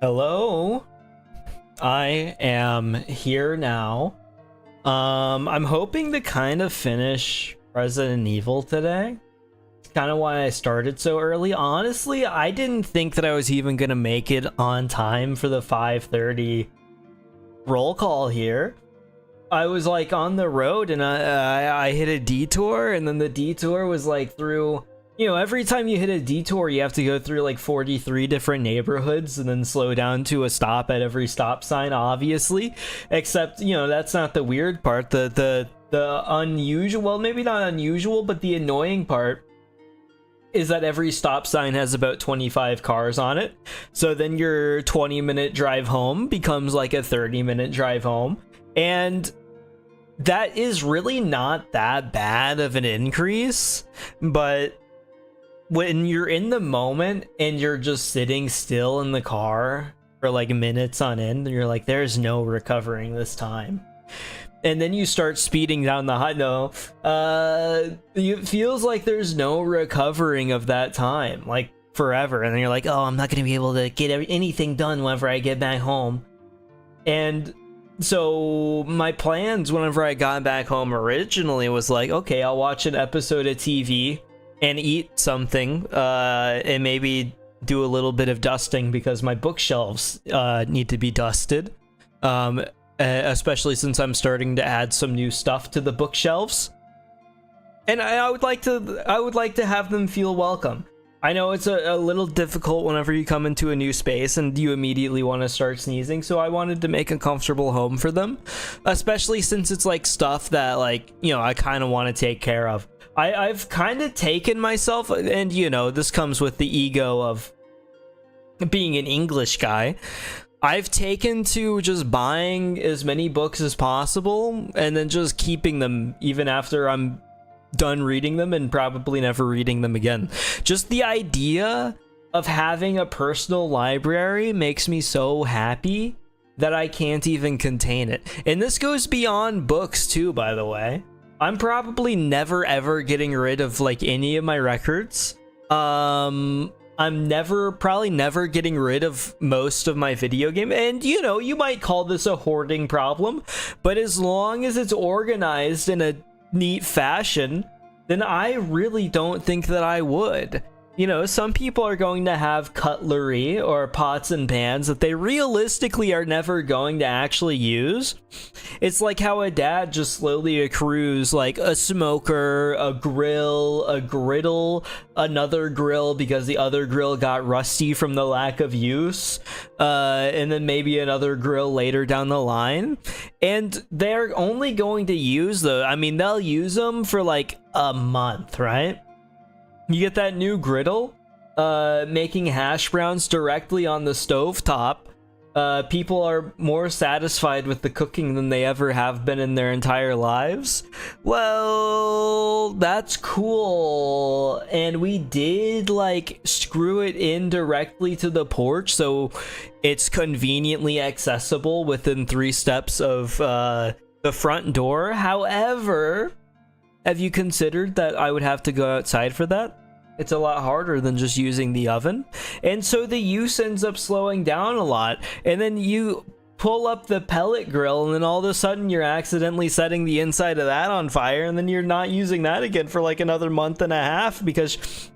Hello, I am here now. I'm hoping to kind of finish Resident Evil today. It's kind of why I started so early. Honestly, I didn't think that I was even gonna make it on time for the 5:30 roll call here. I was like on the road and I hit a detour, and then the detour was like through, every time you hit a detour, you have to go through like 43 different neighborhoods and then slow down to a stop at every stop sign, obviously. Except, that's not the weird part. The unusual, well, maybe not unusual, but the annoying part is that every stop sign has about 25 cars on it. So then your 20-minute drive home becomes like a 30-minute drive home. And that is really not that bad of an increase, but when you're in the moment and you're just sitting still in the car for like minutes on end, you're like, there's no recovering this time. And then you start speeding down the it feels like there's no recovering of that time, like forever. And then you're like, oh, I'm not going to be able to get anything done whenever I get back home. And so my plans whenever I got back home originally was like, okay, I'll watch an episode of TV and eat something, and maybe do a little bit of dusting because my bookshelves need to be dusted, especially since I'm starting to add some new stuff to the bookshelves. And I would like to have them feel welcome. I know it's a little difficult whenever you come into a new space and you immediately want to start sneezing, so I wanted to make a comfortable home for them, especially since it's like stuff that I kind of want to take care of. I've kind of taken myself, and this comes with the ego of being an English guy. I've taken to just buying as many books as possible and then just keeping them even after I'm done reading them and probably never reading them again. Just the idea of having a personal library makes me so happy that I can't even contain it. And this goes beyond books too, by the way. I'm probably never ever getting rid of like any of my records. I'm probably never getting rid of most of my video game. And you might call this a hoarding problem, but as long as it's organized in a neat fashion, then I really don't think that I would. Some people are going to have cutlery or pots and pans that they realistically are never going to actually use. It's like how a dad just slowly accrues like a smoker, a grill, a griddle, another grill because the other grill got rusty from the lack of use, and then maybe another grill later down the line. And they're only going to use they'll use them for like a month, right? You get that new griddle, making hash browns directly on the stovetop. People are more satisfied with the cooking than they ever have been in their entire lives. Well, that's cool. And we did screw it in directly to the porch, so it's conveniently accessible within 3 steps of the front door. However, have you considered that I would have to go outside for that? It's a lot harder than just using the oven. And so the use ends up slowing down a lot. And then you pull up the pellet grill, and then all of a sudden you're accidentally setting the inside of that on fire, and then you're not using that again for like another month and a half because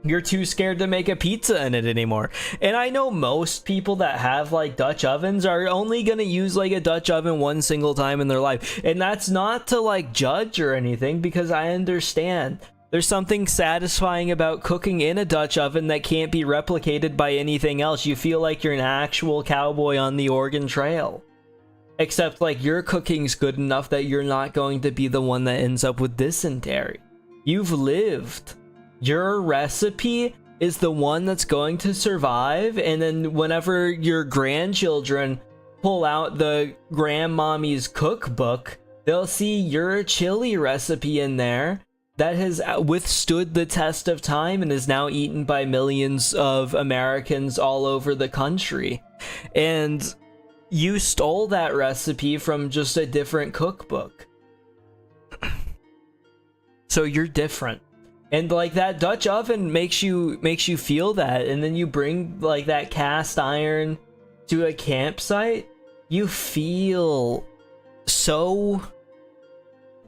you're too scared to make a pizza in it anymore. And I know most people that have like Dutch ovens are only gonna use like a Dutch oven one single time in their life. And that's not to like judge or anything, because I understand there's something satisfying about cooking in a Dutch oven that can't be replicated by anything else. You feel like you're an actual cowboy on the Oregon Trail. Except like your cooking's good enough that you're not going to be the one that ends up with dysentery. You've lived. Your recipe is the one that's going to survive, and then whenever your grandchildren pull out the grandmommy's cookbook, they'll see your chili recipe in there that has withstood the test of time and is now eaten by millions of Americans all over the country. And you stole that recipe from just a different cookbook. So you're different. And like that Dutch oven makes you feel that, and then you bring like that cast iron to a campsite, you feel so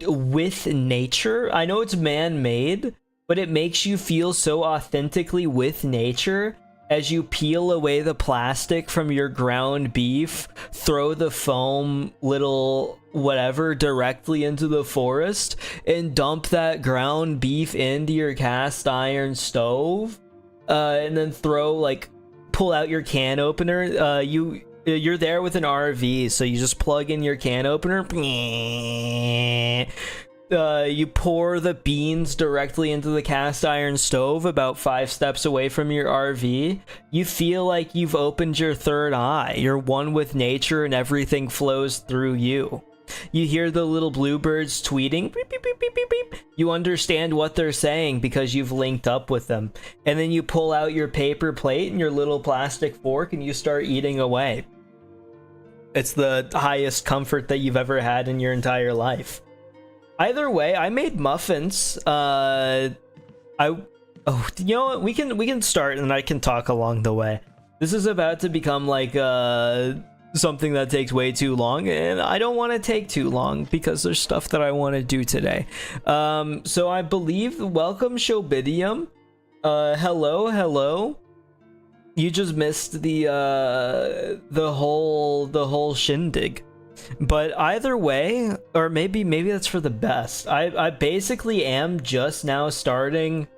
with nature. I know it's man-made, but it makes you feel so authentically with nature as you peel away the plastic from your ground beef, throw the foam little whatever directly into the forest, and dump that ground beef into your cast iron stove, and then pull out your can opener. You're there with an RV, so you just plug in your can opener. You pour the beans directly into the cast iron stove about 5 steps away from your RV. You feel like you've opened your third eye. You're one with nature and everything flows through you. You hear the little bluebirds tweeting. Beep, beep, beep, beep, beep, beep. You understand what they're saying because you've linked up with them. And then you pull out your paper plate and your little plastic fork and you start eating away. It's the highest comfort that you've ever had in your entire life. Either way, I made muffins. You know what? We can start and I can talk along the way. This is about to become like something that takes way too long, and I don't want to take too long because there's stuff that I want to do today. So I believe welcome Shobidium. Hello. You just missed the whole shindig. But either way, or maybe that's for the best. I basically am just now starting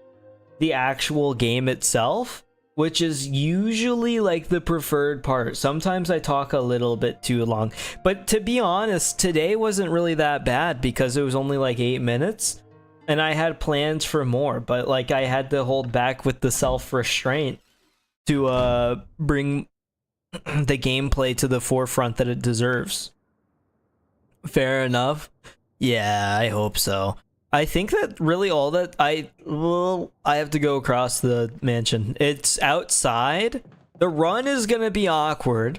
the actual game itself, which is usually like the preferred part. Sometimes I talk a little bit too long, but to be honest, today wasn't really that bad because it was only like 8 minutes and I had plans for more, but like I had to hold back with the self-restraint to bring the gameplay to the forefront that it deserves. Fair enough. Yeah, I hope so. I think that really all that I have to go across the mansion. It's outside. The run is gonna be awkward,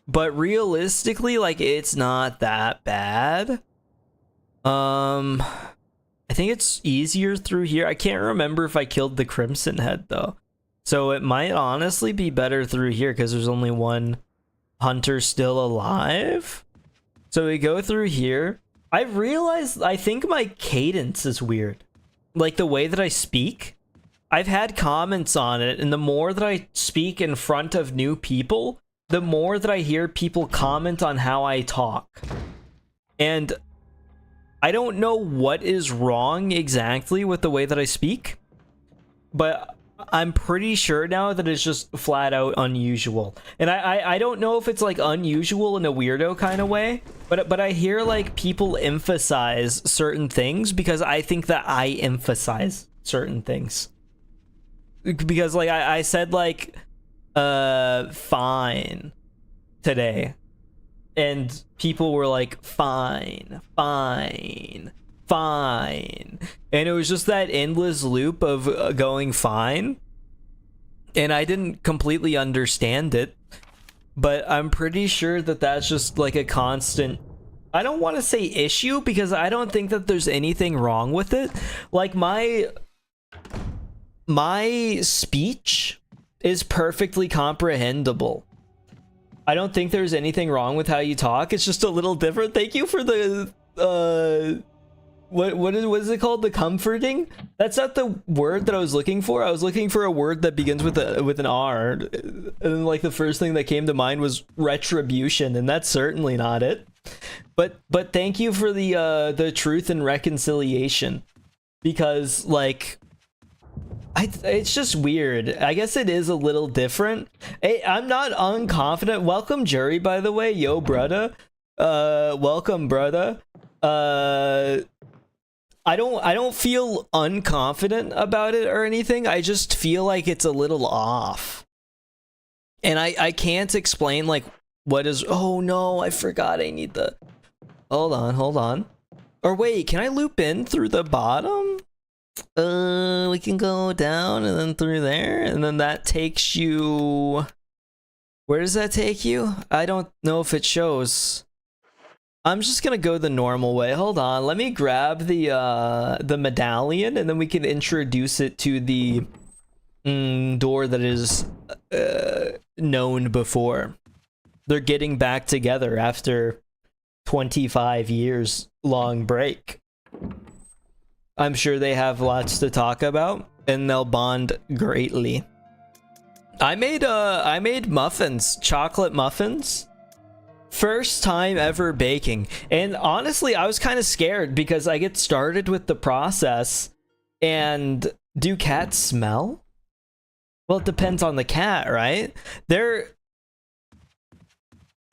but realistically, like, it's not that bad. I think it's easier through here. I can't remember if I killed the Crimson Head though, so it might honestly be better through here because there's only one hunter still alive. So we go through here. I've realized I think my cadence is weird. Like the way that I speak. I've had comments on it, and the more that I speak in front of new people, the more that I hear people comment on how I talk. And I don't know what is wrong exactly with the way that I speak, but I'm pretty sure now that it's just flat out unusual. And I don't know if it's like unusual in a weirdo kind of way, but I hear like people emphasize certain things because I think that I emphasize certain things. Because like I said like fine today, and people were like fine, and it was just that endless loop of going fine, and I didn't completely understand it, but I'm pretty sure that that's just like a constant, I don't want to say issue because I don't think that there's anything wrong with it. Like my speech is perfectly comprehensible. I don't think there's anything wrong with how you talk. It's just a little different. Thank you for the what is it called? The comforting? That's not the word that I was looking for. I was looking for a word that begins with an R, and then, like, the first thing that came to mind was retribution, and that's certainly not it. But thank you for the truth and reconciliation, because like it's just weird. I guess it is a little different. Hey, I'm not unconfident. Welcome, Jury, by the way. Yo, brother. Welcome, brother. I don't feel unconfident about it or anything. I just feel like it's a little off. And I can't explain like what is. Oh no, I forgot I need the. Hold on. Or wait, can I loop in through the bottom? We can go down and then through there, and then that takes you. Where does that take you? I don't know if it shows. I'm just gonna go the normal way. Hold on, let me grab the medallion, and then we can introduce it to the door that is known before. They're getting back together after 25 years long break. I'm sure they have lots to talk about, and they'll bond greatly. I made muffins, chocolate muffins. First time ever baking, and honestly I was kind of scared because I get started with the process, and do cats smell? Well, it depends on the cat, right?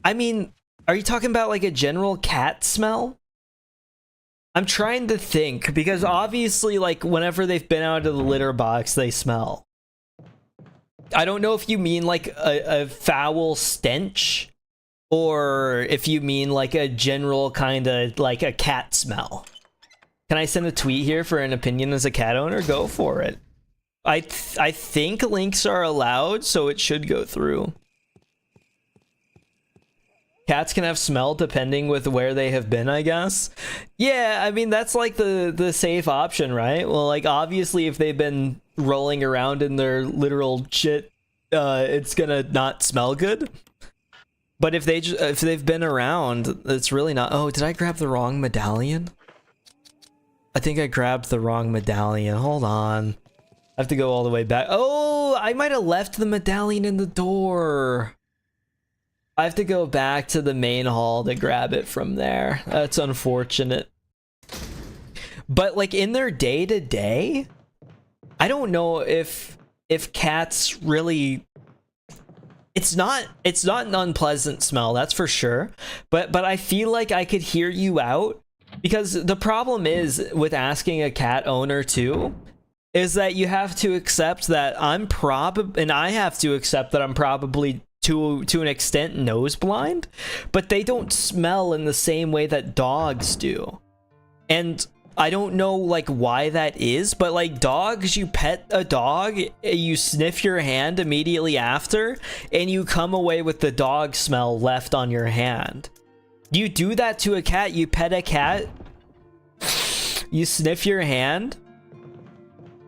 I mean, are you talking about like a general cat smell? I'm trying to think, because obviously like whenever they've been out of the litter box they smell. I don't know if you mean like a foul stench, or if you mean like a general kind of like a cat smell. Can I send a tweet here for an opinion as a cat owner? Go for it. I think links are allowed, so it should go through. Cats can have smell depending with where they have been, I guess. Yeah, I mean, that's like the safe option, right? Well, like obviously if they've been rolling around in their literal shit, it's gonna not smell good. But if they've been around, it's really not. Oh, did I grab the wrong medallion? I think I grabbed the wrong medallion. Hold on. I have to go all the way back. Oh, I might have left the medallion in the door. I have to go back to the main hall to grab it from there. That's unfortunate. But like in their day-to-day, I don't know if cats really... It's not an unpleasant smell, that's for sure. But I feel like I could hear you out, because the problem is with asking a cat owner too, is that you have to accept that I have to accept that I'm probably to an extent nose blind, but they don't smell in the same way that dogs do. And I don't know like why that is, but like dogs, you pet a dog, you sniff your hand immediately after, and you come away with the dog smell left on your hand. You do that to a cat, you pet a cat, you sniff your hand,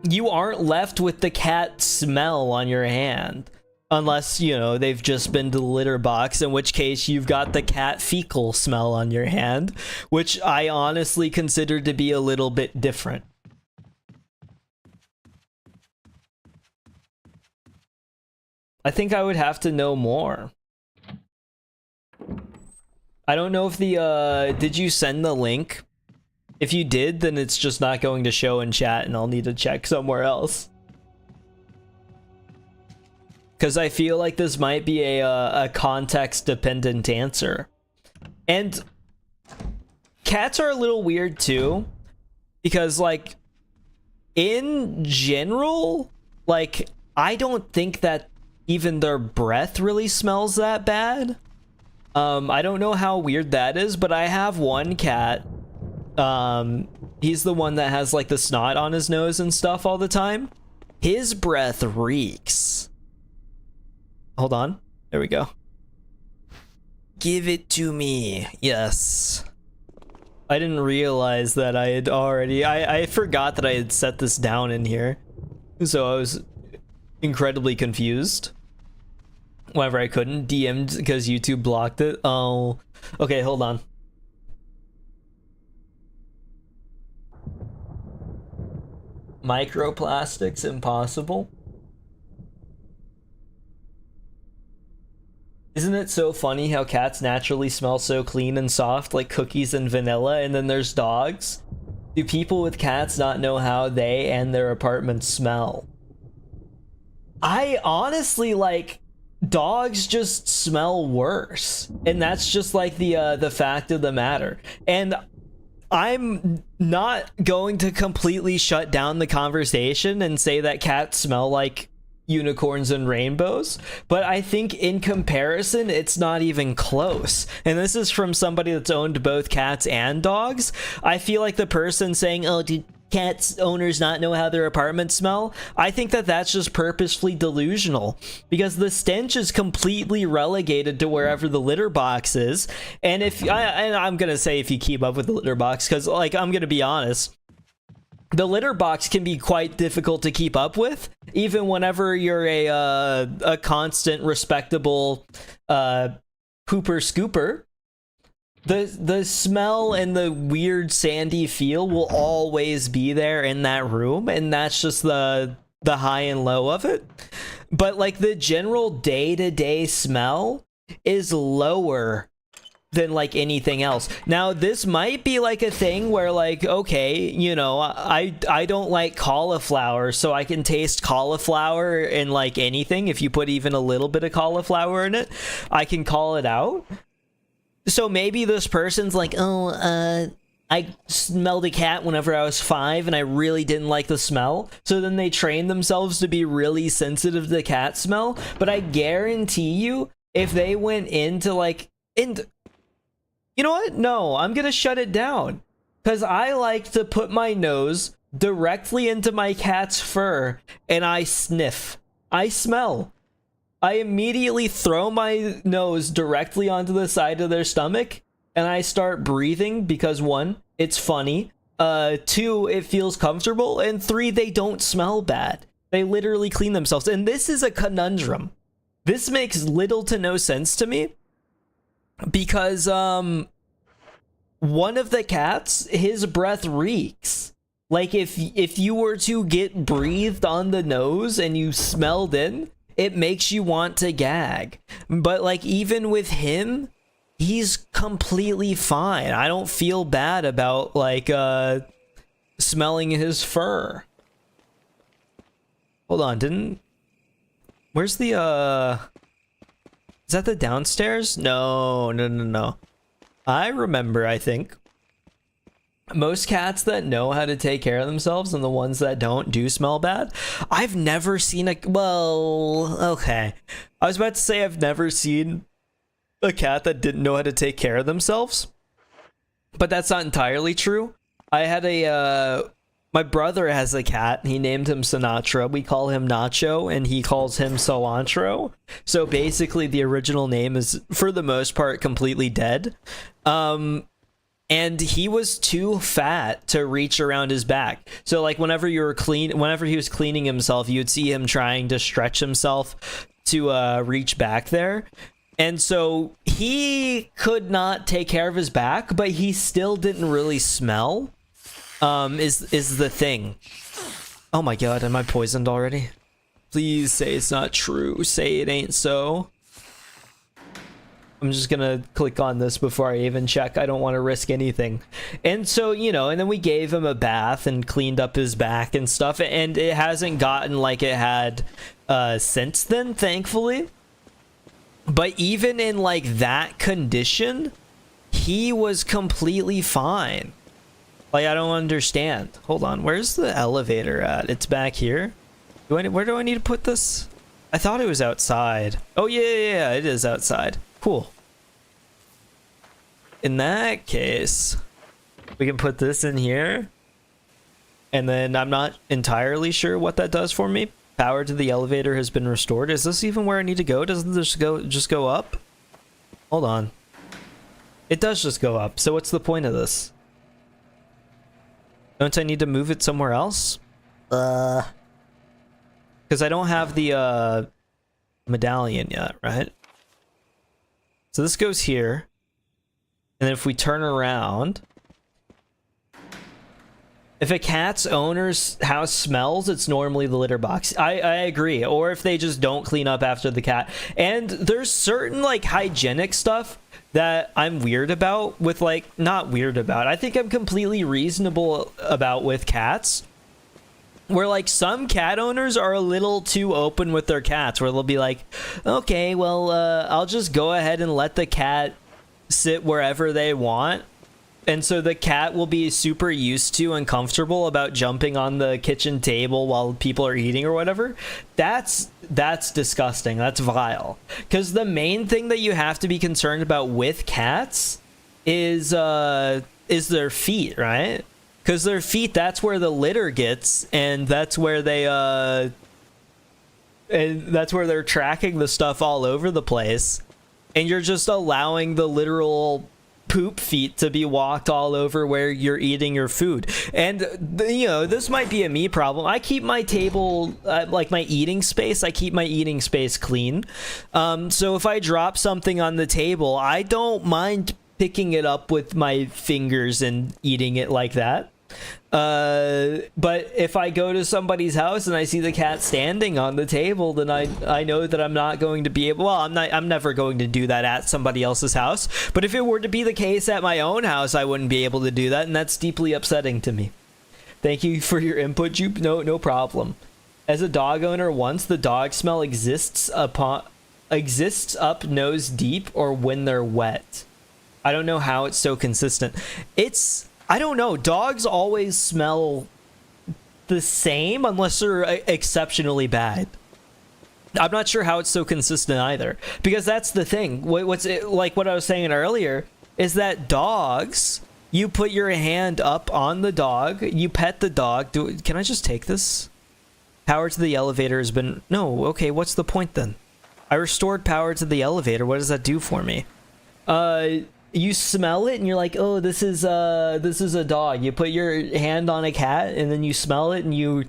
you aren't left with the cat smell on your hand. Unless, you know, they've just been to the litter box, in which case you've got the cat fecal smell on your hand, which I honestly consider to be a little bit different. I think I would have to know more. I don't know if did you send the link? If you did, then it's just not going to show in chat and I'll need to check somewhere else. Because I feel like this might be a context-dependent answer. And cats are a little weird too, because like, in general, like, I don't think that even their breath really smells that bad. I don't know how weird that is, but I have one cat. He's the one that has like the snot on his nose and stuff all the time. His breath reeks. Hold on. There we go. Give it to me. Yes. I didn't realize that I had already... I forgot that I had set this down in here. So I was incredibly confused. Whenever I couldn't. DM'd because YouTube blocked it. Oh. Okay, hold on. Microplastics impossible. Isn't it so funny how cats naturally smell so clean and soft, like cookies and vanilla, and then there's dogs? Do people with cats not know how they and their apartments smell? I honestly, like, dogs just smell worse, and that's just like the fact of the matter. And I'm not going to completely shut down the conversation and say that cats smell like unicorns and rainbows, but I think in comparison it's not even close. And this is from somebody that's owned both cats and dogs. I feel like the person saying, oh, do cats owners not know how their apartments smell? I think that that's just purposefully delusional, because the stench is completely relegated to wherever the litter box is. And I'm gonna say if you keep up with the litter box, because like I'm gonna be honest, the litter box can be quite difficult to keep up with, even whenever you're a constant, respectable pooper scooper. The smell and the weird sandy feel will always be there in that room, and that's just the high and low of it. But like the general day-to-day smell is lower than like anything else. Now this might be like a thing where like, okay, you know, I don't like cauliflower, so I can taste cauliflower in like anything. If you put even a little bit of cauliflower in it, I can call it out. So maybe this person's like, oh, I smelled a cat whenever I was 5 and I really didn't like the smell. So then they train themselves to be really sensitive to the cat smell. But I guarantee you, if they went into like, you know what? No, I'm gonna shut it down. Because I like to put my nose directly into my cat's fur and I sniff. I smell. I immediately throw my nose directly onto the side of their stomach and I start breathing because 1, it's funny, 2, it feels comfortable, and 3, they don't smell bad. They literally clean themselves. And this is a conundrum. This makes little to no sense to me. Because one of the cats, his breath reeks. Like if you were to get breathed on the nose and you smelled in, it makes you want to gag. But like even with him, he's completely fine. I don't feel bad about like smelling his fur. Hold on, where's the is that the downstairs? No. I remember, I think. Most cats that know how to take care of themselves and the ones that don't do smell bad. I've never seen well, okay. I was about to say I've never seen a cat that didn't know how to take care of themselves. But that's not entirely true. I had my brother has a cat. He named him Sinatra. We call him Nacho, and he calls him Cilantro. So basically, the original name is, for the most part, completely dead. And he was too fat to reach around his back. So, like, whenever he was cleaning himself, you would see him trying to stretch himself to reach back there. And so he could not take care of his back, but he still didn't really smell. Is the thing. Oh my god, am I poisoned already? Please say it's not true. Say it ain't so. I'm just gonna click on this before I even check. I don't want to risk anything. And so, you know, and then we gave him a bath and cleaned up his back and stuff, and it hasn't gotten like it had since then, thankfully. But even in like that condition, he was completely fine. Like, I don't understand. Hold on, where's the elevator at? It's back here? Where do I need to put this? I thought it was outside. Oh, yeah, it is outside. Cool. In that case, we can put this in here. And then I'm not entirely sure what that does for me. Power to the elevator has been restored. Is this even where I need to go? Doesn't this just go up? Hold on. It does just go up. So what's the point of this? Don't I need to move it somewhere else? Because I don't have the medallion yet, right? So this goes here. And then if we turn around, if a cat's owner's house smells, it's normally the litter box. I agree. Or if they just don't clean up after the cat. And there's certain like hygienic stuff that I'm weird about with, like, not weird about, I think I'm completely reasonable about with cats, where like some cat owners are a little too open with their cats, where they'll be like, okay, well, I'll just go ahead and let the cat sit wherever they want. And so the cat will be super used to and comfortable about jumping on the kitchen table while people are eating or whatever. That's disgusting. That's vile. Because the main thing that you have to be concerned about with cats is their feet, right? because their feet, that's where the litter gets, and that's where they and that's where they're tracking the stuff all over the place, and you're just allowing the literal poop feet to be walked all over where you're eating your food. And you know, this might be a me problem. I keep my table like my eating space, I keep my eating space clean, so if I drop something on the table, I don't mind picking it up with my fingers and eating it like that. But if I go to somebody's house and I see the cat standing on the table, then I know that I'm not going to be able, well, I'm never going to do that at somebody else's house, but if it were to be the case at my own house, I wouldn't be able to do that, and that's deeply upsetting to me. Thank you for your input, Jupe. No problem. As a dog owner, once the dog smell exists up nose deep or when they're wet. I don't know how it's so consistent. I don't know. Dogs always smell the same unless they're exceptionally bad. I'm not sure how it's so consistent either, because that's the thing. Like what I was saying earlier is that dogs, you put your hand up on the dog, you pet the dog. Can I just take this? Power to the elevator has been... No, okay, what's the point then? I restored power to the elevator. What does that do for me? You smell it and you're like, oh, this is a dog. You put your hand on a cat and then you smell it and you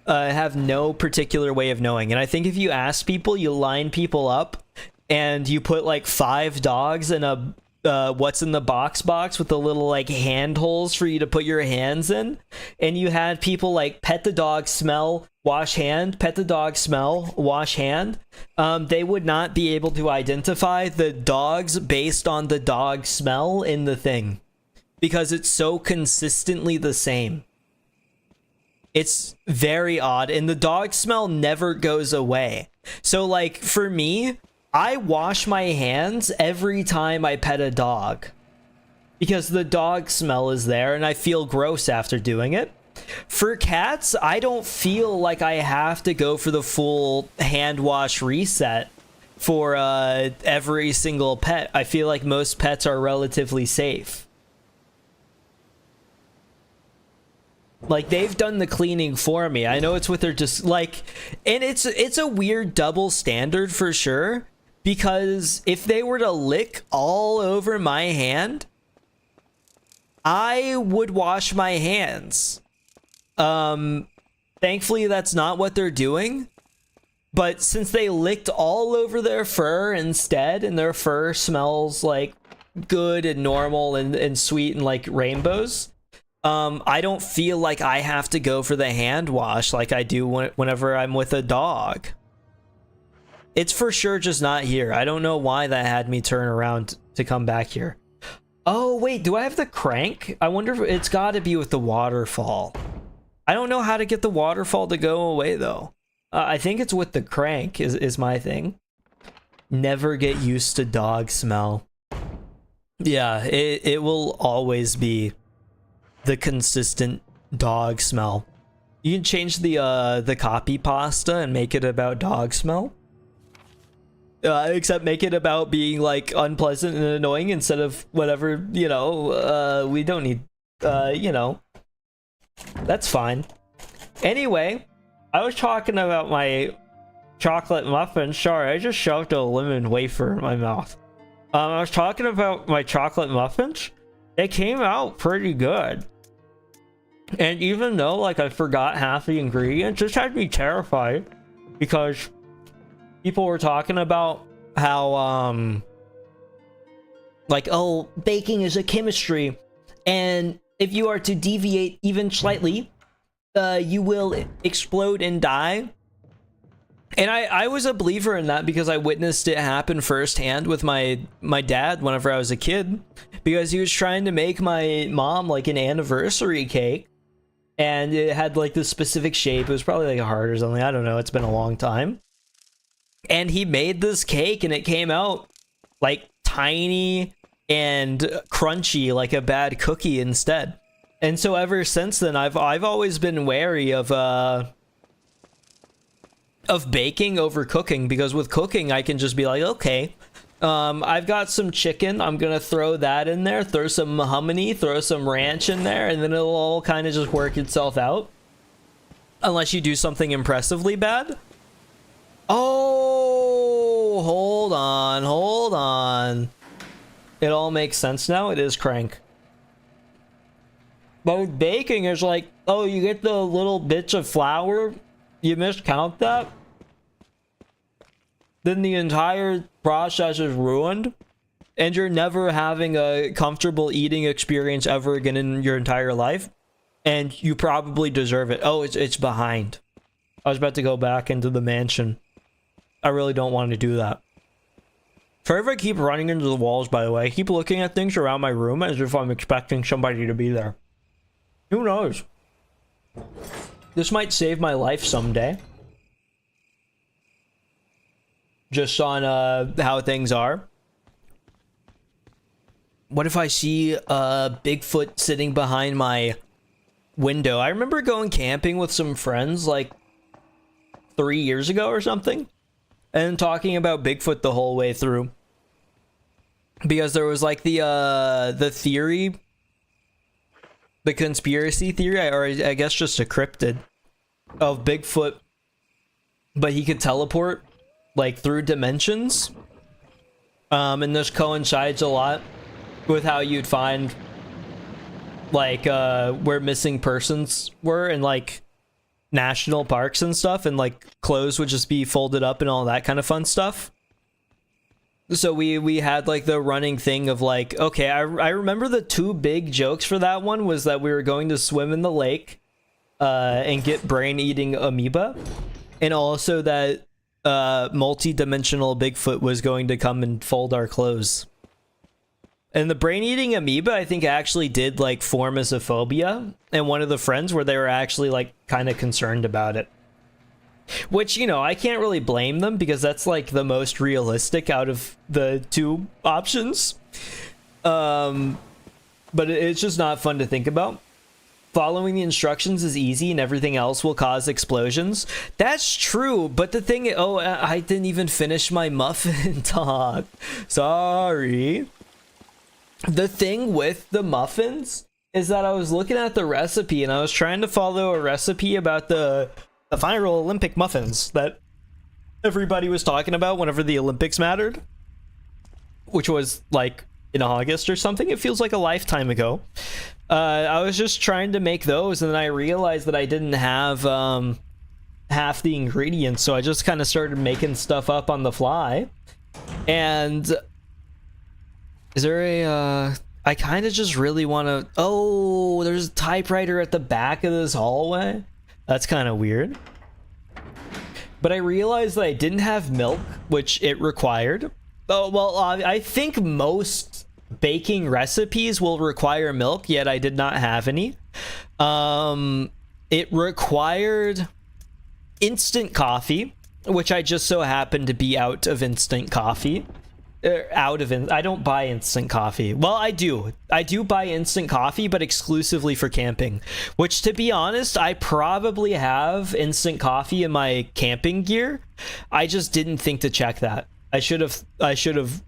have no particular way of knowing. And I think if you ask people, you line people up and you put like 5 dogs in a what's in the box with the little like hand holes for you to put your hands in, and you had people like pet the dog, smell, wash hand, pet the dog, smell, wash hand, they would not be able to identify the dogs based on the dog smell in the thing, because it's so consistently the same. It's very odd, and the dog smell never goes away. So like for me, I wash my hands every time I pet a dog because the dog smell is there and I feel gross after doing it. For cats, I don't feel like I have to go for the full hand wash reset for every single pet. I feel like most pets are relatively safe. Like, they've done the cleaning for me. I know it's with their just like, and it's a weird double standard for sure, because if they were to lick all over my hand, I would wash my hands. Thankfully that's not what they're doing, but since they licked all over their fur instead, and their fur smells like good and normal and sweet and like rainbows, I don't feel like I have to go for the hand wash like I do whenever I'm with a dog. It's for sure just not here. I don't know why that had me turn around to come back here. Oh, wait, do I have the crank? I wonder if it's got to be with the waterfall. I don't know how to get the waterfall to go away, though. I think it's with the crank is my thing. Never get used to dog smell. Yeah, it will always be the consistent dog smell. You can change the copy pasta and make it about dog smell. Except make it about being like unpleasant and annoying instead of whatever, you know. We don't need, you know, that's fine. Anyway, I was talking about my chocolate muffin. Sorry, I just shoved a lemon wafer in my mouth. I was talking about my chocolate muffins. It came out pretty good. And even though like I forgot half the ingredients, this had me terrified, because people were talking about how like, oh, baking is a chemistry, and if you are to deviate even slightly, you will explode and die. And I was a believer in that because I witnessed it happen firsthand with my dad whenever I was a kid, because he was trying to make my mom like an anniversary cake, and it had like this specific shape. It was probably like a heart or something. I don't know. It's been a long time. And he made this cake and it came out like tiny and crunchy like a bad cookie instead. And so ever since then, I've always been wary of baking over cooking, because with cooking I can just be like, okay, I've got some chicken. I'm gonna throw that in there, throw some mahogany, throw some ranch in there, and then it'll all kind of just work itself out. Unless you do something impressively bad. Oh, hold on, hold on. It all makes sense now. It is crank. But with baking, it's like, oh, you get the little bits of flour, you miscount that, then the entire process is ruined, and you're never having a comfortable eating experience ever again in your entire life, and you probably deserve it. Oh, it's behind. I was about to go back into the mansion. I really don't want to do that. Forever I keep running into the walls, by the way. I keep looking at things around my room as if I'm expecting somebody to be there. Who knows? This might save my life someday. Just on how things are. What if I see Bigfoot sitting behind my window? I remember going camping with some friends like 3 years ago or something, and talking about Bigfoot the whole way through, because there was like the theory, the conspiracy theory, or I guess just a cryptid of Bigfoot, but he could teleport like through dimensions, and this coincides a lot with how you'd find like where missing persons were in like national parks and stuff, and like clothes would just be folded up and all that kind of fun stuff. So we had like the running thing of like, okay, I remember the two big jokes for that one was that we were going to swim in the lake and get brain-eating amoeba, and also that multi-dimensional Bigfoot was going to come and fold our clothes. And the brain-eating amoeba, I think, actually did like form as a phobia, and one of the friends where they were actually like kind of concerned about it. Which, you know, I can't really blame them, because that's like the most realistic out of the two options. But it's just not fun to think about. Following the instructions is easy, and everything else will cause explosions. That's true, but the thing... Oh, I didn't even finish my muffin talk. Sorry. The thing with the muffins is that I was looking at the recipe, and I was trying to follow a recipe about the viral Olympic muffins that everybody was talking about whenever the Olympics mattered, which was like in August or something. It feels like a lifetime ago. I was just trying to make those, and then I realized that I didn't have half the ingredients, so I just kind of started making stuff up on the fly. And is there a I kind of just really want to... Oh, there's a typewriter at the back of this hallway. That's kind of weird. But I realized that I didn't have milk, which it required. Oh, well, I think most baking recipes will require milk, yet I did not have any. It required instant coffee, which I just so happened to be out of instant coffee. I don't buy instant coffee. Well, I do buy instant coffee, but exclusively for camping, which, to be honest, I probably have instant coffee in my camping gear. I just didn't think to check that. I should have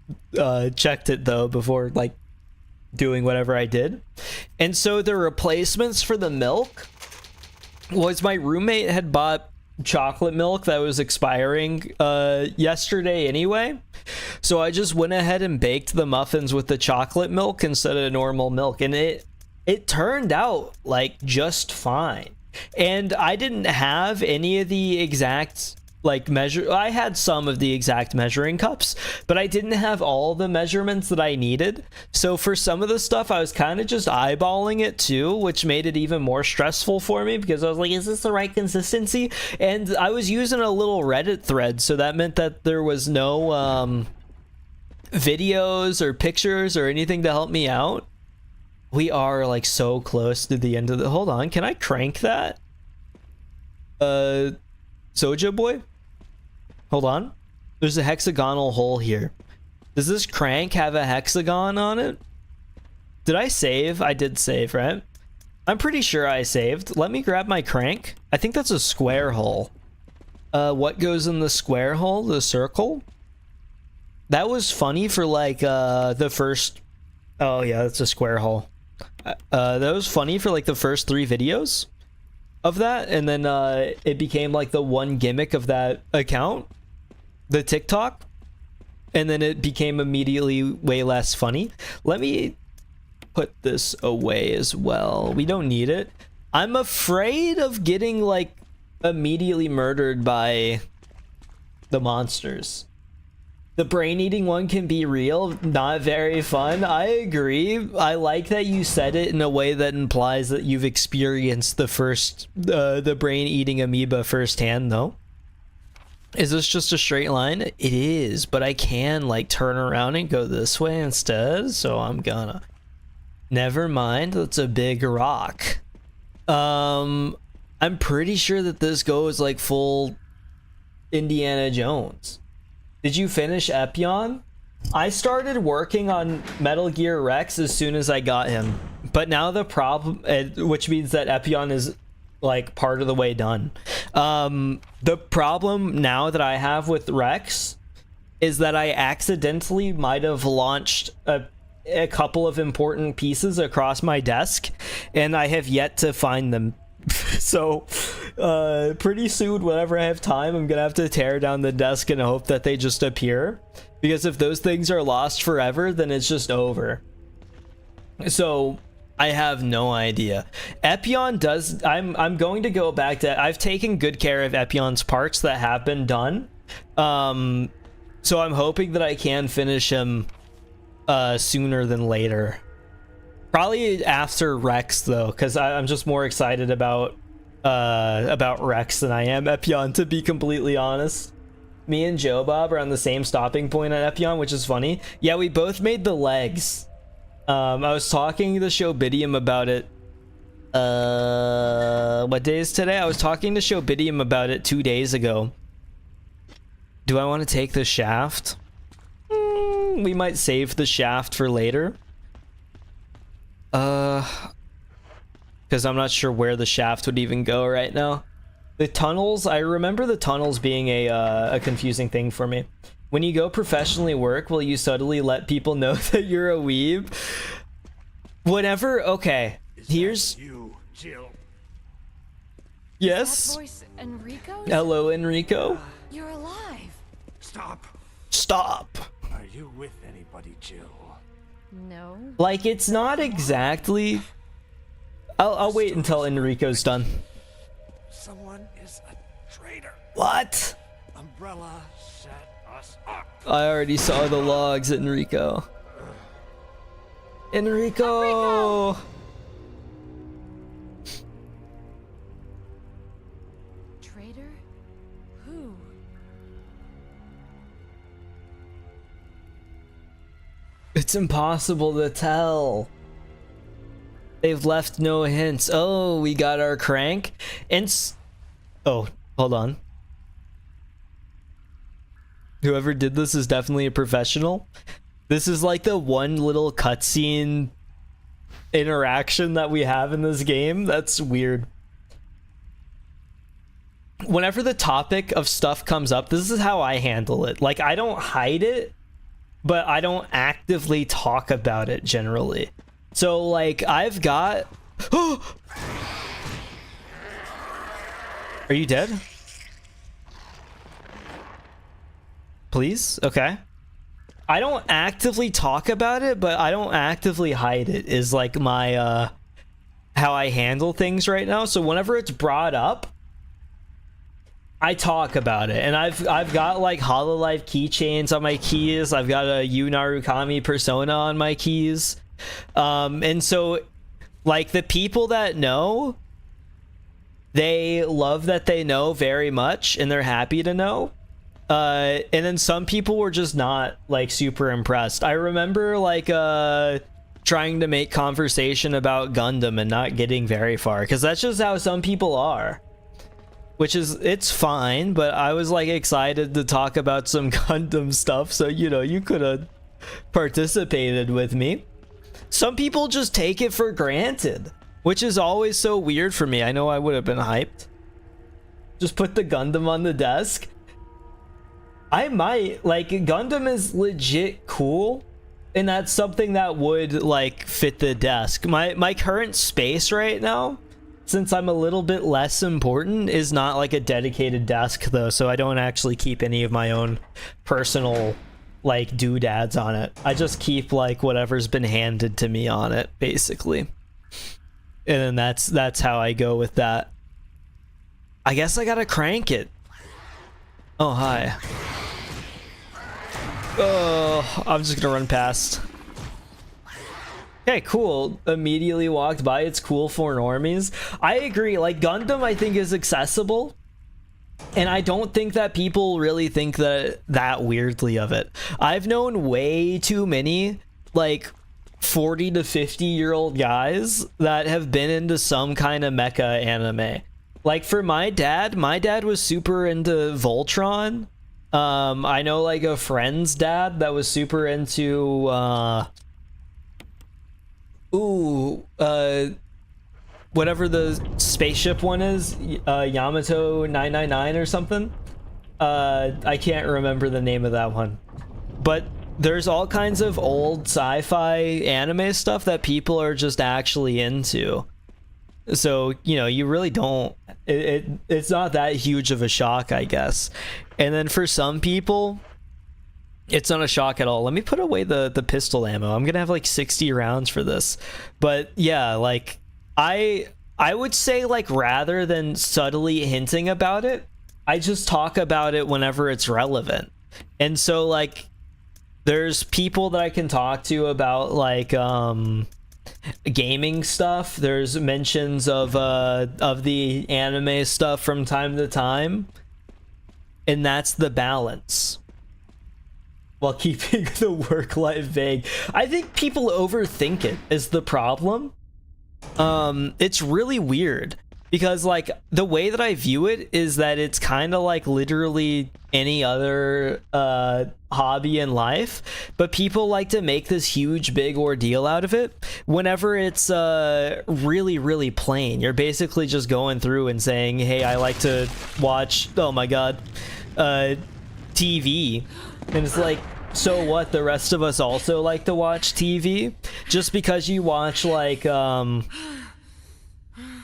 checked it though before like doing whatever I did. And so the replacements for the milk was my roommate had bought chocolate milk that was expiring yesterday anyway, so I just went ahead and baked the muffins with the chocolate milk instead of normal milk, and it turned out like just fine. And I didn't have any of the exact like I had some of the exact measuring cups, but I didn't have all the measurements that I needed. So for some of the stuff, I was kind of just eyeballing it too, which made it even more stressful for me, because I was like, is this the right consistency? And I was using a little Reddit thread, so that meant that there was no videos or pictures or anything to help me out. We are like so close to the end of the... Hold on, can I crank that? Soja boy? Hold on. There's a hexagonal hole here. Does this crank have a hexagon on it? Did I save? I did save, right? I'm pretty sure I saved. Let me grab my crank. I think that's a square hole. What goes in the square hole? The circle? That was funny for like the first. Oh yeah, that's a square hole. That was funny for like the first 3 videos of that, and then it became like the one gimmick of that account, the TikTok, and then it became immediately way less funny. Let me put this away as well. We don't need it. I'm afraid of getting like immediately murdered by the monsters. The brain eating one can be real, not very fun. I agree. I like that you said it in a way that implies that you've experienced the brain eating amoeba firsthand though. Is this just a straight line? It is, but I can like turn around and go this way instead, so I'm gonna. Never mind, that's a big rock. I'm pretty sure that this goes like full Indiana Jones. Did you finish Epion? I started working on Metal Gear Rex as soon as I got him, but now the problem, which means that Epion is like part of the way done. The problem now that I have with Rex is that I accidentally might have launched a couple of important pieces across my desk, and I have yet to find them. So pretty soon, whenever I have time, I'm gonna have to tear down the desk and hope that they just appear, because if those things are lost forever, then it's just over. So I have no idea. Epion does. I'm going to go back to. I've taken good care of Epion's parts that have been done, so I'm hoping that I can finish him sooner than later. Probably after Rex though, because I'm just more excited about Rex than I am Epion, to be completely honest. Me and Joe Bob are on the same stopping point at Epion, which is funny. Yeah, we both made the legs. I was talking to Showbidium about it. What day is today? I was talking to Showbidium about it 2 days ago. Do I want to take the shaft? We might save the shaft for later. Because I'm not sure where the shaft would even go right now. The tunnels, I remember the tunnels being a confusing thing for me. When you go professionally work, will you subtly let people know that you're a weeb? Whatever, okay. Here's you, Jill. Yes. That voice Enrico? Hello, Enrico. You're alive. Stop. Stop. Are you with anybody, Jill? No. Like, it's not exactly. I'll wait until Enrico's done. Someone is a traitor. What? Umbrella set us up. I already saw the logs, Enrico. Enrico! Traitor? Who? It's impossible to tell. They've left no hints. Oh, we got our crank. Oh, hold on. Whoever did this is definitely a professional. This is like the one little cutscene interaction that we have in this game. That's weird. Whenever the topic of stuff comes up, this is how I handle it. Like, I don't hide it, but I don't actively talk about it generally. So, like, I've got... Are you dead? Please? Okay. I don't actively talk about it, but I don't actively hide it, is like my, how I handle things right now. So whenever it's brought up, I talk about it. And I've got like Hololive keychains on my keys. I've got a Yu Narukami persona on my keys. And so, like, the people that know, they love that they know very much, and they're happy to know. And then some people were just not, like, super impressed. I remember, like, trying to make conversation about Gundam and not getting very far, because that's just how some people are. Which is, it's fine, but I was, like, excited to talk about some Gundam stuff, so, you know, you could have participated with me. Some people just take it for granted, which is always so weird for me. I know I would have been hyped. Just put the Gundam on the desk. I might, like, Gundam is legit cool, and that's something that would, like, fit the desk. My current space right now, since I'm a little bit less important, is not like a dedicated desk though, so I don't actually keep any of my own personal like doodads on it. I just keep like whatever's been handed to me on it, basically. And then that's how I go with that. I guess I gotta crank it. Oh, hi. Oh, I'm just gonna run past. Okay, cool. Immediately walked by. It's cool for normies. I agree. Like, Gundam, I think, is accessible. And I don't think that people really think that weirdly of it. I've known way too many, like, 40 to 50-year-old guys that have been into some kind of mecha anime. Like, for my dad was super into Voltron. I know, like, a friend's dad that was super into, whatever the spaceship one is, Yamato 999 or something. I can't remember the name of that one. But there's all kinds of old sci-fi anime stuff that people are just actually into. So, you know, you really don't... It's not that huge of a shock, I guess. And then for some people... It's not a shock at all. Let me put away the pistol ammo. I'm gonna have like 60 rounds for this. But yeah, like I would say, like, rather than subtly hinting about it, I just talk about it whenever it's relevant. And so, like, there's people that I can talk to about like gaming stuff. There's mentions of the anime stuff from time to time. And that's the balance. While keeping the work life vague. I think people overthink it is the problem. It's really weird because, like, the way that I view it is that it's kind of like literally any other hobby in life, but people like to make this huge big ordeal out of it whenever it's really, really plain. You're basically just going through and saying, hey, I like to watch, oh my god, TV. And it's like, so what? The rest of us also like to watch TV? Just because you watch, like,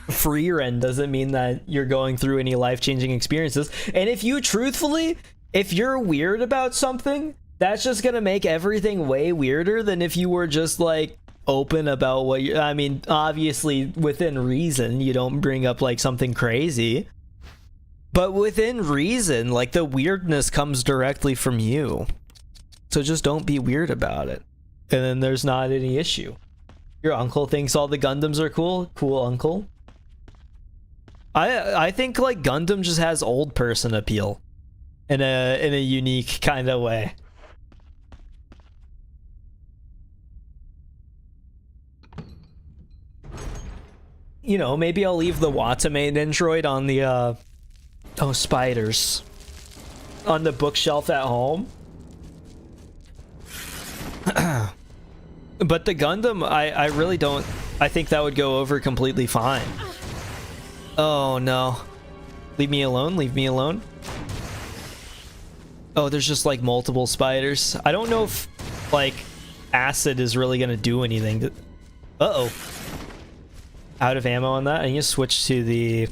free run doesn't mean that you're going through any life-changing experiences. And if you truthfully, if you're weird about something, that's just gonna make everything way weirder than if you were just, like, open about what you... I mean, obviously, within reason, you don't bring up, like, something crazy. But within reason, like, the weirdness comes directly from you. So just don't be weird about it. And then there's not any issue. Your uncle thinks all the Gundams are cool? Cool uncle. I think, like, Gundam just has old person appeal. In a unique kind of way. You know, maybe I'll leave the Watame Android on the, oh, spiders. On the bookshelf at home. But the Gundam, I really don't... I think that would go over completely fine. Oh, no. Leave me alone, leave me alone. Oh, there's just, like, multiple spiders. I don't know if, like, acid is really gonna do anything. Uh-oh. Out of ammo on that. I need to switch to the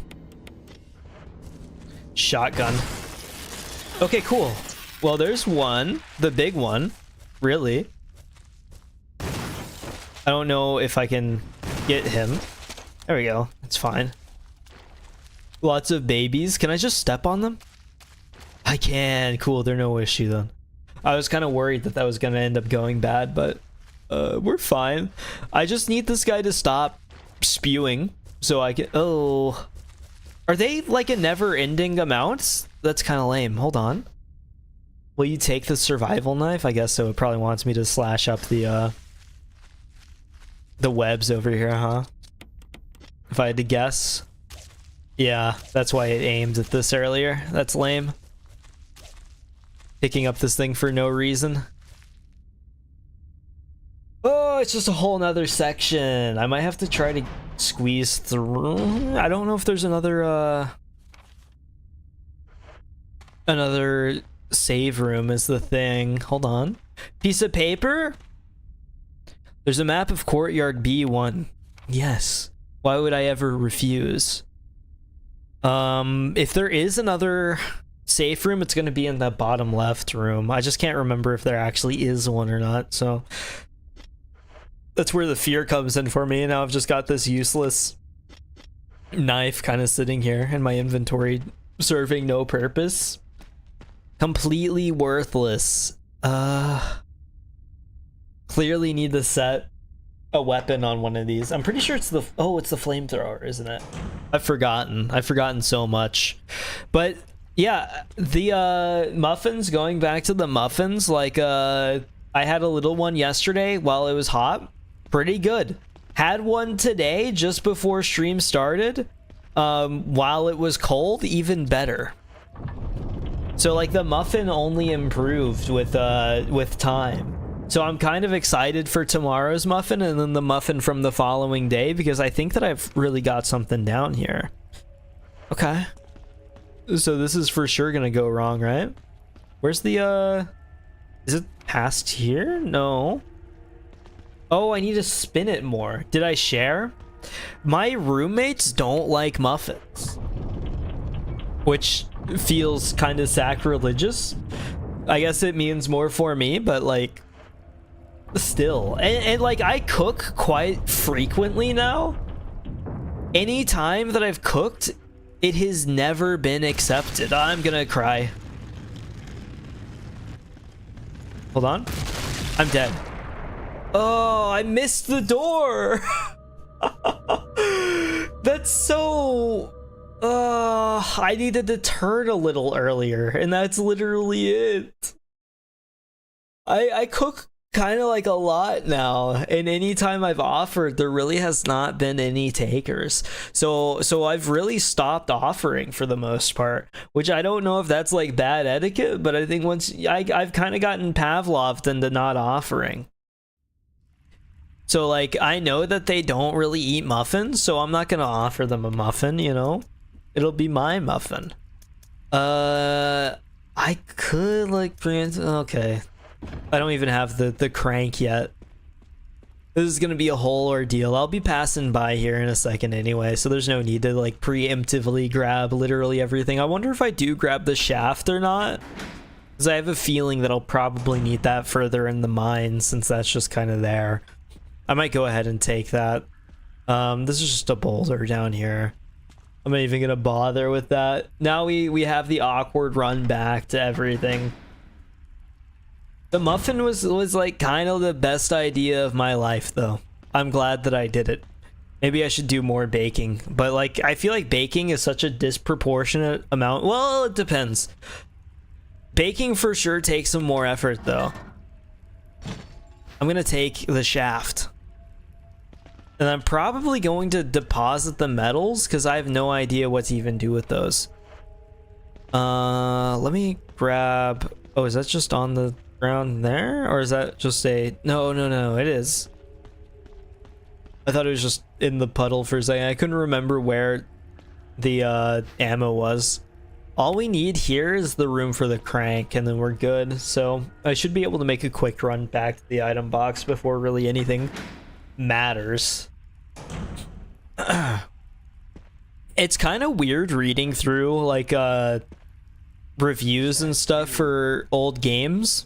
shotgun. Okay, cool. Well, there's one. The big one. Really. I don't know if I can get him. There we go. It's fine. Lots of babies. Can I just step on them? I can. Cool. They're no issue then. I was kind of worried that that was going to end up going bad, but we're fine. I just need this guy to stop spewing so I can... Oh. Are they like a never-ending amount? That's kind of lame. Hold on. Will you take the survival knife? I guess so. It probably wants me to slash up the webs over here, huh? If I had to guess. Yeah, that's why it aimed at this earlier. That's lame. Picking up this thing for no reason. Oh, it's just a whole nother section. I might have to try to squeeze through. I don't know if there's another save room is the thing. Hold on. Piece of paper? There's a map of Courtyard B1. Yes. Why would I ever refuse? If there is another safe room, it's going to be in the bottom left room. I just can't remember if there actually is one or not, so that's where the fear comes in for me. And now I've just got this useless knife kind of sitting here in my inventory, serving no purpose. Completely worthless. Clearly need to set a weapon on one of these. I'm pretty sure it's the it's the flamethrower, isn't it? I've forgotten so much. But yeah, the muffins, going back to the muffins, like I had a little one yesterday while it was hot. Pretty good. Had one today just before stream started, while it was cold. Even better. So like the muffin only improved with time. So I'm kind of excited for tomorrow's muffin and then the muffin from the following day, because I think that I've really got something down here. Okay. So this is for sure gonna go wrong, right? Where's the is it past here? No. Oh, I need to spin it more. Did I share? My roommates don't like muffins, which feels kind of sacrilegious. I guess it means more for me, but like still. And like I cook quite frequently now. Any time that I've cooked, it has never been accepted. I'm gonna cry. Hold on. I'm dead. Oh, I missed the door. That's so... I needed to turn a little earlier, and that's literally it. I cook kind of like a lot now, and anytime I've offered, there really has not been any takers. So I've really stopped offering for the most part, which I don't know if that's like bad etiquette, but I think once I've kind of gotten Pavloved into not offering. So like I know that they don't really eat muffins, so I'm not gonna offer them a muffin, you know? It'll be my muffin. I could like okay. I don't even have the crank yet. This is gonna be a whole ordeal. I'll be passing by here in a second anyway, so there's no need to like preemptively grab literally everything. I wonder if I do grab the shaft or not, because I have a feeling that I'll probably need that further in the mine, since that's just kind of there. I might go ahead and take that. This is just a boulder down here. I'm not even gonna bother with that. Now we have the awkward run back to everything. The muffin was like kind of the best idea of my life, though. I'm glad that I did it. Maybe I should do more baking, but like I feel like baking is such a disproportionate amount. Well, it depends. Baking for sure takes some more effort, though. I'm gonna take the shaft. And I'm probably going to deposit the metals, because I have no idea what to even do with those. Let me grab... Oh, is that just on the ground there? Or is that just a... No, it is. I thought it was just in the puddle for a second. I couldn't remember where the ammo was. All we need here is the room for the crank, and then we're good. So I should be able to make a quick run back to the item box before really anything matters. It's kind of weird reading through like reviews and stuff for old games,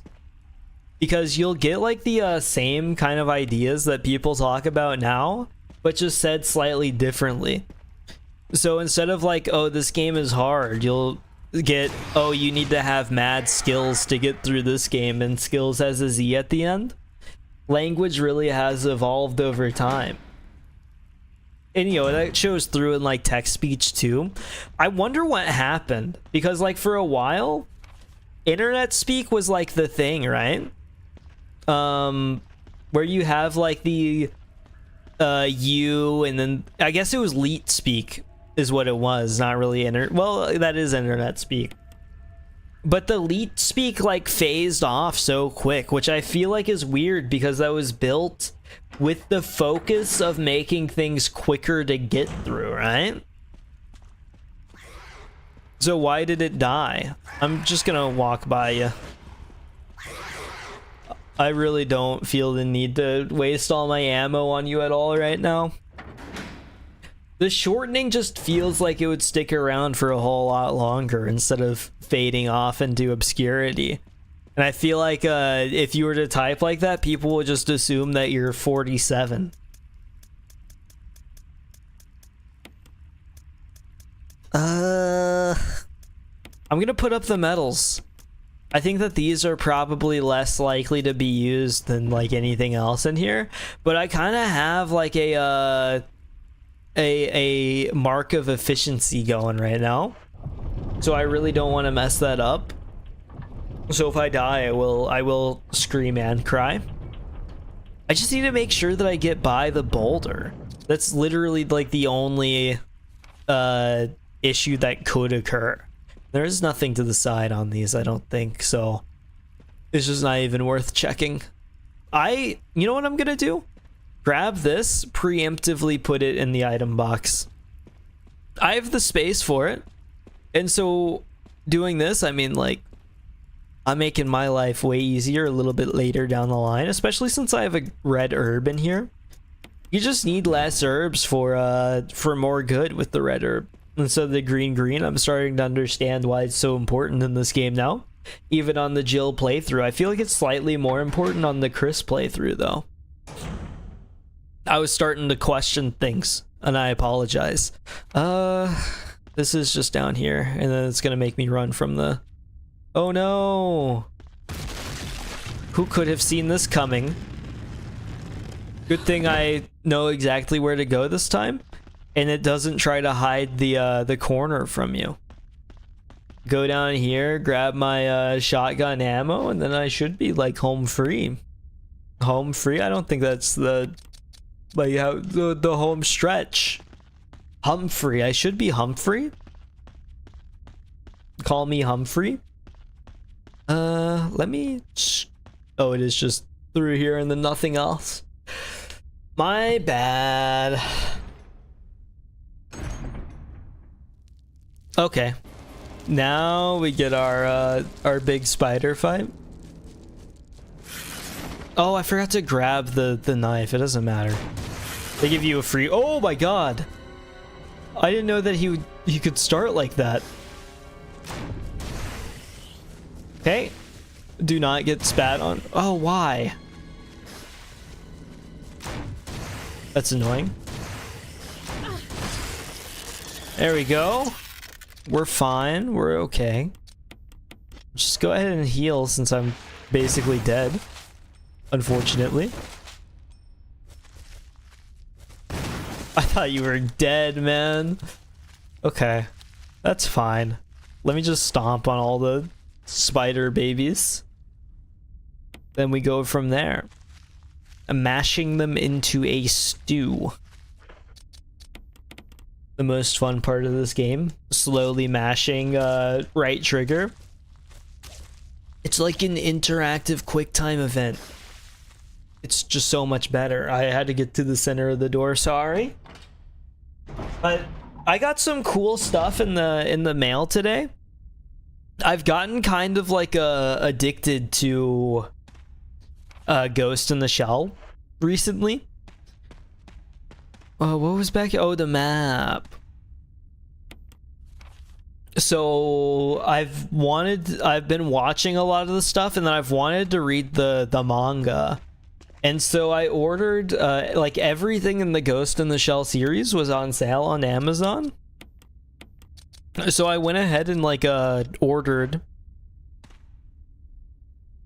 because you'll get like the same kind of ideas that people talk about now, but just said slightly differently. So instead of like, oh, this game is hard, you'll get, oh, you need to have mad skills to get through this game, and skills has a Z at the end. Language really has evolved over time. And you know, that shows through in like text speech too. I wonder what happened, because like for a while, internet speak was like the thing, right? Where you have like the you, and then I guess it was leet speak is what it was, not really well, that is internet speak. But the leet speak like phased off so quick, which I feel like is weird, because that was built with the focus of making things quicker to get through, right? So why did it die? I'm just gonna walk by you. I really don't feel the need to waste all my ammo on you at all right now. The shortening just feels like it would stick around for a whole lot longer instead of fading off into obscurity. And I feel like if you were to type like that, people would just assume that you're 47. I'm gonna put up the medals. I think that these are probably less likely to be used than like anything else in here, but I kind of have like a mark of efficiency going right now, so I really don't want to mess that up. So if I die, I will scream and cry. I just need to make sure that I get by the boulder. That's literally like the only issue that could occur. There's nothing to the side on these, I don't think, so it's just not even worth checking. You know what I'm gonna do? Grab this, preemptively put it in the item box. I have the space for it, and so doing this, I mean, like, I'm making my life way easier a little bit later down the line, especially since I have a red herb in here. You just need less herbs for more good with the red herb instead of the green. I'm starting to understand why it's so important in this game now. Even on the Jill playthrough, I feel like it's slightly more important on the Chris playthrough though. I was starting to question things, and I apologize. This is just down here, and then it's gonna make me run from the... Oh no! Who could have seen this coming? Good thing I know exactly where to go this time, and it doesn't try to hide the corner from you. Go down here, grab my shotgun ammo, and then I should be like home free. Home free? I don't think that's the like how the home stretch. Humphrey. I should be Humphrey. Call me Humphrey. Let me... Oh, it is just through here and then nothing else. My bad. Okay. Now we get our big spider fight. Oh, I forgot to grab the knife. It doesn't matter. They give you a free... Oh my god! I didn't know that he could start like that. Okay. Do not get spat on. Oh, why? That's annoying. There we go. We're fine. We're okay. Just go ahead and heal since I'm basically dead. Unfortunately. I thought you were dead, man. Okay. That's fine. Let me just stomp on all the spider babies. Then we go from there. Mashing them into a stew. The most fun part of this game. Slowly mashing right trigger. It's like an interactive QuickTime event. It's just so much better. I had to get to the center of the door, sorry. But I got some cool stuff in the mail today. I've gotten kind of like addicted to Ghost in the Shell recently. What was back here? Oh, the map. So I've been watching a lot of the stuff, and then I've wanted to read the manga. And so I ordered like everything in the Ghost in the Shell series was on sale on Amazon. So I went ahead and like ordered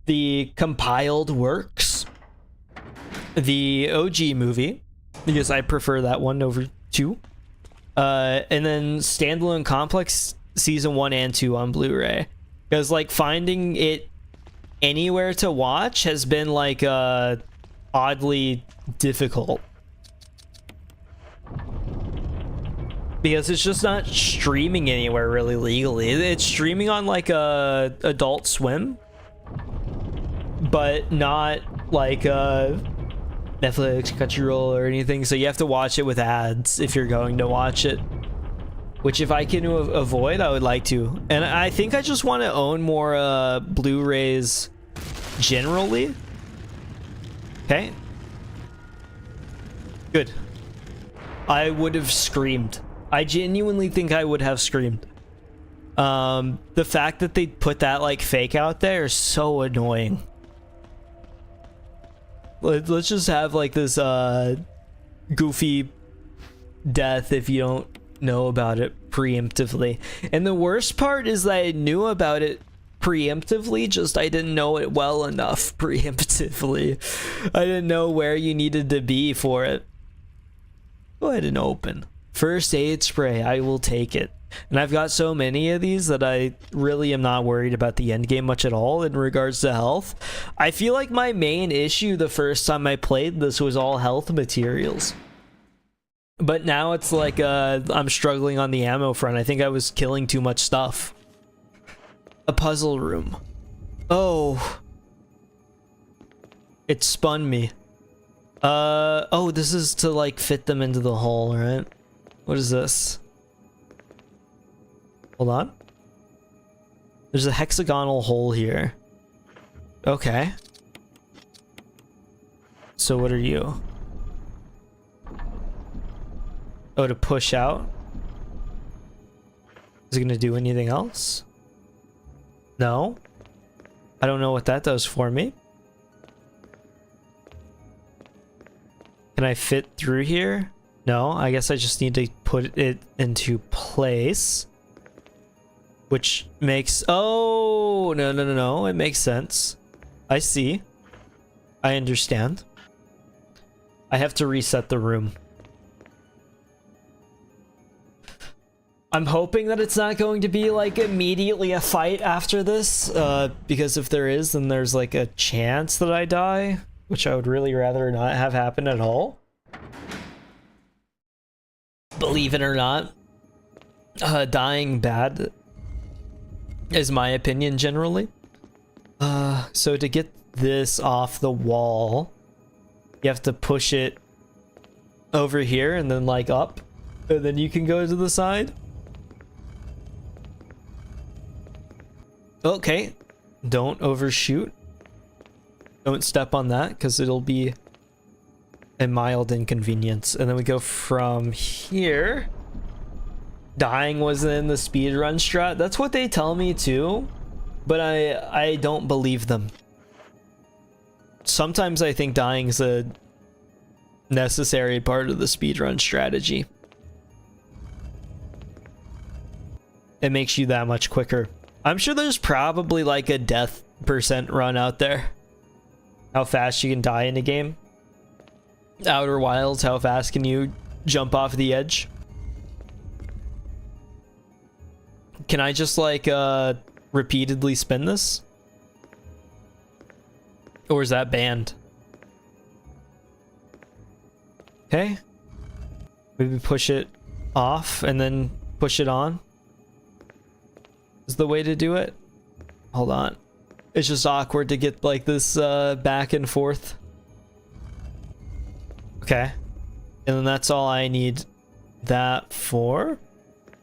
the compiled works, the OG movie, because I prefer that one over 2, and then Standalone Complex season 1 and 2 on Blu-ray, because like finding it anywhere to watch has been like oddly difficult, because it's just not streaming anywhere really legally. It's streaming on like Adult Swim, but not like Netflix, Crunchyroll, or anything. So you have to watch it with ads if you're going to watch it. which if I can avoid, I would like to. And I think I just want to own more Blu-rays generally. Okay. Good. I would have screamed. I genuinely think I would have screamed. The fact that they put that like fake out there is so annoying. Let's just have like this goofy death if you don't know about it preemptively. And the worst part is that I knew about it preemptively, just I didn't know it well enough preemptively. I didn't know where you needed to be for it. Go ahead and open. First aid spray, I will take it. And I've got so many of these that I really am not worried about the end game much at all in regards to health. I feel like my main issue the first time I played this was all health materials. But now it's like I'm struggling on the ammo front. I think I was killing too much stuff. A puzzle room. Oh. It spun me. Oh, this is to like fit them into the hole, right? What is this? Hold on. There's a hexagonal hole here. Okay. So what are you? Oh, to push out? Is it gonna do anything else? No. I don't know what that does for me. Can I fit through here? No, I guess I just need to put it into place. Which makes... Oh, no. It makes sense. I see. I understand. I have to reset the room. I'm hoping that it's not going to be like immediately a fight after this. Because if there is, then there's like a chance that I die. Which I would really rather not have happen at all. Believe it or not. Dying bad is my opinion generally. So to get this off the wall, you have to push it over here and then like up, and then you can go to the side. Okay, don't overshoot. Don't step on that because it'll be a mild inconvenience. And then we go from here. Dying wasn't in the speedrun strat. That's what they tell me too, but I don't believe them. Sometimes I think dying's a necessary part of the speedrun strategy. It makes you that much quicker. I'm sure there's probably like a death percent run out there. How fast you can die in a game. Outer Wilds, how fast can you jump off the edge? Can I just like repeatedly spin this? Or is that banned? Okay. Maybe push it off and then push it on. Is the way to do it? Hold on. It's just awkward to get like this back and forth. Okay. And then that's all I need that for.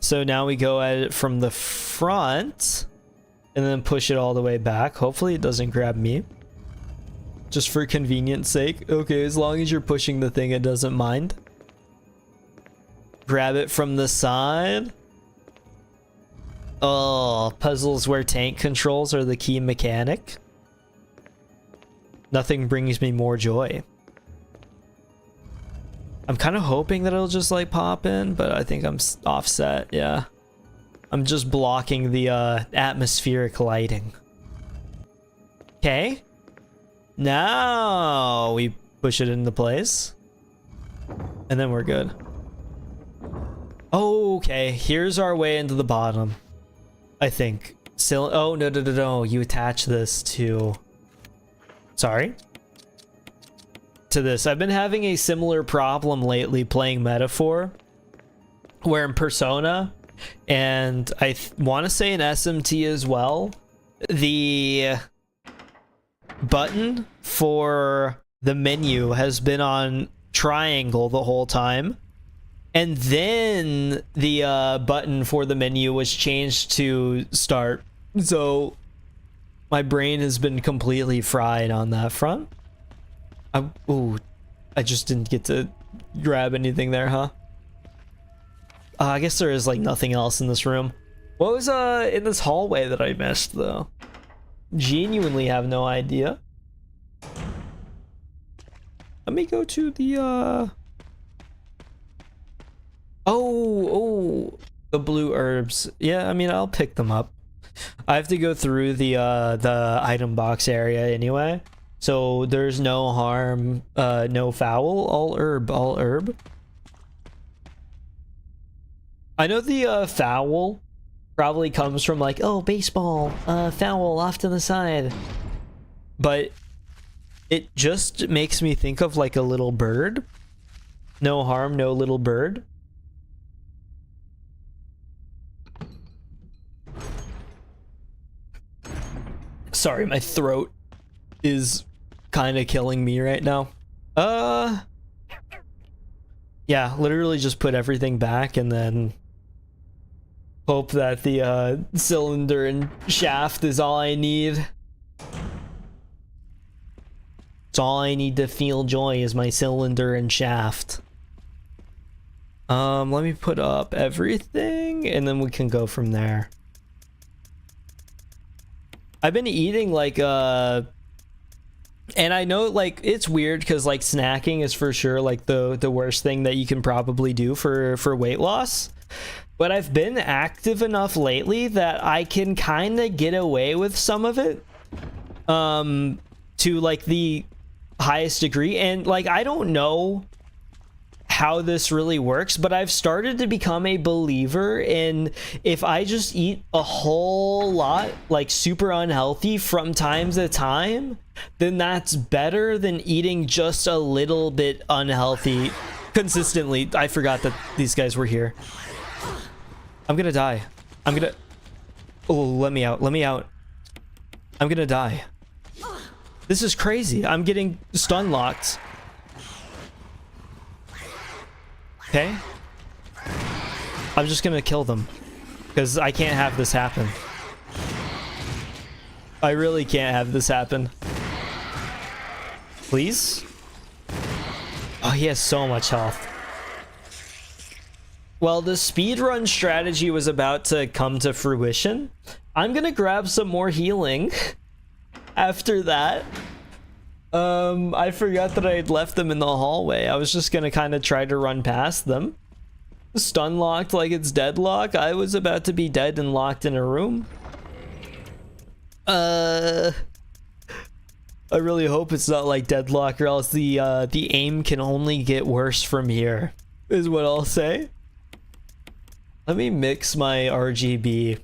So now we go at it from the front and then push it all the way back. Hopefully it doesn't grab me. Just for convenience sake. Okay, as long as you're pushing the thing, it doesn't mind. Grab it from the side. Oh, puzzles where tank controls are the key mechanic. Nothing brings me more joy. I'm kind of hoping that it'll just like pop in, but I think I'm offset. Yeah. I'm just blocking the atmospheric lighting. Okay. Now we push it into place. And then we're good. Okay, here's our way into the bottom. I think. Oh, no. You attach this to... Sorry? To this. I've been having a similar problem lately playing Metaphor, where in Persona, and I want to say in SMT as well, the button for the menu has been on triangle the whole time, And then the button for the menu was changed to start. So my brain has been completely fried on that front. Ooh, I just didn't get to grab anything there, huh? I guess there is like nothing else in this room. What was in this hallway that I missed though? Genuinely have no idea. Let me go to the oh, the blue herbs. Yeah, I mean, I'll pick them up. I have to go through the item box area anyway. So there's no harm, no foul, all herb, all herb. I know the foul probably comes from like, oh, baseball, foul off to the side. But it just makes me think of like a little bird. No harm, no little bird. Sorry, my throat is kind of killing me right now. Yeah, literally just put everything back and then hope that the cylinder and shaft is all I need. It's all I need to feel joy is my cylinder and shaft. Let me put up everything and then we can go from there. I've been eating like and I know like it's weird because like snacking is for sure like the worst thing that you can probably do for weight loss. But I've been active enough lately that I can kind of get away with some of it to like the highest degree. And like I don't know how this really works, but I've started to become a believer in if I just eat a whole lot like super unhealthy from time to time, then that's better than eating just a little bit unhealthy consistently. I forgot that these guys were here. I'm gonna die. I'm gonna... Oh, let me out. Let me out. I'm gonna die. This is crazy. I'm getting stun locked. Okay. I'm just gonna kill them because I can't have this happen. I really can't have this happen. Please? Oh, he has so much health. Well, the speedrun strategy was about to come to fruition. I'm gonna grab some more healing after that. I forgot that I had left them in the hallway. I was just gonna kind of try to run past them. Stun locked like it's deadlock. I was about to be dead and locked in a room. I really hope it's not like deadlock, or else the aim can only get worse from here, is what I'll say. Let me mix my RGB,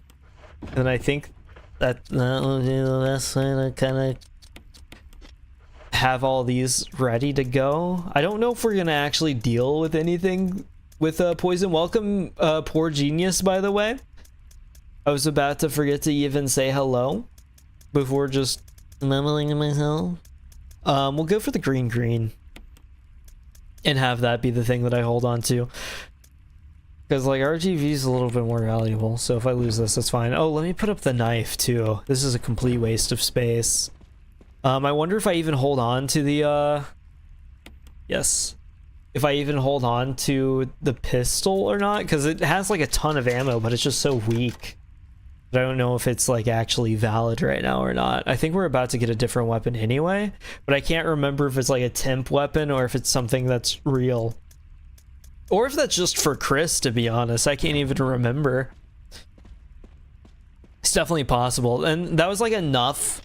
and I think that will be the best way to kind of have all these ready to go. I don't know if we're gonna actually deal with anything with poison. Welcome, Poor Genius, by the way. I was about to forget to even say hello before just mumbling to myself. We'll go for the green and have that be the thing that I hold on to, because like RGB is a little bit more valuable. So if I lose this, that's fine. Oh, let me put up the knife too. This is a complete waste of space. I wonder if I even hold on to the yes, if I even hold on to the pistol or not, because it has like a ton of ammo, but it's just so weak that I don't know if it's like actually valid right now or not. I think we're about to get a different weapon anyway, but I can't remember if it's like a temp weapon or if it's something that's real, or if that's just for Chris, to be honest. I can't even remember. It's definitely possible, and that was like enough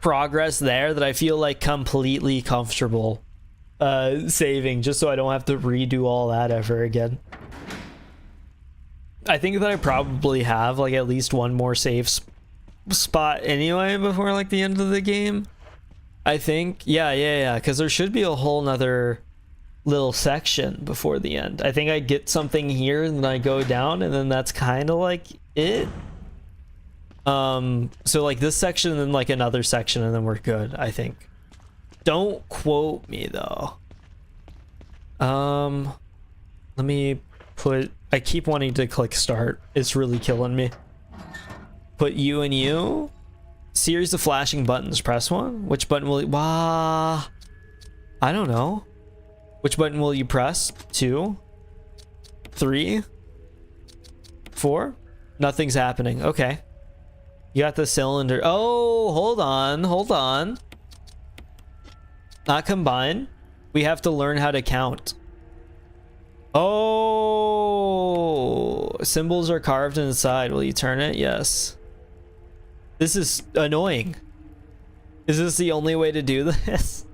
progress there that I feel like completely comfortable saving, just so I don't have to redo all that ever again. I think that I probably have like at least one more save spot anyway before like the end of the game. I think, yeah, because there should be a whole nother little section before the end. I think I get something here and then I go down, and then that's kind of like it. So like this section and then like another section, and then we're good, I think. Don't quote me though. Let me put... I keep wanting to click start. It's really killing me. Put you and you. Series of flashing buttons. Press one. Which button will you... Wah. I don't know. Which button will you press? 2, 3, 4. Nothing's happening. Okay. You got the cylinder. Oh, hold on. Hold on. Not combine. We have to learn how to count. Oh, symbols are carved inside. Will you turn it? Yes. This is annoying. Is this the only way to do this?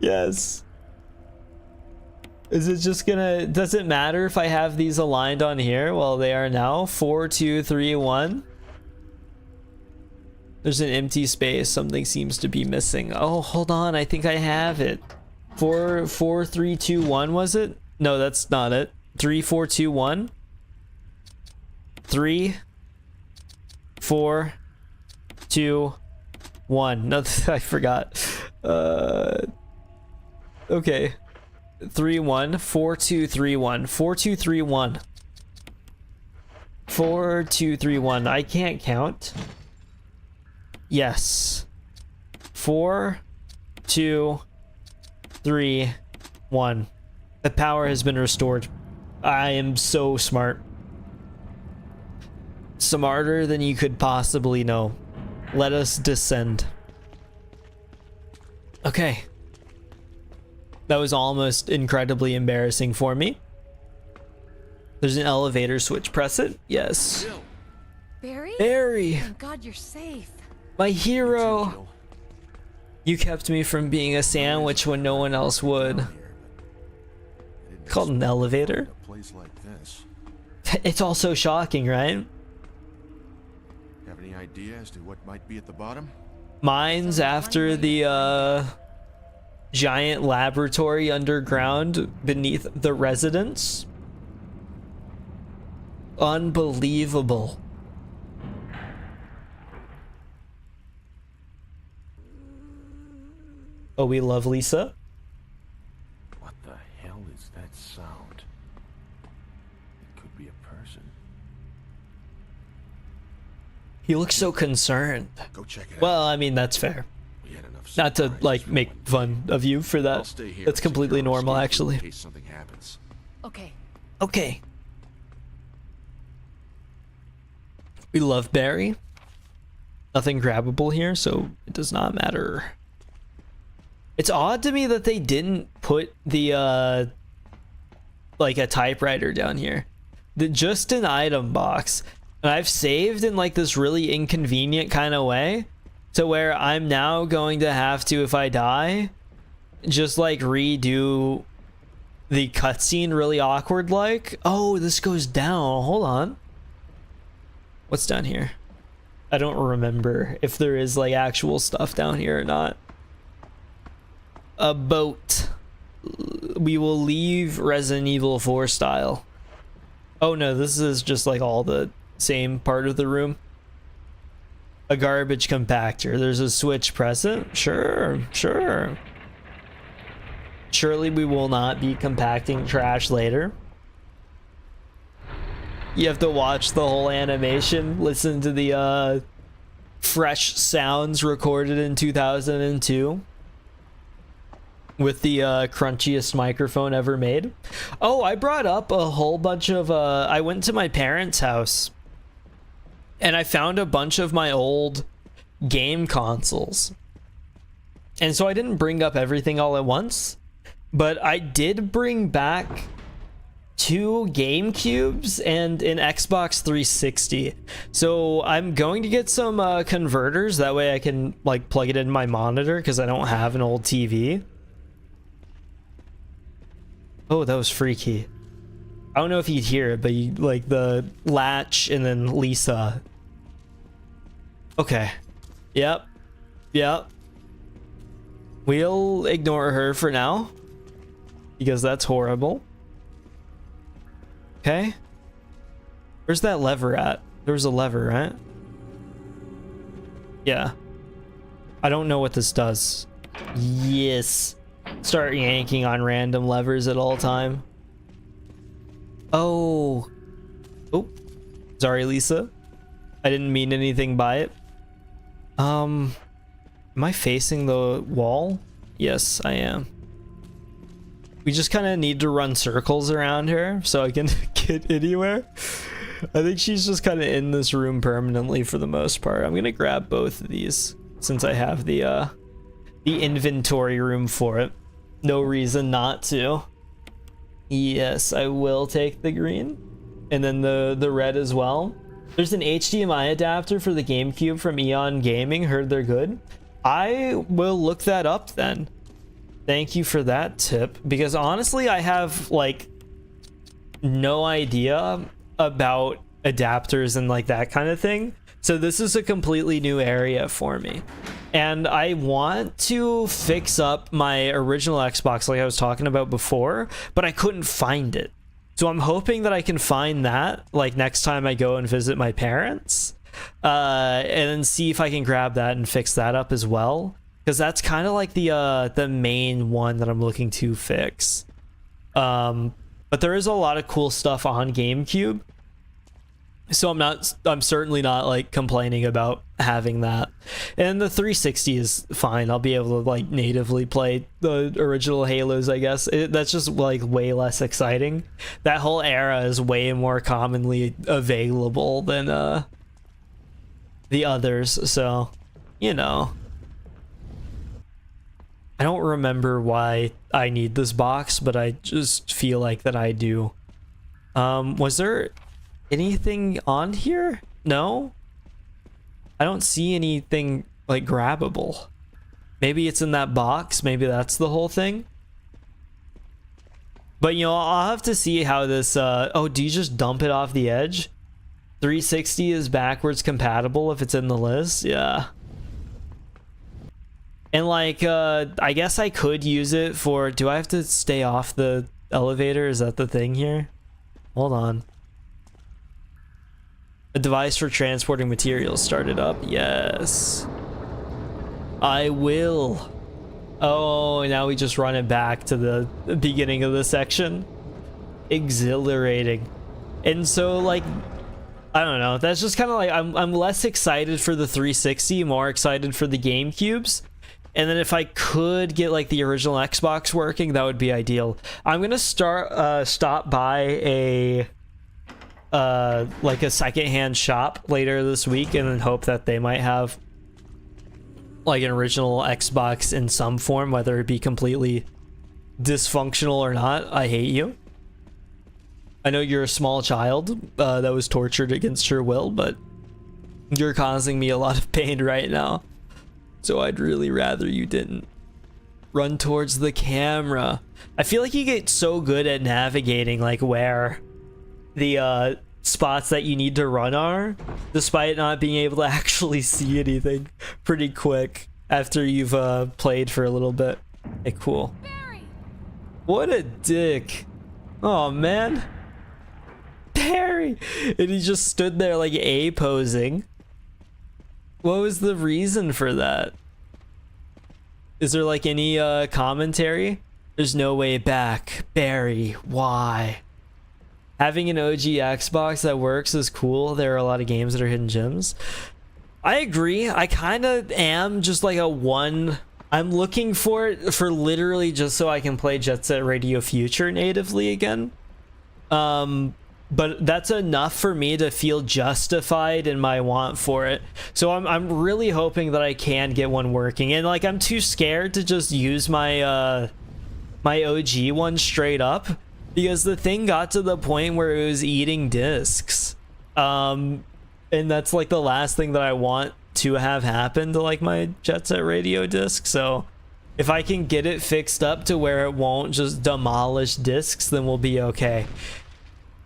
Yes. Is it just gonna... Does it matter if I have these aligned on here? Well, they are now. 4, 2, 3, 1. There's an empty space. Something seems to be missing. Oh, hold on. I think I have it. 4, 4, 3, 2, 1, was it? No, that's not it. 3, 4, 2, 1. 3, 4, 2, 1. No, I forgot. Okay. 3, 1. 4, 2, 3, 1. 4, 2, 3, 1. 4, 2, 3, 1. I can't count. Yes. 4, 2, 3, 1. The power has been restored. I am so smart. Smarter than you could possibly know. Let us descend. Okay. That was almost incredibly embarrassing for me. There's an elevator switch. Press it. Yes. Barry? Barry! Thank God you're safe. My hero! You kept me from being a sandwich when no one else would. Called an elevator? A place like this. It's all so shocking, right? Have any idea as to what might be at the bottom? Mines after the giant laboratory underground beneath the residence. Unbelievable. Oh, we love Lisa. What the hell is that sound? It could be a person. He looks so concerned. Go check it Well, out. I mean, that's fair. We had enough Not to, surprises like, for make one day. fun of you for I'll that. stay here That's and completely secure our normal, escape actually. in case something happens. Okay. Okay. We love Barry. Nothing grabbable here, so it does not matter. It's odd to me that they didn't put the, like a typewriter down here. Just an item box. And I've saved in like this really inconvenient kind of way to where I'm now going to have to, if I die, just like redo the cutscene really awkward like. Oh, this goes down. Hold on. What's down here? I don't remember if there is like actual stuff down here or not. A boat. We will leave Resident Evil 4 style. Oh no, this is just like all the same part of the room. A garbage compactor. There's a switch. Press it. Sure, sure. Surely we will not be compacting trash later. You have to watch the whole animation, listen to the fresh sounds recorded in 2002 with the crunchiest microphone ever made. Oh, I brought up a whole bunch of I went to my parents' house and I found a bunch of my old game consoles. And so I didn't bring up everything all at once, but I did bring back 2 GameCubes and an Xbox 360. So I'm going to get some converters. That way I can like plug it in my monitor because I don't have an old TV. Oh, that was freaky. I don't know if you'd hear it, but you like the latch and then Lisa. Okay. Yep. Yep. We'll ignore her for now because that's horrible. Okay. Where's that lever at? There was a lever, right? Yeah. I don't know what this does. Yes. Start yanking on random levers at all time. Oh. Oh. Sorry, Lisa. I didn't mean anything by it. Am I facing the wall? Yes, I am. We just kind of need to run circles around her so I can get anywhere. I think she's just kind of in this room permanently for the most part. I'm gonna grab both of these since I have the inventory room for it. No reason not to. Yes, I will take the green. And then the red as well. There's an HDMI adapter for the GameCube from Eon Gaming. Heard they're good. I will look that up then. Thank you for that tip. Because honestly, I have like no idea about adapters and like that kind of thing. So this is a completely new area for me. And I want to fix up my original Xbox like I was talking about before, but I couldn't find it. So I'm hoping that I can find that like next time I go and visit my parents, and then see if I can grab that and fix that up as well, because that's kind of like the main one that I'm looking to fix. But there is a lot of cool stuff on GameCube, so I'm certainly not like complaining about having that. And the 360 is fine. I'll be able to like natively play the original Halos, I guess. That's just like way less exciting. That whole era is way more commonly available than the others, so you know. I don't remember why I need this box, but I just feel like that I do. Was there anything on here? No? I don't see anything like grabbable. Maybe it's in that box. Maybe that's the whole thing. But you know, I'll have to see how this oh, do you just dump it off the edge? 360 is backwards compatible if it's in the list. Yeah. And like I guess I could use it for, do I have to stay off the elevator? Is that the thing here? Hold on. A device for transporting materials started up. Yes. I will. Oh, now we just run it back to the beginning of the section. Exhilarating. And so like, I don't know. That's just kind of like, I'm less excited for the 360, more excited for the GameCubes. And then if I could get like the original Xbox working, that would be ideal. I'm gonna stop by a like a secondhand shop later this week and then hope that they might have like an original Xbox in some form, whether it be completely dysfunctional or not. I hate you. I know you're a small child that was tortured against your will, but you're causing me a lot of pain right now. So I'd really rather you didn't. Run towards the camera. I feel like you get so good at navigating like where the spots that you need to run are, despite not being able to actually see anything pretty quick after you've played for a little bit. Hey, cool. Barry! What a dick. Oh man. Barry! And he just stood there like A posing. What was the reason for that? Is there like any commentary? There's no way back. Barry, why? Having an OG Xbox that works is cool. There are a lot of games that are hidden gems. I agree. I kind of am just like a one. I'm looking for it for literally just so I can play Jet Set Radio Future natively again. But that's enough for me to feel justified in my want for it. So I'm really hoping that I can get one working. And like, I'm too scared to just use my my OG one straight up, because the thing got to the point where it was eating discs. And that's like the last thing that I want to have happen to like my Jet Set Radio disc. So if I can get it fixed up to where it won't just demolish discs, then we'll be okay.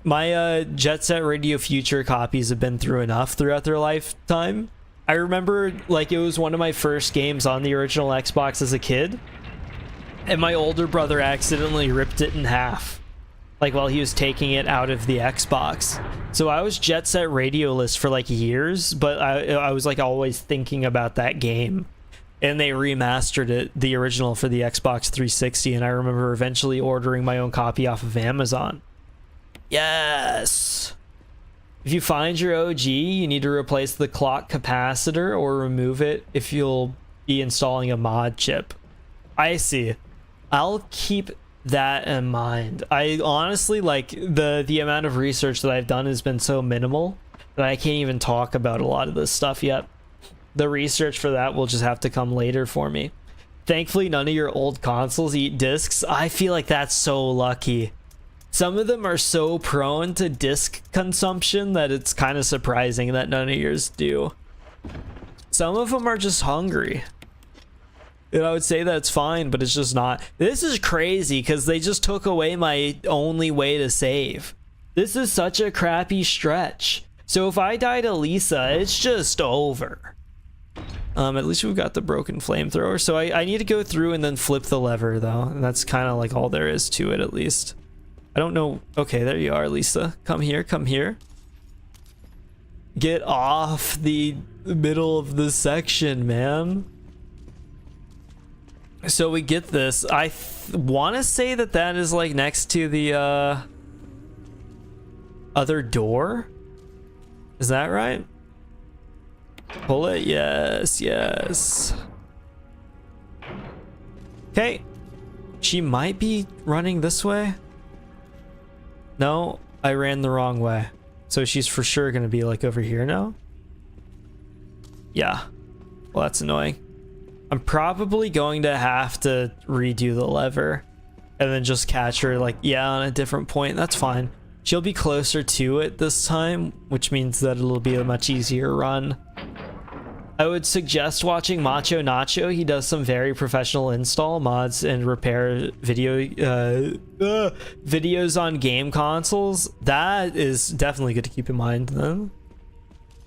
My Jet Set Radio Future copies have been through enough throughout their lifetime. I remember like it was one of my first games on the original Xbox as a kid, and my older brother accidentally ripped it in half like while he was taking it out of the Xbox. So I was Jet Set Radioless for like years, but I was like always thinking about that game. And they remastered it, the original, for the Xbox 360, and I remember eventually ordering my own copy off of Amazon. Yes. If you find your OG, you need to replace the clock capacitor or remove it if you'll be installing a mod chip. I see. I'll keep that in mind. I honestly, like, the amount of research that I've done has been so minimal that I can't even talk about a lot of this stuff yet. The research for that will just have to come later for me. Thankfully, none of your old consoles eat discs. I feel like that's so lucky. Some of them are so prone to disc consumption that it's kind of surprising that none of yours do. Some of them are just hungry. And I would say that's fine, but it's just not. This is crazy because they just took away my only way to save. This is such a crappy stretch. So if I die to Lisa, it's just over. At least we've got the broken flamethrower. So I need to go through and then flip the lever though. And that's kind of like all there is to it, at least. I don't know. Okay, there you are, Lisa. Come here, come here. Get off the middle of the section, man. So we get this. I want to say that that is like next to the other door. Is that right? Pull it. Yes, yes. Okay. She might be running this way. No, I ran the wrong way. So she's for sure going to be like over here now. Yeah. Well, that's annoying. I'm probably going to have to redo the lever and then just catch her like, yeah, on a different point. That's fine. She'll be closer to it this time, which means that it'll be a much easier run. I would suggest watching Macho Nacho. He does some very professional install, mods, and repair videos on game consoles. That is definitely good to keep in mind then.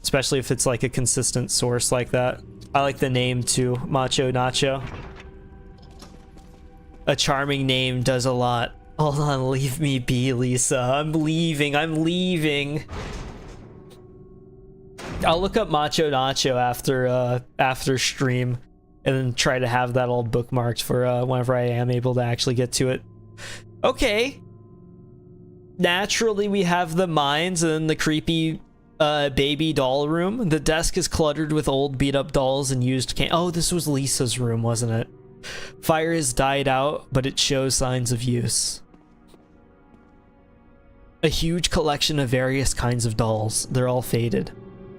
Especially if it's like a consistent source like that. I like the name too, Macho Nacho. A charming name does a lot. Hold on, leave me be, Lisa. I'm leaving, I'm leaving. I'll look up Macho Nacho after stream and then try to have that all bookmarked for whenever I am able to actually get to it. Okay. Naturally, we have the mines and then the creepy baby doll room. The desk is cluttered with old beat up dolls and used oh, this was Lisa's room, wasn't it? Fire has died out, but it shows signs of use. A huge collection of various kinds of dolls. They're all faded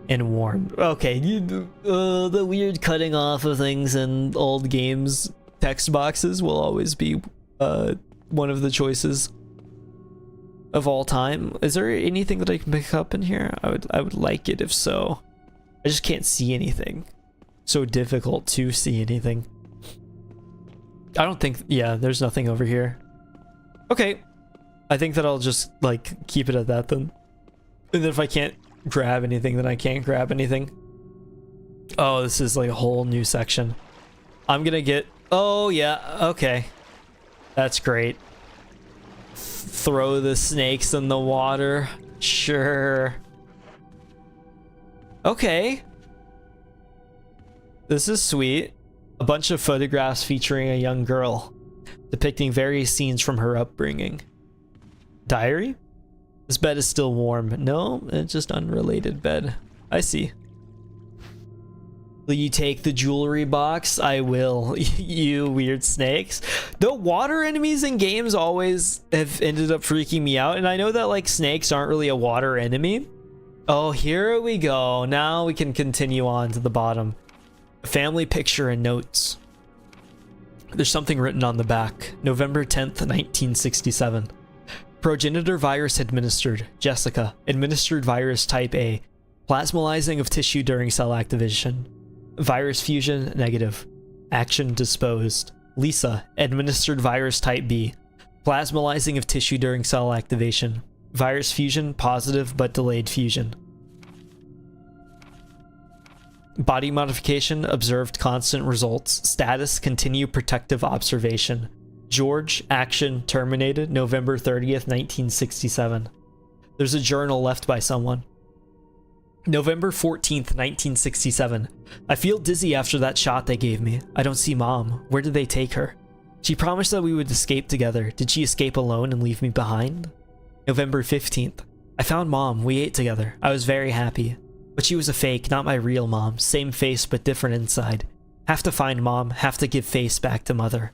and worn. Okay, the weird cutting off of things in old games text boxes will always be one of the choices of all time. Is there anything that I can pick up in here? I would like it if so. I just can't see anything. So difficult to see anything. I don't think, yeah, there's nothing over here. Okay. I think that I'll just like keep it at that then. And then if I can't grab anything, then I can't grab anything. Oh, this is like a whole new section. I'm gonna get, oh yeah, okay. That's great. Throw the snakes in the water. Sure. Okay. This is sweet. A bunch of photographs featuring a young girl, depicting various scenes from her upbringing. Diary? This bed is still warm. No, it's just unrelated bed. I see. Will you take the jewelry box? I will. You weird snakes. The water enemies in games always have ended up freaking me out, and I know that like snakes aren't really a water enemy. Oh, here we go. Now we can continue on to the bottom. Family picture and notes. There's something written on the back. November 10th, 1967. Progenitor virus administered. Jessica. Administered virus type A. Plasmalizing of tissue during cell activation. Virus fusion negative. Action disposed. Lisa. Administered virus type B. Plasmalizing of tissue during cell activation. Virus fusion positive but delayed fusion. Body modification observed constant results. Status continue protective observation. George, action terminated November 30th, 1967. There's a journal left by someone. November 14th, 1967. I feel dizzy after that shot they gave me. I don't see Mom. Where did they take her? She promised that we would escape together. Did she escape alone and leave me behind? November 15th. I found mom. We ate together. I was very happy. But she was a fake, not my real mom. Same face, but different inside. Have to find mom. Have to give face back to mother.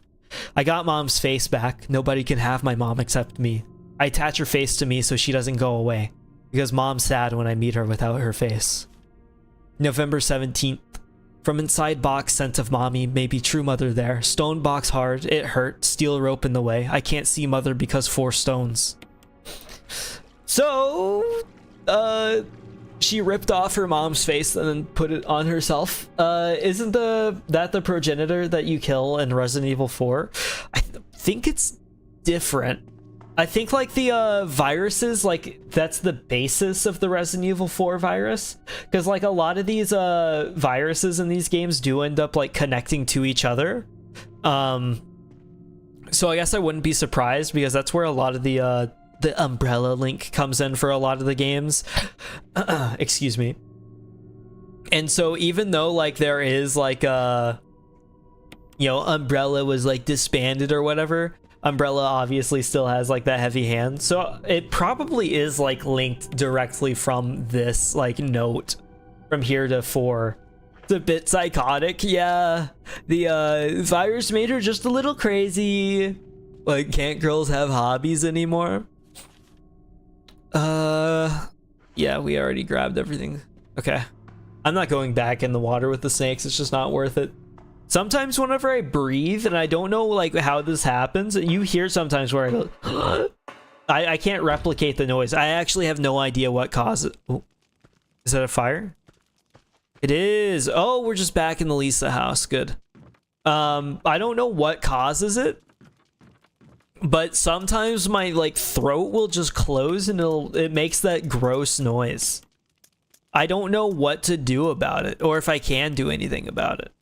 I got mom's face back. Nobody can have my mom except me. I attach her face to me so she doesn't go away. Because mom's sad when I meet her without her face. November 17th. From inside box, scent of mommy, maybe true mother there. Stone box hard, it hurt. Steel rope in the way. I can't see mother because 4 stones. So, she ripped off her mom's face and then put it on herself. Isn't that the progenitor that you kill in Resident Evil 4? I think it's different. I think like the viruses, like that's the basis of the Resident Evil 4 virus, because like a lot of these viruses in these games do end up like connecting to each other. So I guess I wouldn't be surprised, because that's where a lot of the umbrella link comes in for a lot of the games. Excuse me. And so even though like there is like Umbrella was like disbanded or whatever, Umbrella obviously still has like that heavy hand, so it probably is like linked directly from this like note from here to 4. It's a bit psychotic. Yeah, the virus made her just a little crazy. Like, can't girls have hobbies anymore? Yeah, we already grabbed everything. Okay, I'm not going back in the water with the snakes. It's just not worth it. Sometimes whenever I breathe, and I don't know like how this happens, you hear sometimes where I go, I can't replicate the noise. I actually have no idea what causes it. Oh, is that a fire? It is. Oh, we're just back in the Lisa house. Good. I don't know what causes it, but sometimes my like throat will just close and it makes that gross noise. I don't know what to do about it, or if I can do anything about it.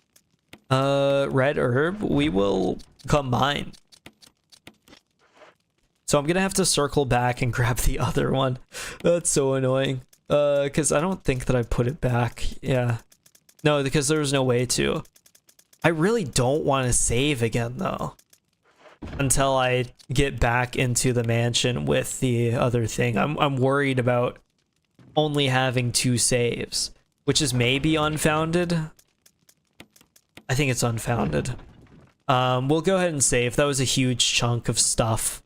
Red herb, we will combine. So I'm gonna have to circle back and grab the other one. That's so annoying. Because I don't think that I put it back. Yeah. No, because there's no way to. I really don't want to save again, though. Until I get back into the mansion with the other thing. I'm worried about only having 2 saves, which is maybe unfounded. I think it's unfounded. We'll go ahead and save. That was a huge chunk of stuff.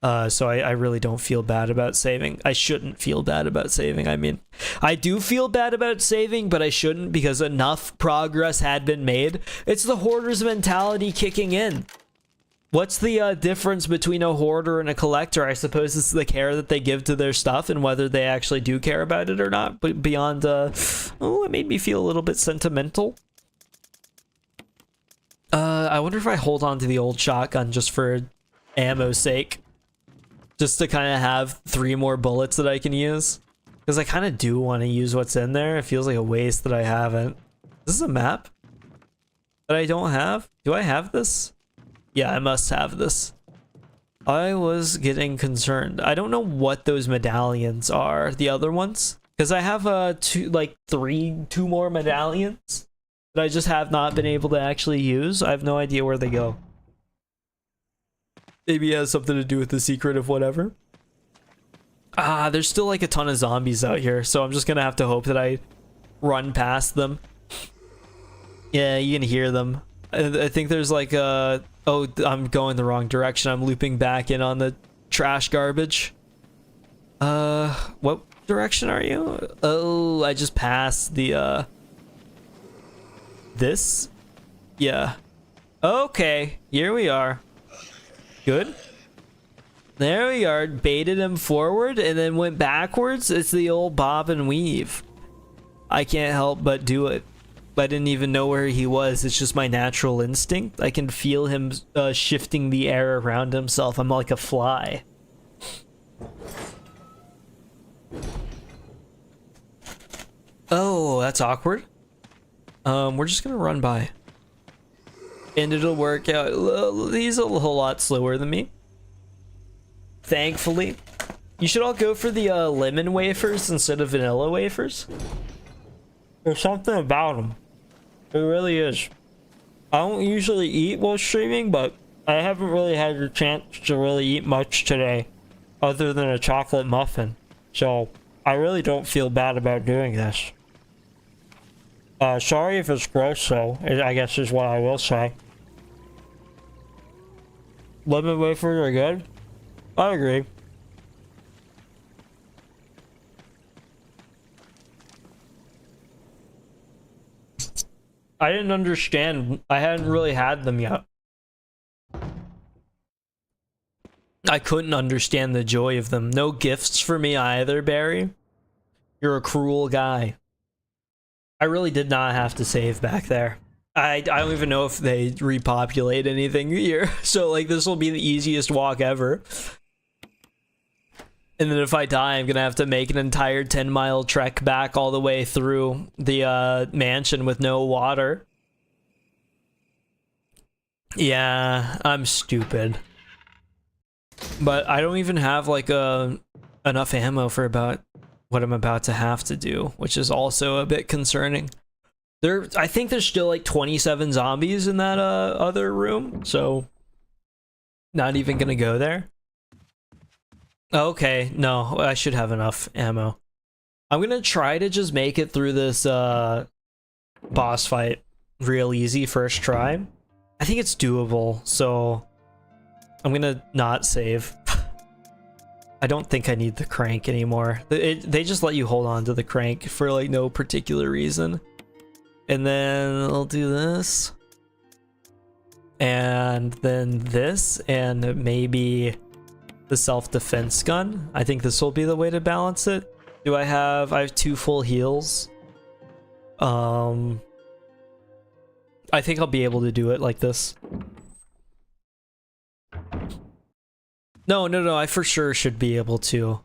So I really don't feel bad about saving. I shouldn't feel bad about saving. I mean, I do feel bad about saving, but I shouldn't, because enough progress had been made. It's the hoarder's mentality kicking in. What's the difference between a hoarder and a collector? I suppose it's the care that they give to their stuff and whether they actually do care about it or not. But beyond, oh, it made me feel a little bit sentimental. I wonder if I hold on to the old shotgun just for ammo's sake. Just to kind of have 3 more bullets that I can use. Because I kind of do want to use what's in there. It feels like a waste that I haven't. This is a map that I don't have. Do I have this? Yeah, I must have this. I was getting concerned. I don't know what those medallions are. The other ones? Because I have 2 more medallions that I just have not been able to actually use. I have no idea where they go. Maybe it has something to do with the secret of whatever. There's still like a ton of zombies out here, so I'm just gonna have to hope that I run past them. Yeah, you can hear them. I think there's like oh, I'm going the wrong direction. I'm looping back in on the trash garbage. What direction are you? Oh, I just passed the this? Yeah. Okay, here we are. Good. There we are. Baited him forward and then went backwards. It's the old bob and weave. I can't help but do it. I didn't even know where he was. It's just my natural instinct. I can feel him shifting the air around himself. I'm like a fly. Oh, that's awkward. We're just gonna run by. And it'll work out. He's a whole lot slower than me. Thankfully. You should all go for the lemon wafers instead of vanilla wafers. There's something about them. It really is. I don't usually eat while streaming, but I haven't really had the chance to really eat much today. other than a chocolate muffin. So I really don't feel bad about doing this. Sorry if it's gross though, I guess is what I will say. Lemon wafers are good? I agree. I didn't understand. I hadn't really had them yet. I couldn't understand the joy of them. No gifts for me either, Barry. You're a cruel guy. I really did not have to save back there. I don't even know if they repopulate anything here. So like this will be the easiest walk ever. And then if I die, I'm gonna have to make an entire 10-mile trek back all the way through the mansion with no water. Yeah, I'm stupid. But I don't even have like enough ammo for about what I'm about to have to do, which is also a bit concerning. I think there's still like 27 zombies in that other room, so not even gonna go there. Okay, no, I should have enough ammo. I'm gonna try to just make it through this boss fight real easy first try. I think it's doable, so I'm gonna not save. I don't think I need the crank anymore. They just let you hold on to the crank for like no particular reason. And then I'll do this. And then this, and maybe the self-defense gun. I think this will be the way to balance it. I have 2 full heals. I think I'll be able to do it like this. No, I for sure should be able to.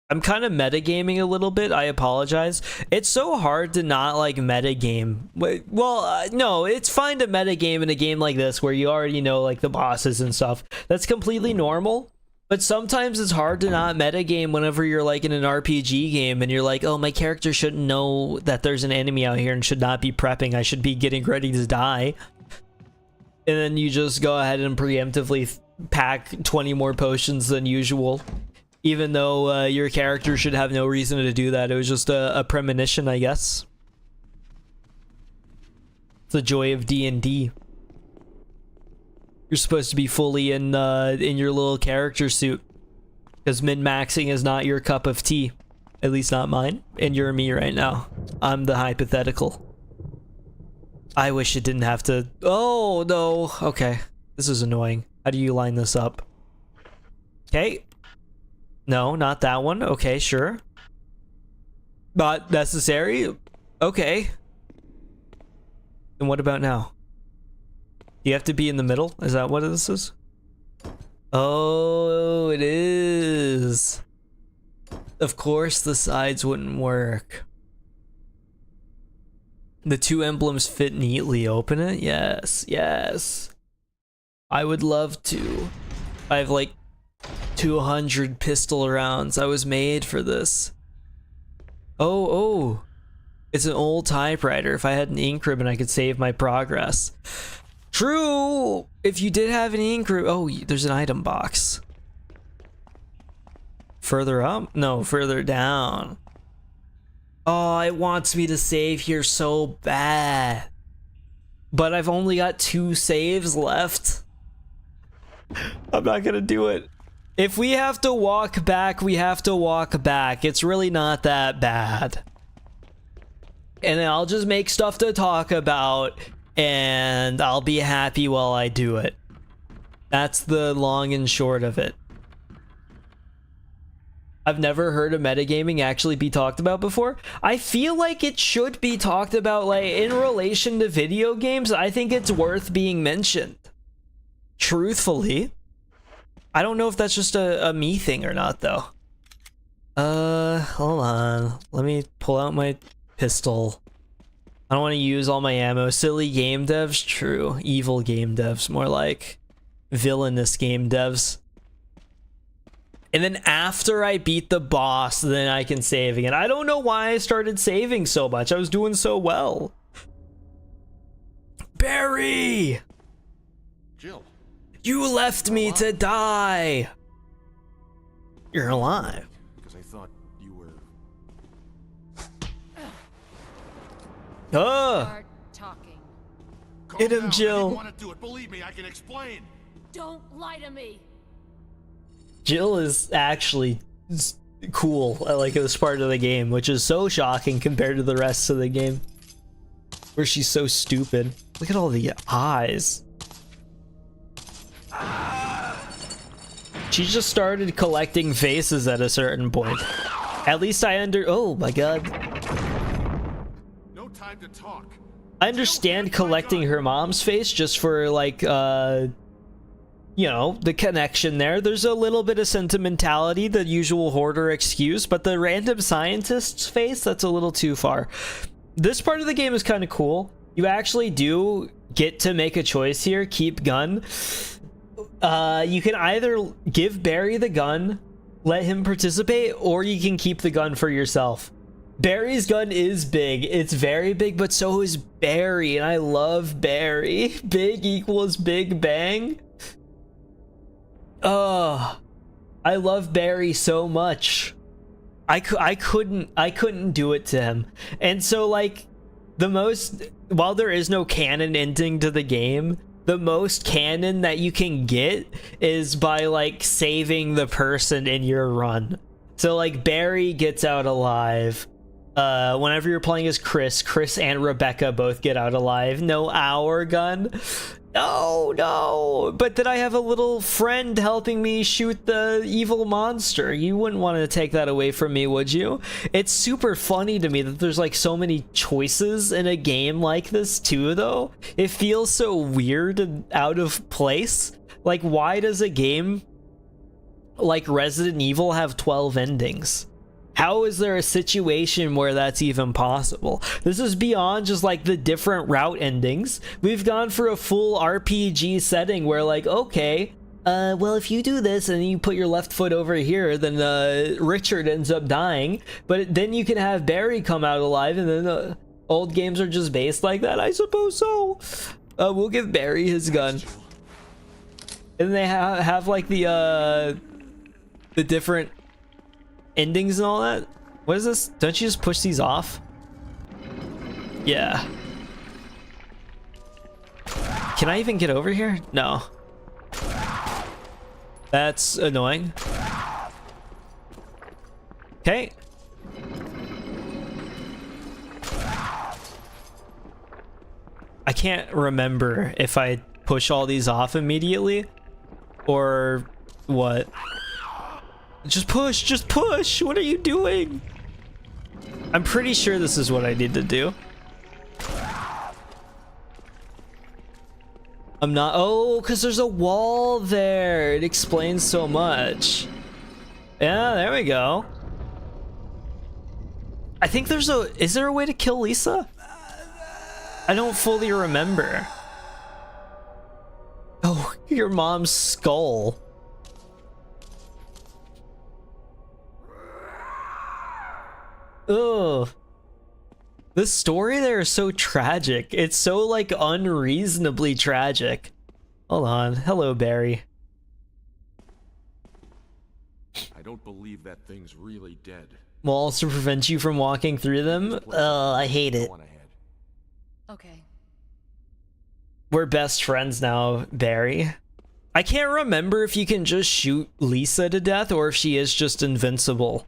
I'm kind of metagaming a little bit. I apologize. It's so hard to not like metagame. Well, no, it's fine to metagame in a game like this where you already know like the bosses and stuff. That's completely normal. But sometimes it's hard to not metagame whenever you're like in an RPG game and you're like, oh, my character shouldn't know that there's an enemy out here and should not be prepping. I should be getting ready to die. And then you just go ahead and preemptively pack 20 more potions than usual. Even though your character should have no reason to do that. It was just a premonition, I guess. It's the joy of D&D. You're supposed to be fully in your little character suit. Because min-maxing is not your cup of tea. At least not mine. And you're me right now. I'm the hypothetical. I wish it didn't have to... Oh, no. Okay. This is annoying. How do you line this up? Okay. No, not that one. Okay, sure. Not necessary. Okay. And what about now? Do you have to be in the middle? Is that what this is? Oh, it is. Of course the sides wouldn't work. The 2 emblems fit neatly. Open it? Yes, yes. I would love to. I have like 200 pistol rounds. I was made for this. Oh. It's an old typewriter. If I had an ink ribbon, I could save my progress. True! If you did have an ink ribbon... Oh, there's an item box. Further up? No, further down. Oh, it wants me to save here so bad. But I've only got 2 saves left. I'm not gonna do it. If we have to walk back, we have to walk back. It's really not that bad. And then I'll just make stuff to talk about, and I'll be happy while I do it. That's the long and short of it. I've never heard of metagaming actually be talked about before. I feel like it should be talked about, like, in relation to video games. I think it's worth being mentioned. Truthfully. I don't know if that's just a me thing or not, though. Hold on. Let me pull out my pistol. I don't want to use all my ammo. Silly game devs? True. Evil game devs. More like villainous game devs. And then after I beat the boss, then I can save again. I don't know why I started saving so much. I was doing so well. Barry! Jill. You left me to die! You're alive. Because I thought you were... Oh! Start talking. Get him, Calm down. Jill. I didn't want to do it. Believe me, I can explain. Don't lie to me. Jill is actually cool at like this part of the game, which is so shocking compared to the rest of the game, where she's so stupid. Look at all the eyes. She just started collecting faces at a certain point. At least oh my god. No time to talk. I understand collecting her mom's face just for like you know, the connection there. There's a little bit of sentimentality, the usual hoarder excuse, but the random scientist's face, that's a little too far. This part of the game is kind of cool. You actually do get to make a choice here, keep gun. You can either give Barry the gun, let him participate, or you can keep the gun for yourself. Barry's gun is big. It's very big, but so is Barry, and I love Barry. Big equals big bang. I love Barry so much. I couldn't do it to him. And so like while there is no canon ending to the game, the most canon that you can get is by like saving the person in your run. So like Barry gets out alive. Whenever you're playing as Chris and Rebecca both get out alive. No hour gun. No. But then I have a little friend helping me shoot the evil monster. You wouldn't want to take that away from me, would you? It's super funny to me that there's like so many choices in a game like this too, though. It feels so weird and out of place. Like, why does a game like Resident Evil have 12 endings? How is there a situation where that's even possible? This is beyond just like the different route endings. We've gone for a full RPG setting where like, okay, well, if you do this and you put your left foot over here, then Richard ends up dying. But then you can have Barry come out alive, and then old games are just based like that, I suppose so. We'll give Barry his gun. And they have like the different endings and all that. What is this? Don't you just push these off? Yeah. Can I even get over here? No. That's annoying. Okay. I can't remember if I push all these off immediately or what. Just push! What are you doing? I'm pretty sure this is what I need to do. I'm not... Oh, because there's a wall there. It explains so much. Yeah, there we go. I think there's a... Is there a way to kill Lisa? I don't fully remember. Oh, your mom's skull. Ugh. The story there is so tragic. It's so, like, unreasonably tragic. Hold on. Hello, Barry. I don't believe that thing's really dead. Walls to prevent you from walking through them? Oh, I hate it. Go on ahead. Okay. We're best friends now, Barry. I can't remember if you can just shoot Lisa to death or if she is just invincible.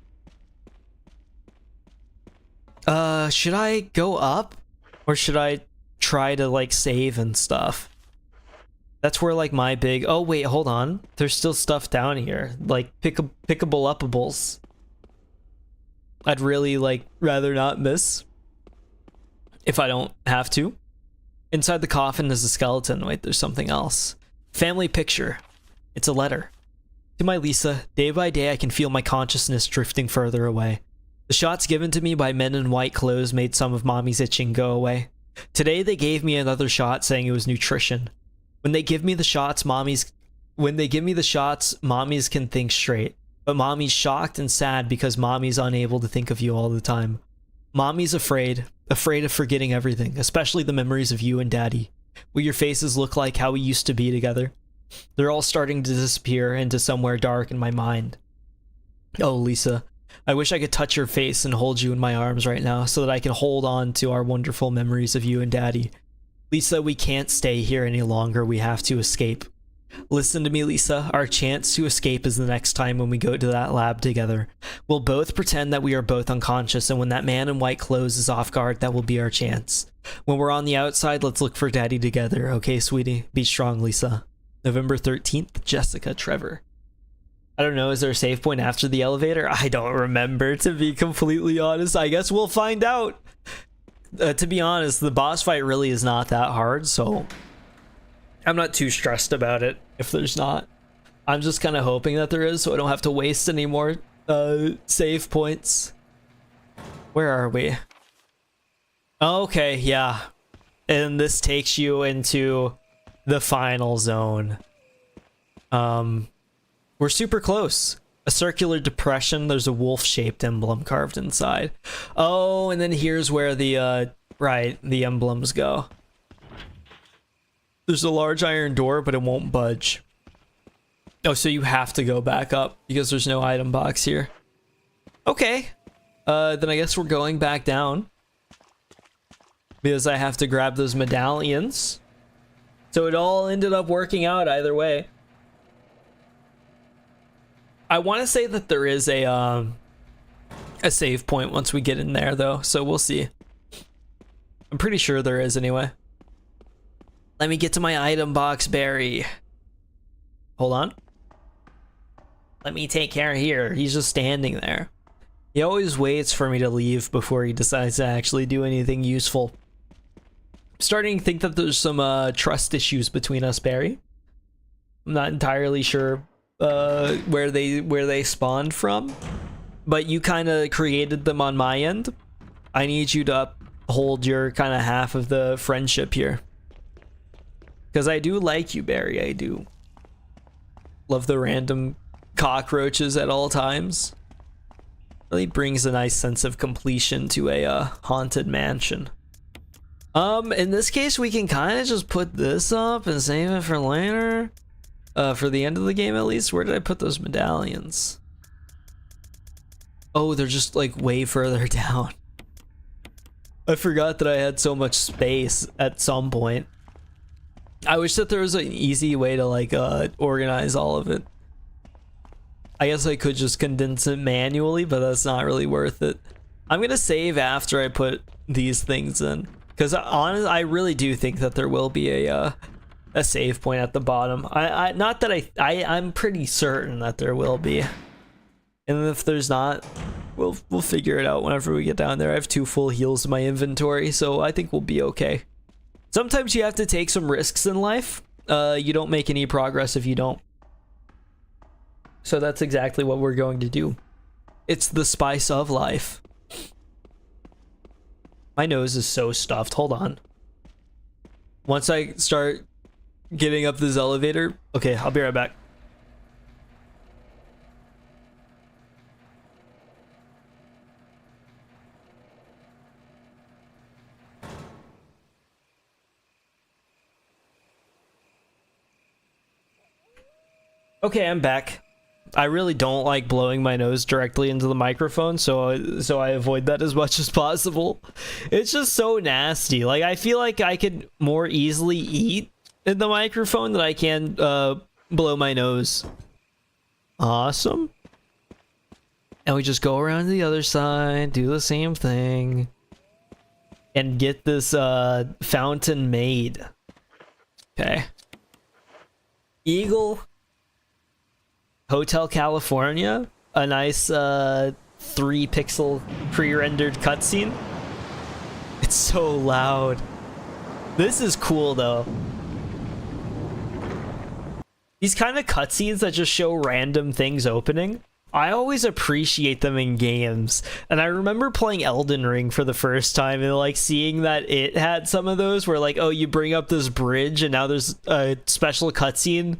Should I go up? Or should I try to, like, save and stuff? That's where, like, my big... Oh, wait, hold on. There's still stuff down here. Like, pickable uppables. I'd really, like, rather not miss. If I don't have to. Inside the coffin is a skeleton. Wait, there's something else. Family picture. It's a letter. To my Lisa, day by day I can feel my consciousness drifting further away. The shots given to me by men in white clothes made some of Mommy's itching go away. Today they gave me another shot saying it was nutrition. When they give me the shots, Mommy's can think straight. But Mommy's shocked and sad because Mommy's unable to think of you all the time. Mommy's afraid of forgetting everything, especially the memories of you and Daddy. What your faces look like, how we used to be together. They're all starting to disappear into somewhere dark in my mind. Oh, Lisa, I wish I could touch your face and hold you in my arms right now so that I can hold on to our wonderful memories of you and Daddy. Lisa, we can't stay here any longer. We have to escape. Listen to me, Lisa. Our chance to escape is the next time when we go to that lab together. We'll both pretend that we are both unconscious, and when that man in white clothes is off guard, that will be our chance. When we're on the outside, let's look for Daddy together. Okay, sweetie? Be strong, Lisa. November 13th, Jessica Trevor. I don't know, is there a save point after the elevator? I don't remember, to be completely honest. I guess we'll find out. To be honest, the boss fight really is not that hard, so I'm not too stressed about it if there's not. I'm just kind of hoping that there is so I don't have to waste any more save points. Where are we? Okay, yeah. And this takes you into the final zone. We're super close. A circular depression. There's a wolf-shaped emblem carved inside. Oh, and then here's where the the emblems go. There's a large iron door, but it won't budge. Oh, so you have to go back up because there's no item box here. Okay. Then I guess we're going back down because I have to grab those medallions. So it all ended up working out either way. I want to say that there is a save point once we get in there, though, so we'll see. I'm pretty sure there is anyway. Let me get to my item box, Barry. Hold on. Let me take care here. He's just standing there. He always waits for me to leave before he decides to actually do anything useful. I'm starting to think that there's some trust issues between us, Barry. I'm not entirely sure where they spawned from, but you kind of created them on my end. I need you to uphold your kind of half of the friendship here, because I do like you, Barry. I do love the random cockroaches at all times. Really brings a nice sense of completion to a haunted mansion. In this case, we can kind of just put this up and save it for later. For the end of the game, at least. Where did I put those medallions? Oh, they're just like way further down. I forgot that I had so much space at some point. I wish that there was an easy way to like organize all of it. I guess I could just condense it manually, but that's not really worth it. I'm gonna save after I put these things in, because honestly, I really do think that there will be a save point at the bottom. I'm pretty certain that there will be, and if there's not, we'll figure it out whenever we get down there. I have 2 full heals in my inventory, so I think we'll be okay. Sometimes you have to take some risks in life. You don't make any progress if you don't. So that's exactly what we're going to do. It's the spice of life. My nose is so stuffed. Hold on. Once I start getting up this elevator, okay, I'll be right back. Okay, I'm back. I really don't like blowing my nose directly into the microphone, so I avoid that as much as possible. It's just so nasty. Like, I feel like I could more easily eat in the microphone than I can blow my nose. Awesome. And we just go around to the other side, do the same thing, and get this fountain made. Okay. Eagle Hotel California, a nice 3-pixel pre-rendered cutscene. It's so loud. This is cool though. These kind of cutscenes that just show random things opening, I always appreciate them in games. And I remember playing Elden Ring for the first time and like seeing that it had some of those where like, oh, you bring up this bridge and now there's a special cutscene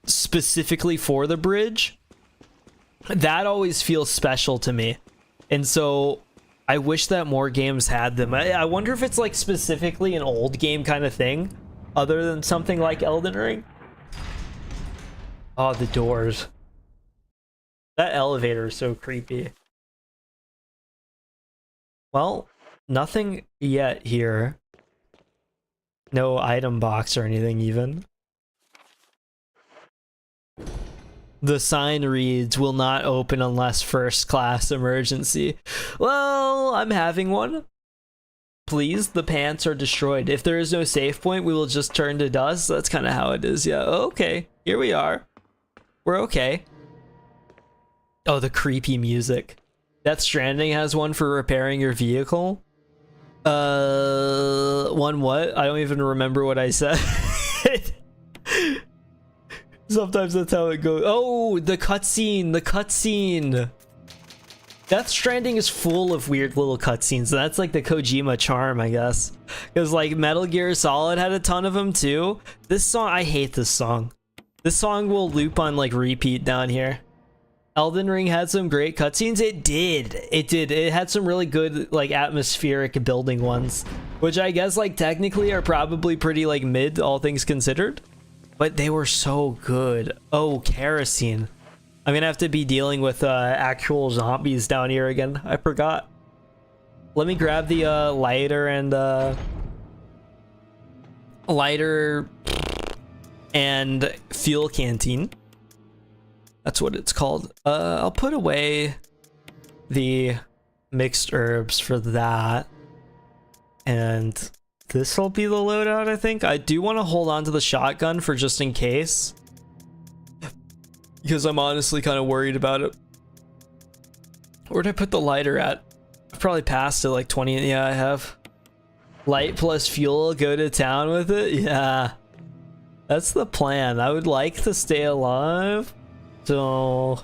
specifically for the bridge. That always feels special to me, and so I wish that more games had them. I wonder if it's like specifically an old game kind of thing other than something like Elden Ring. Oh, the doors. That elevator is so creepy. Well, nothing yet here. No item box or anything even. The sign reads, will not open unless first class emergency. Well, I'm having one. Please, the pants are destroyed. If there is no save point, we will just turn to dust. That's kind of how it is, yeah. Okay, here we are. We're okay. Oh, the creepy music. Death Stranding has one for repairing your vehicle. One what? I don't even remember what I said. Sometimes that's how it goes. Oh, the cutscene, the cutscene. Death Stranding is full of weird little cutscenes. That's like the Kojima charm, I guess. Because like Metal Gear Solid had a ton of them too. This song, I hate this song. This song will loop on like repeat down here. Elden Ring had some great cutscenes. It did. It did. It had some really good like atmospheric building ones, which I guess like technically are probably pretty like mid, all things considered. But they were so good. Oh, kerosene. I'm gonna have to be dealing with actual zombies down here again. I forgot. Let me grab the lighter and fuel canteen. That's what it's called. I'll put away the mixed herbs for that. And this will be the loadout, I think. I do want to hold on to the shotgun for just in case. Because I'm honestly kind of worried about it. Where'd I put the lighter at? I've probably passed it like 20. Yeah, I have. Light plus fuel, go to town with it? Yeah. That's the plan. I would like to stay alive. So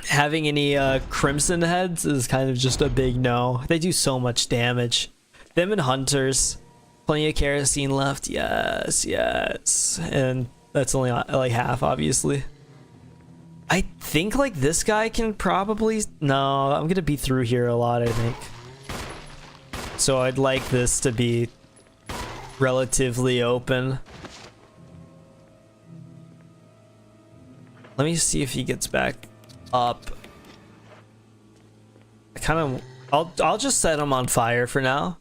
having any crimson heads is kind of just a big no. They do so much damage. Them and hunters. Plenty of kerosene left. Yes, yes. And that's only like half, obviously. I think like this guy can probably... No, I'm gonna be through here a lot, I think. So I'd like this to be relatively open. Let me see if he gets back up. I kind of... I'll just set him on fire for now.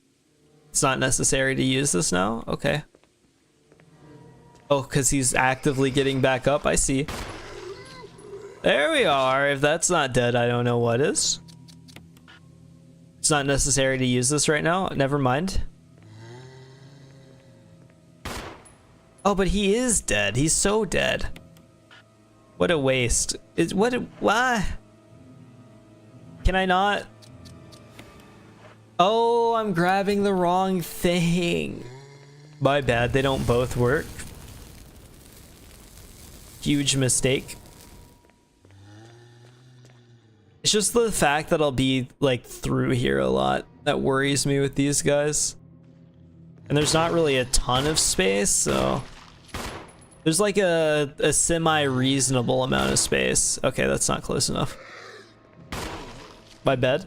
It's not necessary to use this now? Okay. Oh, because he's actively getting back up. I see. There we are. If that's not dead, I don't know what is. It's not necessary to use this right now. Never mind. Oh, but he is dead. He's so dead. What a waste. Why? Can I not? Oh, I'm grabbing the wrong thing. My bad. They don't both work. Huge mistake. It's just the fact that I'll be like through here a lot that worries me with these guys. And there's not really a ton of space, so there's like a semi-reasonable amount of space. Okay, that's not close enough. My bed.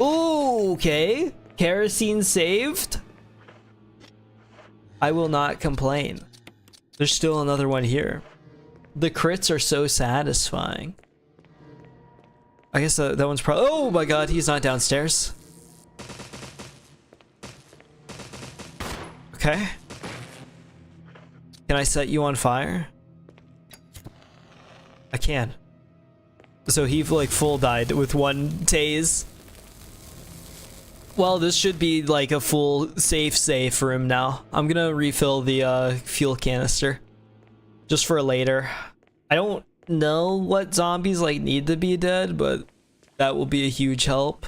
Ooh, okay. Kerosene saved. I will not complain. There's still another one here. The crits are so satisfying. I guess that one's probably... Oh my god, he's not downstairs. Okay. Can I set you on fire? I can. So he like full died with one tase. Well, this should be like a full safe for him now. I'm gonna refill the fuel canister. Just for later. I don't know what zombies like need to be dead, but that will be a huge help.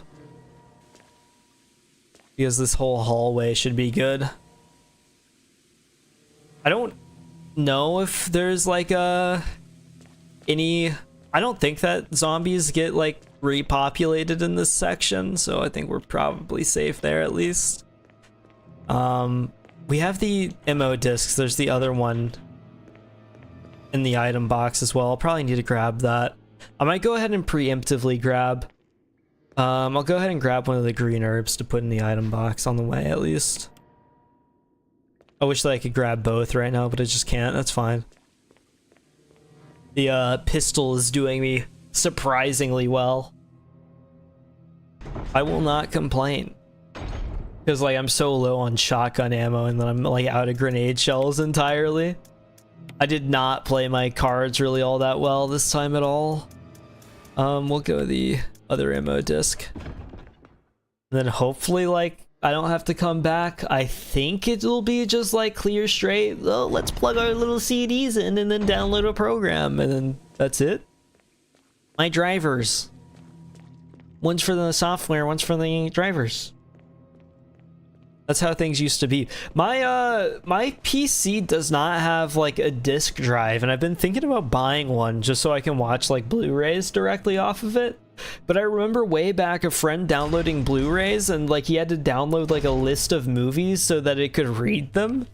Because this whole hallway should be good. I don't know if there's like any... I don't think that zombies get like repopulated in this section, so I think we're probably safe there at least. We have the ammo discs. There's the other one in the item box as well. I'll probably need to grab that. I might go ahead and preemptively grab. I'll go ahead and grab one of the green herbs to put in the item box on the way at least. I wish that I could grab both right now, but I just can't. That's fine. The pistol is doing me surprisingly well. I will not complain. Because, like, I'm so low on shotgun ammo and then I'm, like, out of grenade shells entirely. I did not play my cards really all that well this time at all. We'll go the other ammo disc. And then hopefully, like, I don't have to come back. I think it will be just, like, clear straight. Oh, let's plug our little CDs in and then download a program. And then that's it. My drivers. One's for the software, one's for the drivers. That's how things used to be. My PC does not have like a disk drive, and I've been thinking about buying one just so I can watch like Blu-rays directly off of it. But I remember way back a friend downloading Blu-rays, and like he had to download like a list of movies so that it could read them,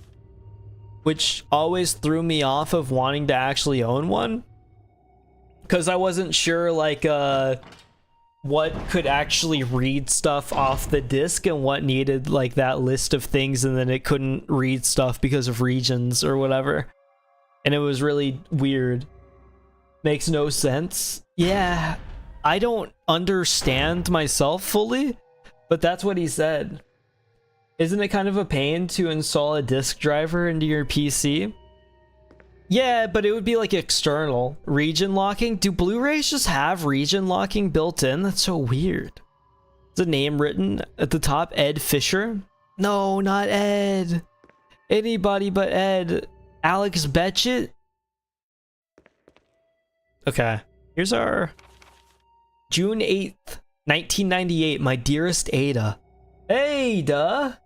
which always threw me off of wanting to actually own one, because I wasn't sure like what could actually read stuff off the disc and what needed like that list of things, and then it couldn't read stuff because of regions or whatever. And it was really weird. Makes no sense. Yeah, I don't understand myself fully, but that's what he said. Isn't it kind of a pain to install a disk driver into your PC? Yeah, but it would be like external region locking. Do Blu-rays just have region locking built in? That's so weird. Is a name written at the top? Ed Fisher? No, not Ed. Anybody but Ed. Alex Betchett? Okay, here's our June 8th, 1998. My dearest Ada. Ada!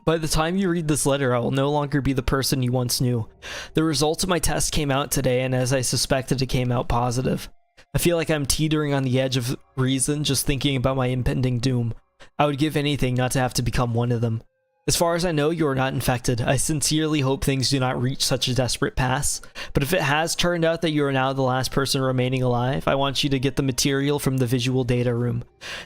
By the time you read this letter, I will no longer be the person you once knew. The results of my test came out today, and as I suspected, it came out positive. I feel like I'm teetering on the edge of reason just thinking about my impending doom. I would give anything not to have to become one of them. As far as I know, you are not infected. I sincerely hope things do not reach such a desperate pass. But if it has turned out that you are now the last person remaining alive, I want you to get the material from the visual data room.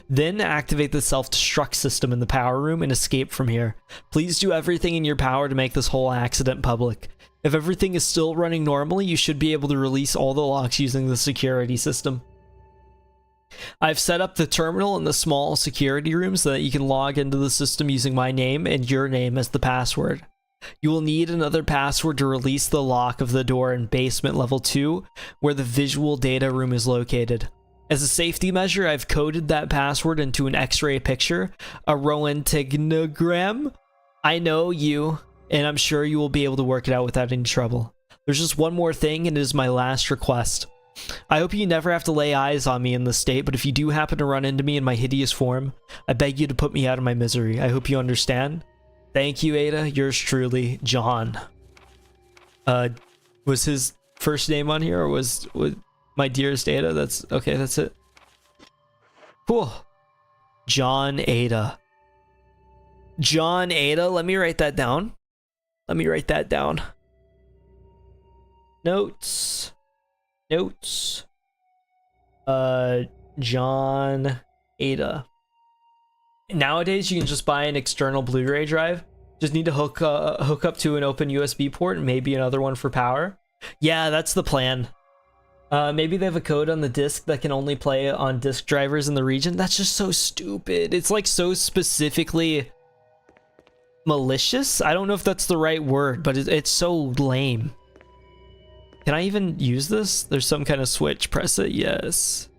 Then activate the self-destruct system in the power room and escape from here. Please do everything in your power to make this whole accident public. If everything is still running normally, you should be able to release all the locks using the security system. I've set up the terminal in the small security room so that you can log into the system using my name and your name as the password. You will need another password to release the lock of the door in basement level 2, where the visual data room is located. As a safety measure, I've coded that password into an X-ray picture, a Roentgenogram. I know you, and I'm sure you will be able to work it out without any trouble. There's just one more thing, and it is my last request. I hope you never have to lay eyes on me in this state, but if you do happen to run into me in my hideous form, I beg you to put me out of my misery. I hope you understand. Thank you, Ada. Yours truly, John. Was his first name on here, or was my dearest Ada? That's okay, that's it. Cool. John Ada. John Ada, let me write that down. Let me write that down. Notes. John Ada. Nowadays you can just buy an external Blu-ray drive. Just need to hook up to an open USB port and maybe another one for power. Yeah, that's the plan. Maybe they have a code on the disc that can only play on disc drivers in the region. That's just so stupid. It's like so specifically malicious. I don't know if that's the right word, but it's so lame. Can I even use this? There's some kind of switch. Press it. Yes.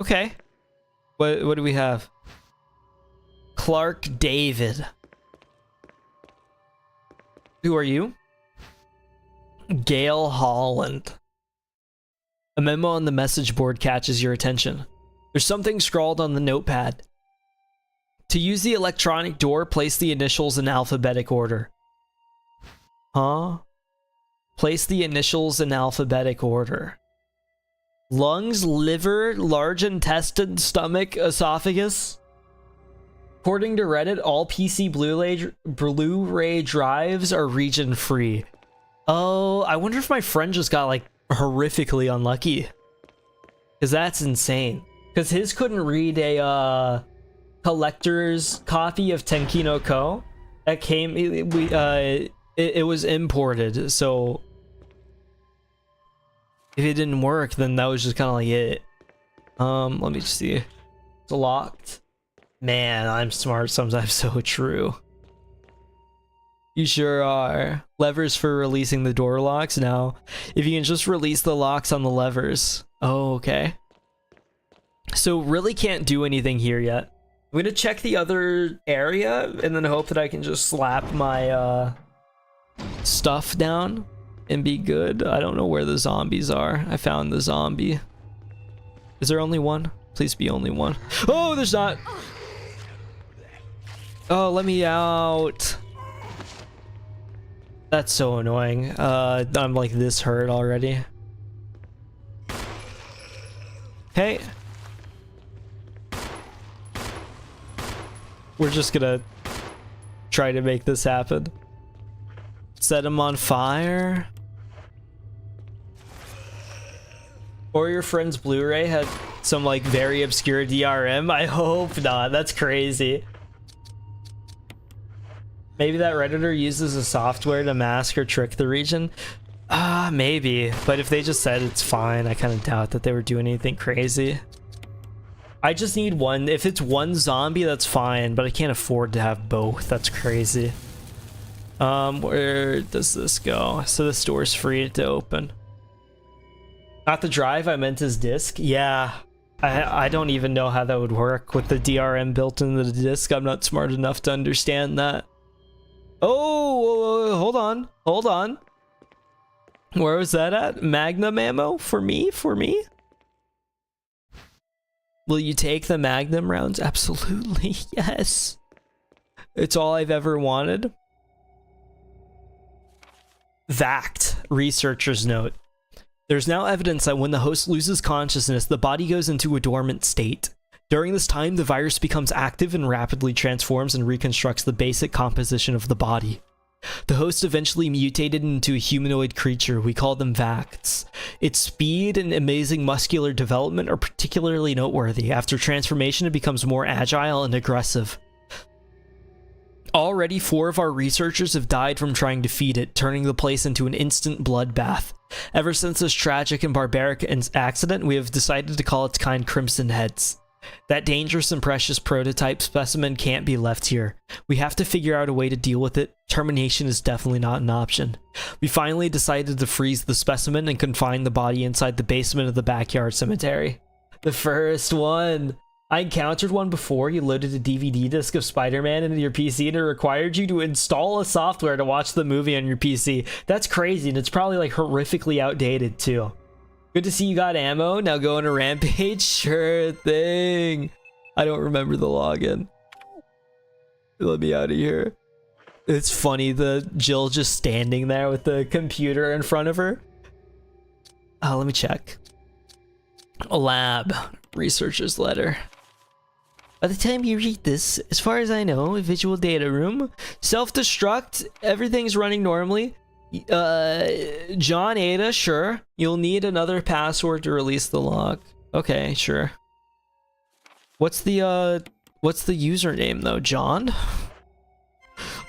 Okay. What do we have? Clark David. Who are you? Gail Holland. A memo on the message board catches your attention. There's something scrawled on the notepad. To use the electronic door, place the initials in alphabetic order. Huh? Place the initials in alphabetic order. Lungs, liver, large intestine, stomach, esophagus. According to Reddit, all PC Blu-ray drives are region free. Oh, I wonder if my friend just got like horrifically unlucky. Because that's insane. Because his couldn't read a collector's copy of Tenki no Ko. That came, it was imported, so If it didn't work, then that was just kind of like it. Let me just see. It's locked. Man, I'm smart. Sometimes so true. You sure are. Levers for releasing the door locks? No. If you can just release the locks on the levers. Oh, okay. So really can't do anything here yet. I'm gonna check the other area and then hope that I can just slap my stuff down and be good. I don't know where the zombies are. I found the zombie. Is there only one? Please be only one. Oh, there's not. Oh, let me out. That's so annoying. I'm like this hurt already. Hey. We're just gonna try to make this happen. Set him on fire. Or your friend's Blu-ray had some like very obscure DRM. I hope not. That's crazy. Maybe that Redditor uses a software to mask or trick the region. Maybe. But if they just said it's fine, I kind of doubt that they were doing anything crazy. I just need one. If it's one zombie, that's fine. But I can't afford to have both. That's crazy. Where does this go? So this door's free to open. Not the drive, I meant his disc. Yeah. I don't even know how that would work with the DRM built into the disc. I'm not smart enough to understand that. Oh, hold on. Hold on. Where was that at? Magnum ammo? For me? For me? Will you take the Magnum rounds? Absolutely. Yes. It's all I've ever wanted. VACT. Researcher's note. There's now evidence that when the host loses consciousness, the body goes into a dormant state. During this time, the virus becomes active and rapidly transforms and reconstructs the basic composition of the body. The host eventually mutated into a humanoid creature. We call them VACTs. Its speed and amazing muscular development are particularly noteworthy. After transformation, it becomes more agile and aggressive. Already, 4 of our researchers have died from trying to feed it, turning the place into an instant bloodbath. Ever since this tragic and barbaric accident, we have decided to call its kind Crimson Heads. That dangerous and precious prototype specimen can't be left here. We have to figure out a way to deal with it. Termination is definitely not an option. We finally decided to freeze the specimen and confine the body inside the basement of the backyard cemetery. The first one. I encountered one before. You loaded a DVD disc of Spider-Man into your PC and it required you to install a software to watch the movie on your PC. That's crazy, and it's probably like horrifically outdated too. Good to see you got ammo. Now go on a rampage. Sure thing. I don't remember the login. Let me out of here. It's funny, the Jill just standing there with the computer in front of her. Let me check. A lab. Researcher's letter. By the time you read this, as far as I know, a visual data room. Self-destruct. Everything's running normally. John Ada, sure. You'll need another password to release the lock. Okay, sure. What's the username though, John?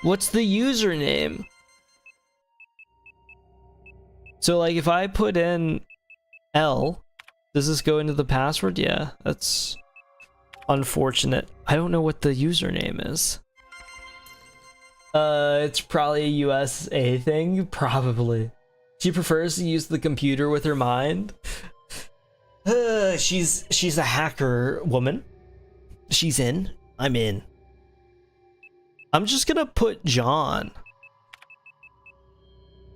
What's the username? So like if I put in L, does this go into the password? Yeah, that's unfortunate. I don't know what the username is. It's probably a USA thing. Probably. She prefers to use the computer with her mind. She's a hacker woman. She's in. I'm in. I'm just gonna put John.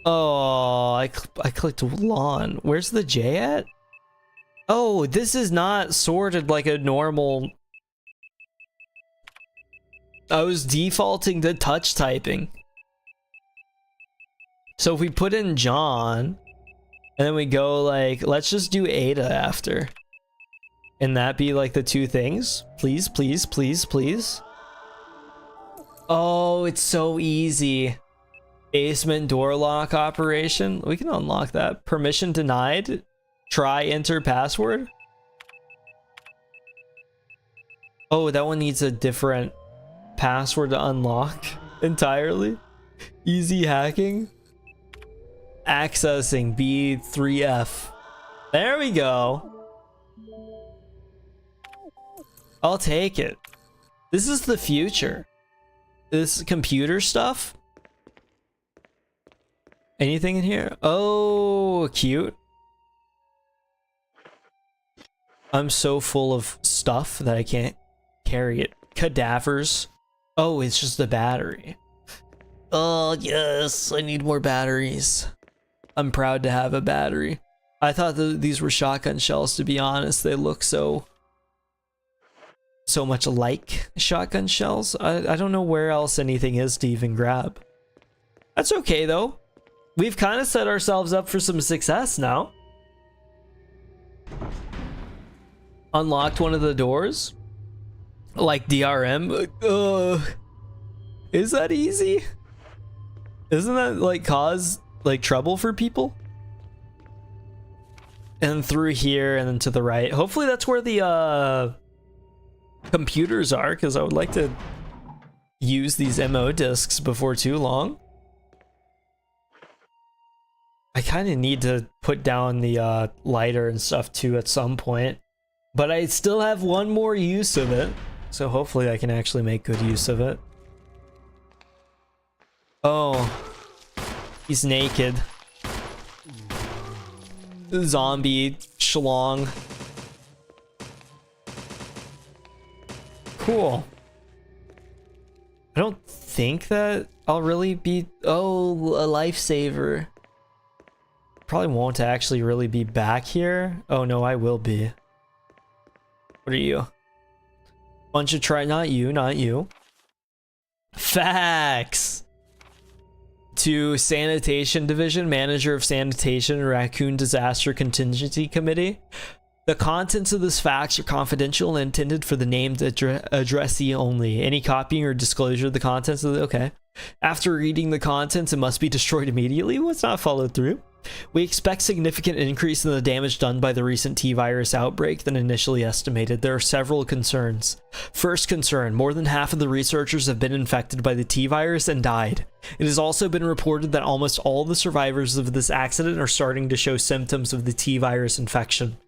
Oh, I clicked lawn. Where's the J at? Oh, this is not sorted like a normal... I was defaulting to touch typing. So if we put in John, and then we go like, let's just do Ada after. And that be like the 2 things? Please, please, please, please. Oh, it's so easy. Basement door lock operation. We can unlock that. Permission denied. Try enter password. Oh, that one needs a different password to unlock entirely. Easy hacking. Accessing B3F. There we go. I'll take it. This is the future. This computer stuff. Anything in here? Oh, cute. I'm so full of stuff that I can't carry it. Cadavers. Oh, it's just the battery. Oh, yes. I need more batteries. I'm proud to have a battery. I thought these were shotgun shells, to be honest. They look so much like shotgun shells. I don't know where else anything is to even grab. That's okay, though. We've kind of set ourselves up for some success now. Unlocked one of the doors. Like DRM. Is that easy? Isn't that like cause like trouble for people? And through here and then to the right. Hopefully that's where the computers are, because I would like to use these MO discs before too long. I kind of need to put down the lighter and stuff too at some point, but I still have one more use of it, so hopefully I can actually make good use of it. Oh, he's naked. Zombie schlong. Cool. I don't think that I'll really be... Oh, a lifesaver. Probably won't actually really be back here. Oh no, I will be. What are you? Bunch of not you, not you. Facts! To Sanitation Division, Manager of Sanitation, Raccoon Disaster Contingency Committee. The contents of this fax are confidential and intended for the named addressee only. Any copying or disclosure of the contents of the... Okay. After reading the contents, it must be destroyed immediately. What's not followed through? We expect significant increase in the damage done by the recent T-virus outbreak than initially estimated. There are several concerns. First concern, more than half of the researchers have been infected by the T-virus and died. It has also been reported that almost all the survivors of this accident are starting to show symptoms of the T-virus infection.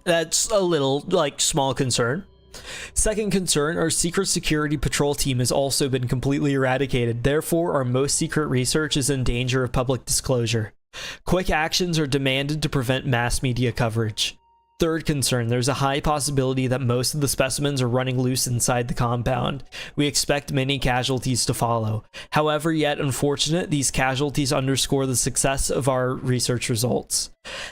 That's a little, like, small concern. Second concern, our secret security patrol team has also been completely eradicated. Therefore, our most secret research is in danger of public disclosure. Quick actions are demanded to prevent mass media coverage. Third concern, there's a high possibility that most of the specimens are running loose inside the compound. We expect many casualties to follow. However, yet unfortunate, these casualties underscore the success of our research results.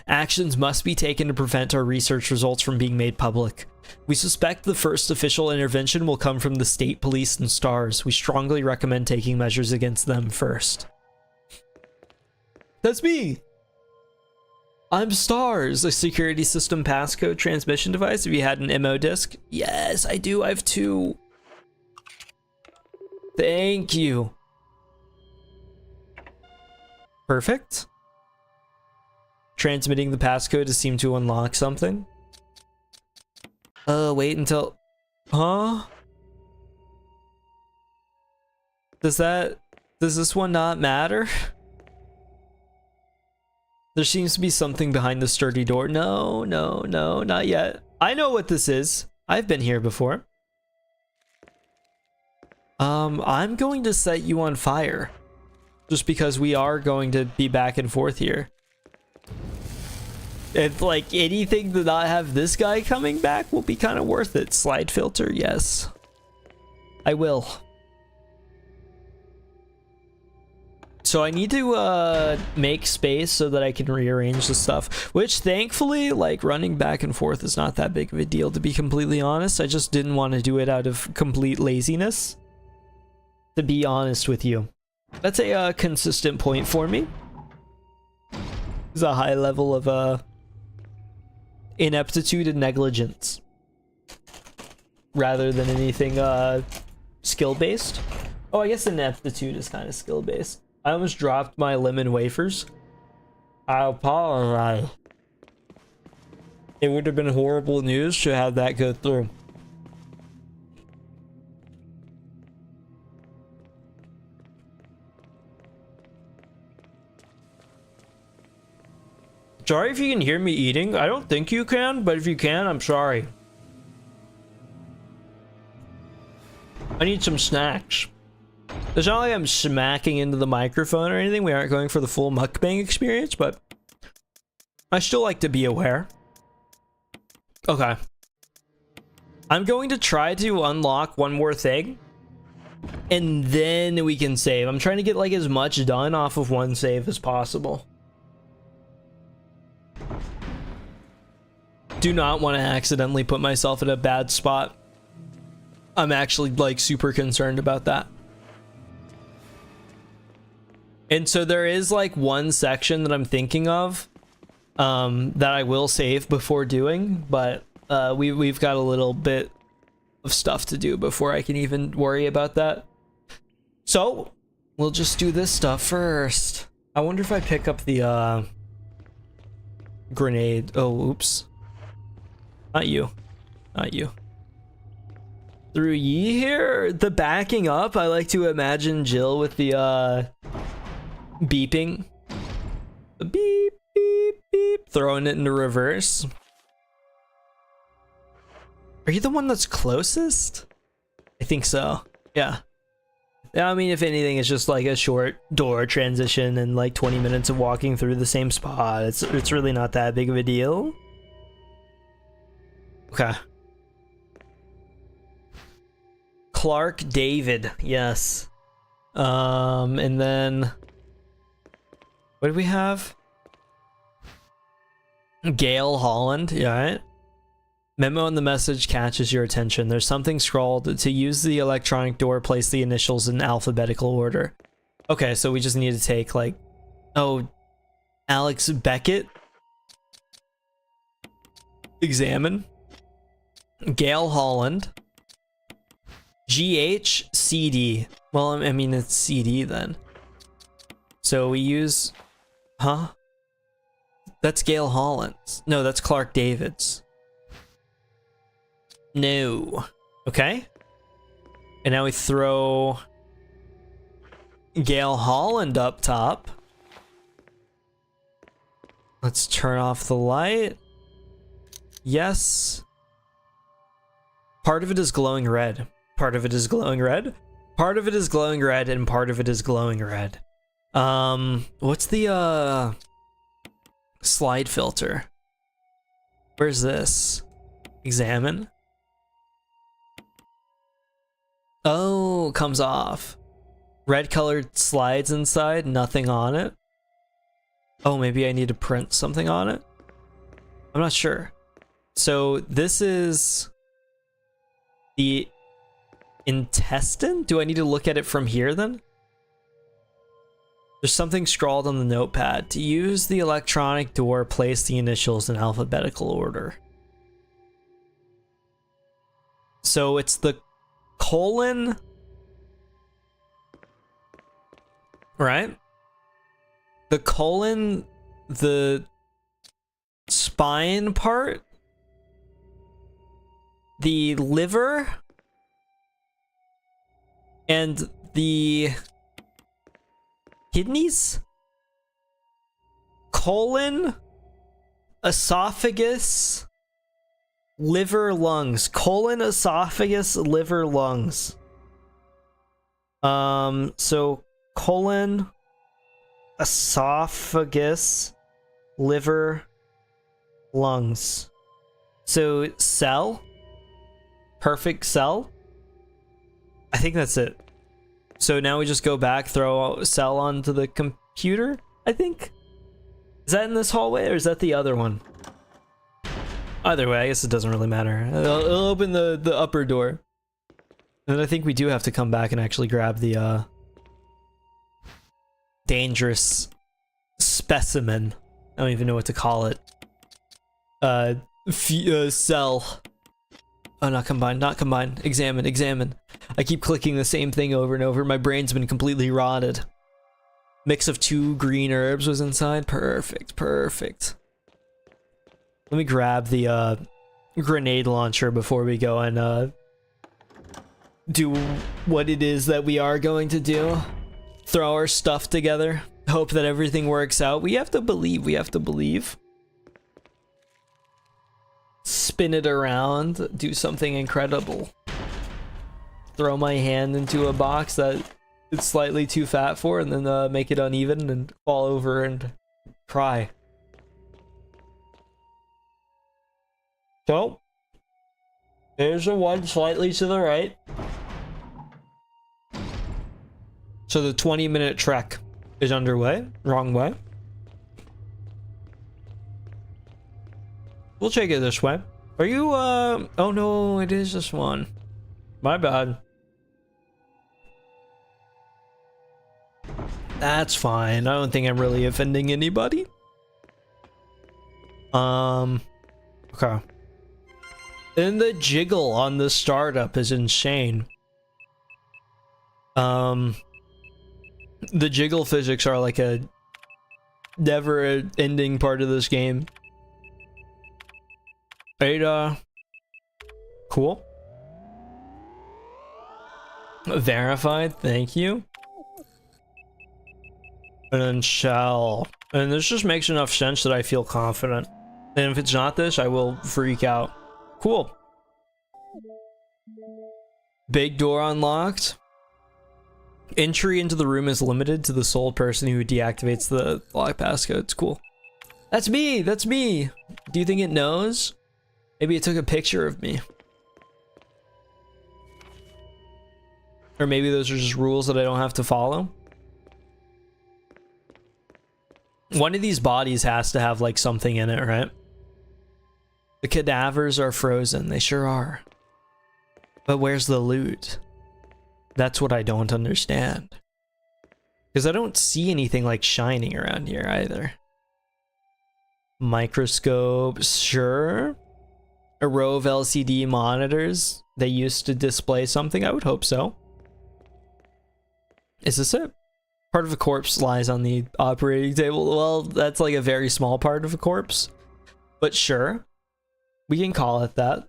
Actions must be taken to prevent our research results from being made public. We suspect the first official intervention will come from the state police and STARS. We strongly recommend taking measures against them first. That's me! I'm STARS, a security system passcode transmission device. Have you had an MO disc? Yes, I do. I have 2. Thank you. Perfect. Transmitting the passcode to seem to unlock something. Wait until... Huh? Does this one not matter? There seems to be something behind the sturdy door. No, no, no, not yet. I know what this is. I've been here before. I'm going to set you on fire. Just because we are going to be back and forth here. If, like, anything to not have this guy coming back will be kind of worth it. Slide filter, yes. I will. So I need to make space so that I can rearrange the stuff, which thankfully, like, running back and forth is not that big of a deal, to be completely honest. I just didn't want to do it out of complete laziness, to be honest with you. That's a consistent point for me. It's a high level of ineptitude and negligence rather than anything skill-based. Oh, I guess ineptitude is kind of skill-based. I almost dropped my lemon wafers. I apologize. It would have been horrible news to have that go through. Sorry if you can hear me eating. I don't think you can, but if you can, I'm sorry. I need some snacks. It's not like I'm smacking into the microphone or anything. We aren't going for the full mukbang experience, but I still like to be aware. Okay. I'm going to try to unlock one more thing, and then we can save. I'm trying to get like as much done off of one save as possible. Do not want to accidentally put myself in a bad spot. I'm actually like super concerned about that. And so there is like one section that I'm thinking of that I will save before doing, but we've got a little bit of stuff to do before I can even worry about that. So we'll just do this stuff first. I wonder if I pick up the grenade. Oh, oops. Not you. Not you. Through ye here? The backing up? I like to imagine Jill with the beeping. The beep, beep, beep. Throwing it into reverse. Are you the one that's closest? I think so. Yeah. I mean, if anything, it's just like a short door transition and like 20 minutes of walking through the same spot. It's really not that big of a deal. Okay. Clark David, yes. And then what do we have? Gail Holland, yeah, right? Memo in the message catches your attention. There's something scrawled. To use the electronic door, place the initials in alphabetical order. Okay, so we just need to take like, oh, Alex Beckett. Examine. Gail Holland. GHCD. Well, I mean, it's CD then. So we use... Huh? That's Gail Holland's. No, that's Clark David's. No. Okay. And now we throw... Gail Holland up top. Let's turn off the light. Yes. Part of it is glowing red. Part of it is glowing red. Part of it is glowing red, and part of it is glowing red. What's the slide filter? Where's this? Examine. Oh, comes off. Red colored slides inside, nothing on it. Oh, maybe I need to print something on it? I'm not sure. So this is the intestine? Do I need to look at it from here then? There's something scrawled on the notepad. To use the electronic door, place the initials in alphabetical order. So it's the colon, right? The colon, the spine part, the liver, and the kidneys? Colon, esophagus, liver, lungs. Colon, esophagus, liver, lungs. So colon, esophagus, liver, lungs. So cell, perfect cell. I think that's it. So now we just go back, throw cell onto the computer, I think. Is that in this hallway or is that the other one? Either way, I guess it doesn't really matter. It'll open the upper door. And then I think we do have to come back and actually grab the dangerous specimen. I don't even know what to call it. Cell. Oh, not combine, not combine. Examine, examine. I keep clicking the same thing over and over. My brain's been completely rotted. Mix of 2 green herbs was inside. Perfect, perfect. Let me grab the grenade launcher before we go and do what it is that we are going to do. Throw our stuff together. Hope that everything works out. We have to believe, we have to believe. spin it around, do something incredible. Throw my hand into a box that it's slightly too fat for, and then make it uneven and fall over and cry. So, there's the one slightly to the right. So the 20-minute trek is underway. Wrong way. We'll take it this way. Are you, oh no, it is this one. My bad. That's fine. I don't think I'm really offending anybody. Okay. And the jiggle on the startup is insane. The jiggle physics are like a never-ending part of this game. Ada. Cool. Verified, thank you. And then shall. And this just makes enough sense that I feel confident. And if it's not this, I will freak out. Cool. Big door unlocked. Entry into the room is limited to the sole person who deactivates the lock passcode. It's cool. That's me! That's me! Do you think it knows? Maybe it took a picture of me. Or maybe those are just rules that I don't have to follow. One of these bodies has to have like something in it, right? The cadavers are frozen. They sure are. But where's the loot? That's what I don't understand. Because I don't see anything like shining around here either. Microscope, sure. A row of LCD monitors. They used to display something. I would hope so. Is this it? Part of a corpse lies on the operating table. Well, that's like a very small part of a corpse. But sure. We can call it that.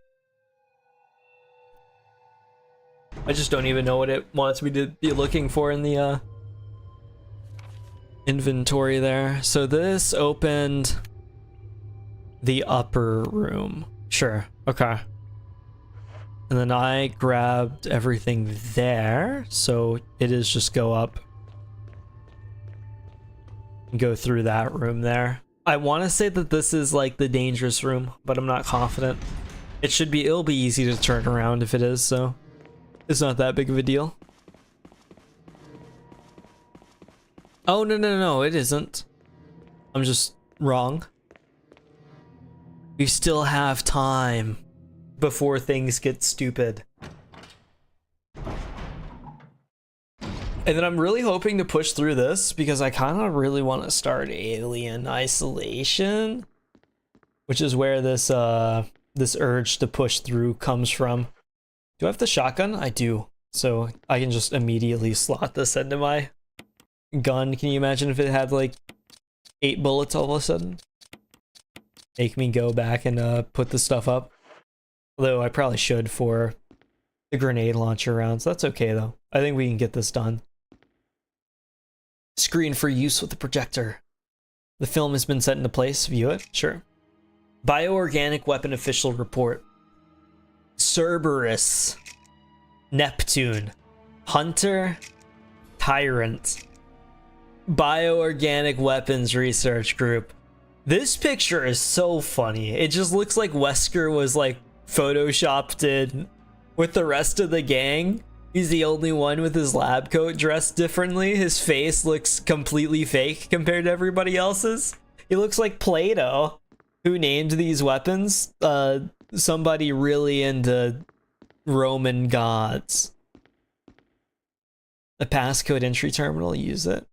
I just don't even know what it wants me to be looking for in the inventory there. So this opened the upper room. Sure. Okay. And then I grabbed everything there. So it is just go up. Go through that room there. I want to say that this is like the dangerous room, but I'm not confident. It'll be easy to turn around if it is, so it's not that big of a deal. Oh, no, it isn't. I'm just wrong. We still have time before things get stupid. And then I'm really hoping to push through this because I kind of really want to start Alien Isolation, which is where this this urge to push through comes from. Do I have the shotgun? I do. So I can just immediately slot this into my gun. Can you imagine if it had like 8 bullets all of a sudden? Make me go back and put the stuff up. Although I probably should for the grenade launcher rounds. That's okay though. I think we can get this done. Screen for use with the projector. The film has been set into place. View it? Sure. Bioorganic weapon official report. Cerberus. Neptune. Hunter. Tyrant. Bioorganic weapons research group. This picture is so funny. It just looks like Wesker was like photoshopped in with the rest of the gang. He's the only one with his lab coat dressed differently. His face looks completely fake compared to everybody else's. He looks like Plato. Who named these weapons? Somebody really into Roman gods. The passcode entry terminal, use it.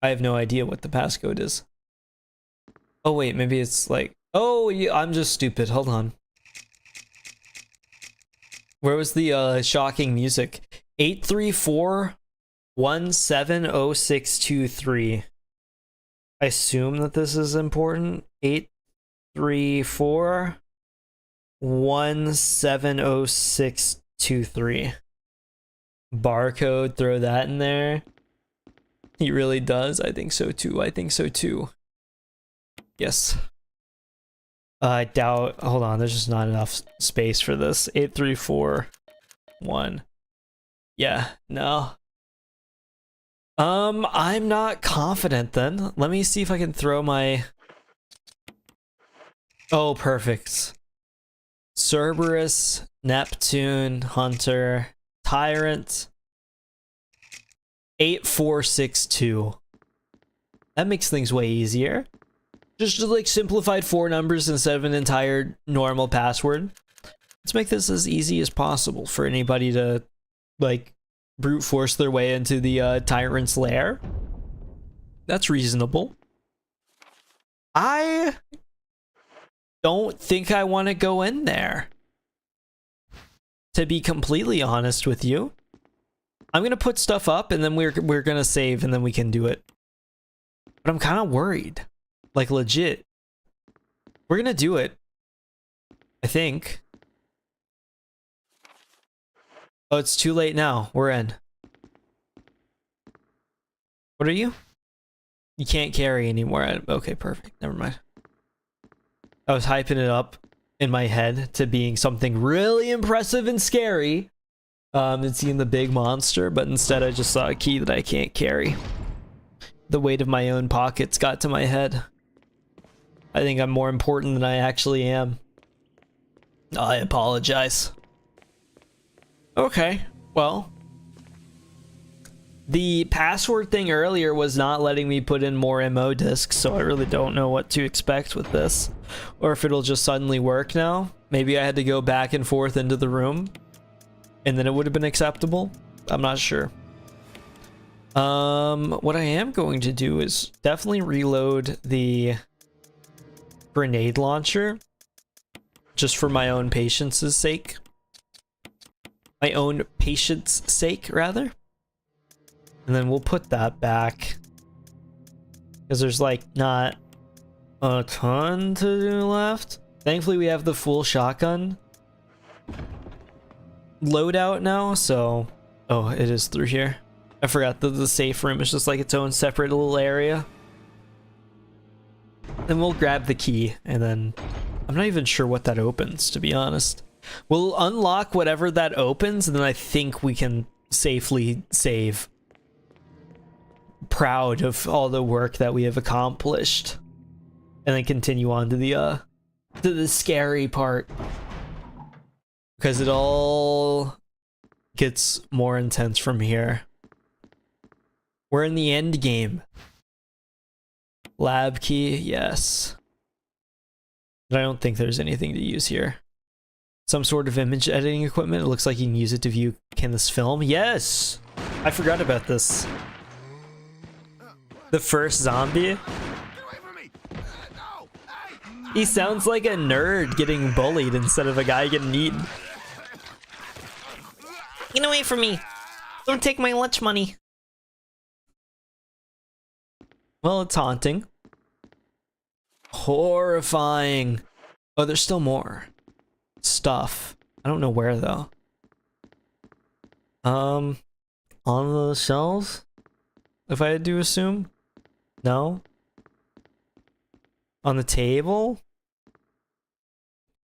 I have no idea what the passcode is. Oh wait, maybe it's like... Oh, yeah, I'm just stupid. Hold on. Where was the shocking music? 834-170623. I assume that this is important. 834-170623. Barcode, throw that in there. He really does. I think so too. I think so too. Yes. I doubt. Hold on, there's just not enough space for this. 8, 3, 4, 1. Yeah, no. I'm not confident then. Let me see if I can throw my... Oh, perfect. Cerberus, Neptune, Hunter, Tyrant. 8, 4, 6, 2. That makes things way easier. Just like simplified 4 numbers instead of an entire normal password. Let's make this as easy as possible for anybody to like brute force their way into the tyrant's lair. That's reasonable. I don't think I want to go in there, to be completely honest with you. I'm gonna put stuff up and then we're gonna save and then we can do it. But I'm kind of worried. Like, legit. We're gonna do it, I think. Oh, it's too late now. We're in. What are you? You can't carry anymore. Okay, perfect. Never mind. I was hyping it up in my head to being something really impressive and scary. And seeing the big monster, but instead I just saw a key that I can't carry. The weight of my own pockets got to my head. I think I'm more important than I actually am. I apologize. Okay, well. The password thing earlier was not letting me put in more MO disks, so I really don't know what to expect with this. Or if it'll just suddenly work now. Maybe I had to go back and forth into the room, and then it would have been acceptable. I'm not sure. What I am going to do is definitely reload the grenade launcher, just for my own patience's sake. My own patience sake, rather. And then we'll put that back, because there's like not a ton to do left. Thankfully we have the full shotgun loadout now, so... Oh, it is through here. I forgot that the safe room is just like its own separate little area. Then we'll grab the key, and then... I'm not even sure what that opens, to be honest. We'll unlock whatever that opens, and then I think we can safely save. Proud of all the work that we have accomplished. And then continue on to the scary part. Because it all gets more intense from here. We're in the end game. Lab key, yes. But I don't think there's anything to use here. Some sort of image editing equipment. It looks like you can use it to view Kenneth's film. Yes! I forgot about this. The first zombie? He sounds like a nerd getting bullied instead of a guy getting eaten. Get away from me! Don't take my lunch money. Well, it's haunting. Horrifying. Oh, there's still more stuff. I don't know where though. On the shelves? If I had to assume? No? On the table?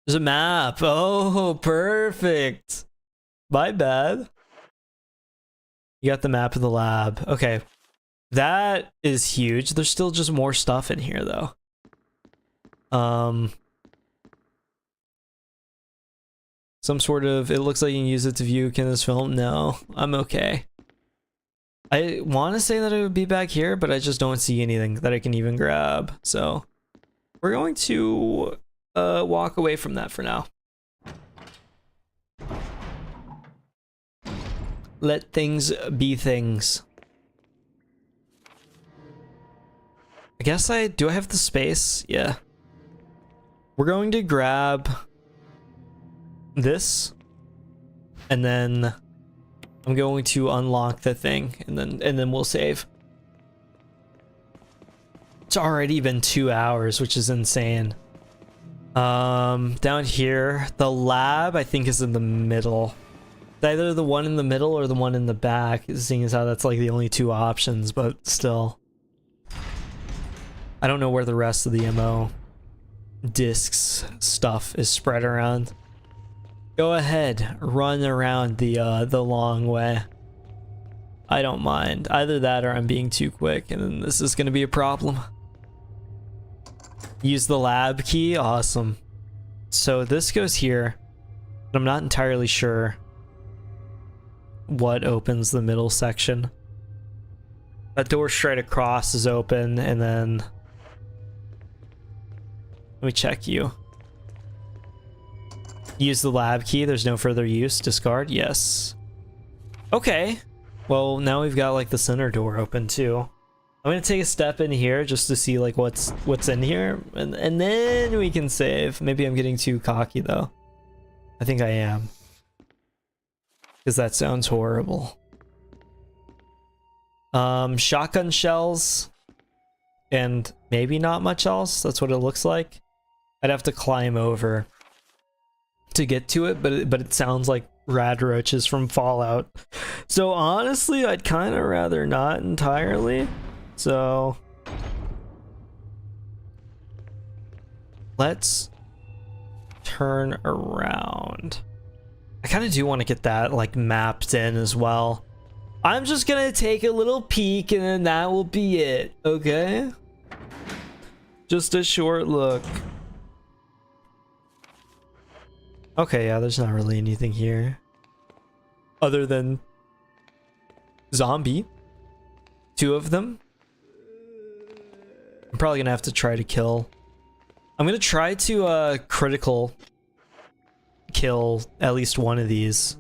There's a map. Oh, perfect. My bad. You got the map of the lab. Okay. That is huge. There's still just more stuff in here though. Some sort of, it looks like you can use it to view Kenneth's film. No, I'm okay. I want to say that it would be back here, but I just don't see anything that I can even grab. So we're going to walk away from that for now. Let things be things. I guess do I have the space? Yeah. We're going to grab this, and then I'm going to unlock the thing, and then we'll save. It's already been 2 hours, which is insane. Down here, the lab I think is in the middle. It's either the one in the middle or the one in the back, seeing as how that's like the only 2 options, but still. I don't know where the rest of the MO discs stuff is spread around. Go ahead, run around the long way. I don't mind. Either that or I'm being too quick, and then this is gonna be a problem. Use the lab key. Awesome. So this goes here. But I'm not entirely sure what opens the middle section. That door straight across is open, and then let me check you. Use the lab key. There's no further use. Discard. Yes. Okay. Well, now we've got like the center door open too. I'm gonna take a step in here just to see like what's in here, and then we can save. Maybe I'm getting too cocky though. I think I am, because that sounds horrible. Shotgun shells, and maybe not much else. That's what it looks like. I'd have to climb over to get to it, but it sounds like rad roaches from Fallout. So honestly, I'd kind of rather not entirely. So let's turn around. I kind of do want to get that like mapped in as well. I'm just gonna take a little peek and then that will be it, okay? Just a short look. Okay, yeah, there's not really anything here other than zombie. 2 of them. I'm probably gonna have to try to kill. I'm gonna try to critical kill at least one of these,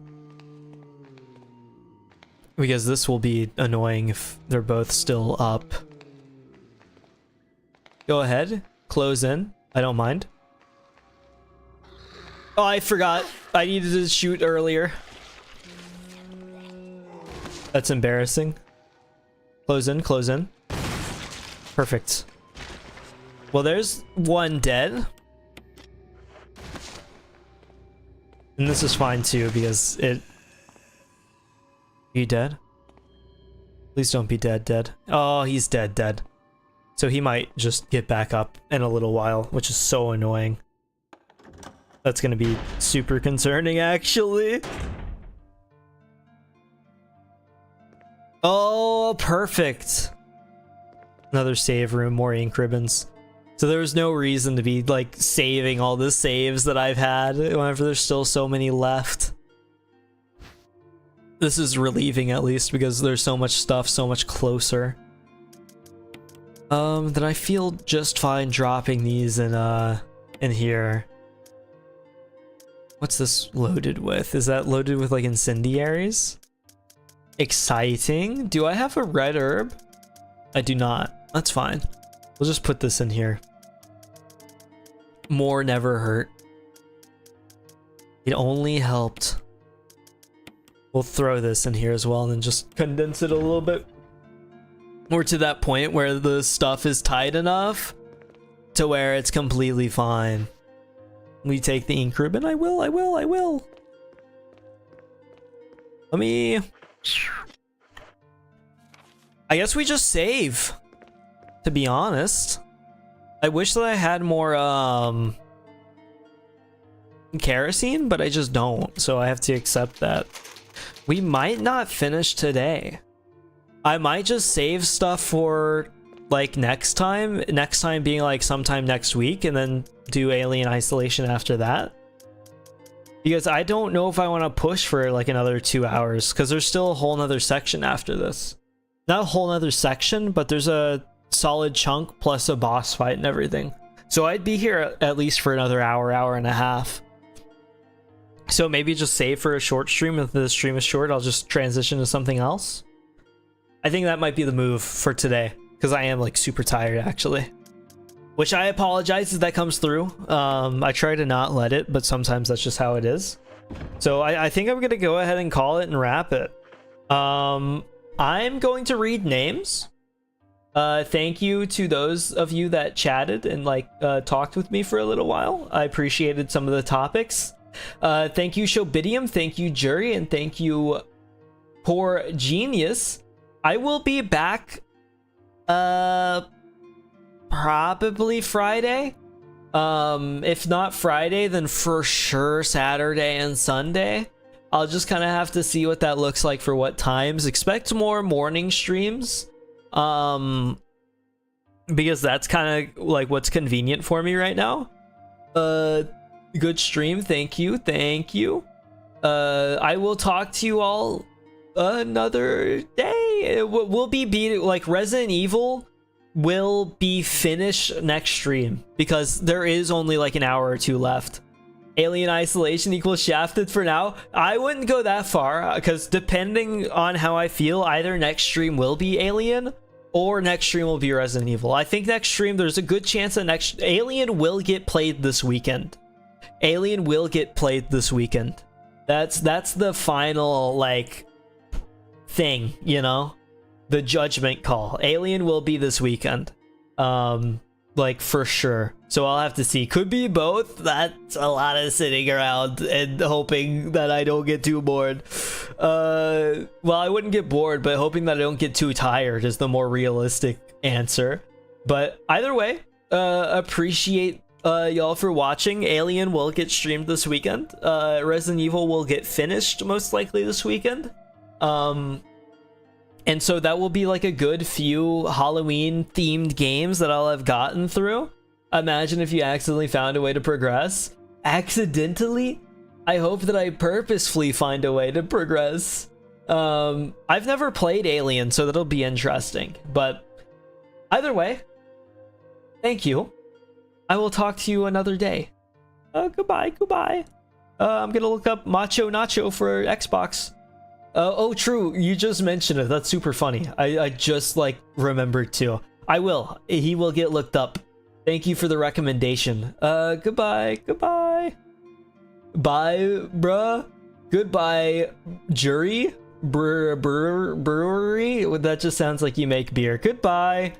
because this will be annoying if they're both still up. Go ahead, close in. I don't mind. Oh, I forgot. I needed to shoot earlier. That's embarrassing. Close in, close in. Perfect. Well, there's one dead. And this is fine too, because it... Are you dead? Please don't be dead. Oh, he's dead. So he might just get back up in a little while, which is so annoying. That's gonna be super concerning, actually. Oh, perfect. Another save room, more ink ribbons. So there was no reason to be like saving all the saves that I've had whenever there's still so many left. This is relieving, at least, because there's so much stuff so much closer. Then I feel just fine dropping these in here. What's this loaded with? Is that loaded with like incendiaries? Exciting. Do I have a red herb? I do not. That's fine. We'll just put this in here. More never hurt. It only helped. We'll throw this in here as well and then just condense it a little bit. We're to that point where the stuff is tight enough to where it's completely fine. We take the ink ribbon. I will. Let me... I guess we just save, to be honest. I wish that I had more kerosene, but I just don't, so I have to accept that. We might not finish today. I might just save stuff for like next time being like sometime next week, and then do Alien Isolation after that, because I don't know if I want to push for like another 2 hours, because there's still a whole nother section after this. Not a whole nother section, but there's a solid chunk plus a boss fight and everything. So I'd be here at least for another hour and a half. So maybe just save for a short stream. If the stream is short, I'll just transition to something else. I think that might be the move for today, because I am like super tired actually. Which I apologize if that comes through. I try to not let it, but sometimes that's just how it is. So I think I'm gonna go ahead and call it and wrap it. I'm going to read names. Thank you to those of you that chatted and like talked with me for a little while. I appreciated some of the topics. Thank you, Shobidium. Thank you, Jury, and thank you, Poor Genius. I will be back probably Friday. If not Friday, then for sure Saturday and Sunday. I'll just kind of have to see what that looks like for what times. Expect more morning streams. Because that's kind of like what's convenient for me right now. Good stream. Thank you. Thank you. I will talk to you all another day. We'll be like Resident Evil will be finished next stream because there is only like an hour or two left. Alien Isolation equals Shafted for now. I wouldn't go that far because depending on how I feel, either next stream will be Alien or next stream will be Resident Evil. I think next stream there's a good chance that next Alien will get played this weekend. Alien will get played this weekend. That's the final like thing, you know? The judgment call. Alien will be this weekend. Like for sure. So I'll have to see. Could be both. That's a lot of sitting around and hoping that I don't get too bored. Well, I wouldn't get bored, but hoping that I don't get too tired is the more realistic answer. But either way, appreciate y'all for watching. Alien will get streamed this weekend. Resident Evil will get finished most likely this weekend. And so that will be like a good few Halloween themed games that I'll have gotten through. Imagine if you accidentally found a way to progress. Accidentally? I hope that I purposefully find a way to progress. I've never played Alien, so that'll be interesting. But either way, thank you. I will talk to you another day. Goodbye. I'm gonna look up Macho Nacho for Xbox. Oh, true. You just mentioned it. That's super funny. I just like remembered too. I will. He will get looked up. Thank you for the recommendation. Goodbye. Bye, bruh. Goodbye, jury. Brewery. That just sounds like you make beer. Goodbye.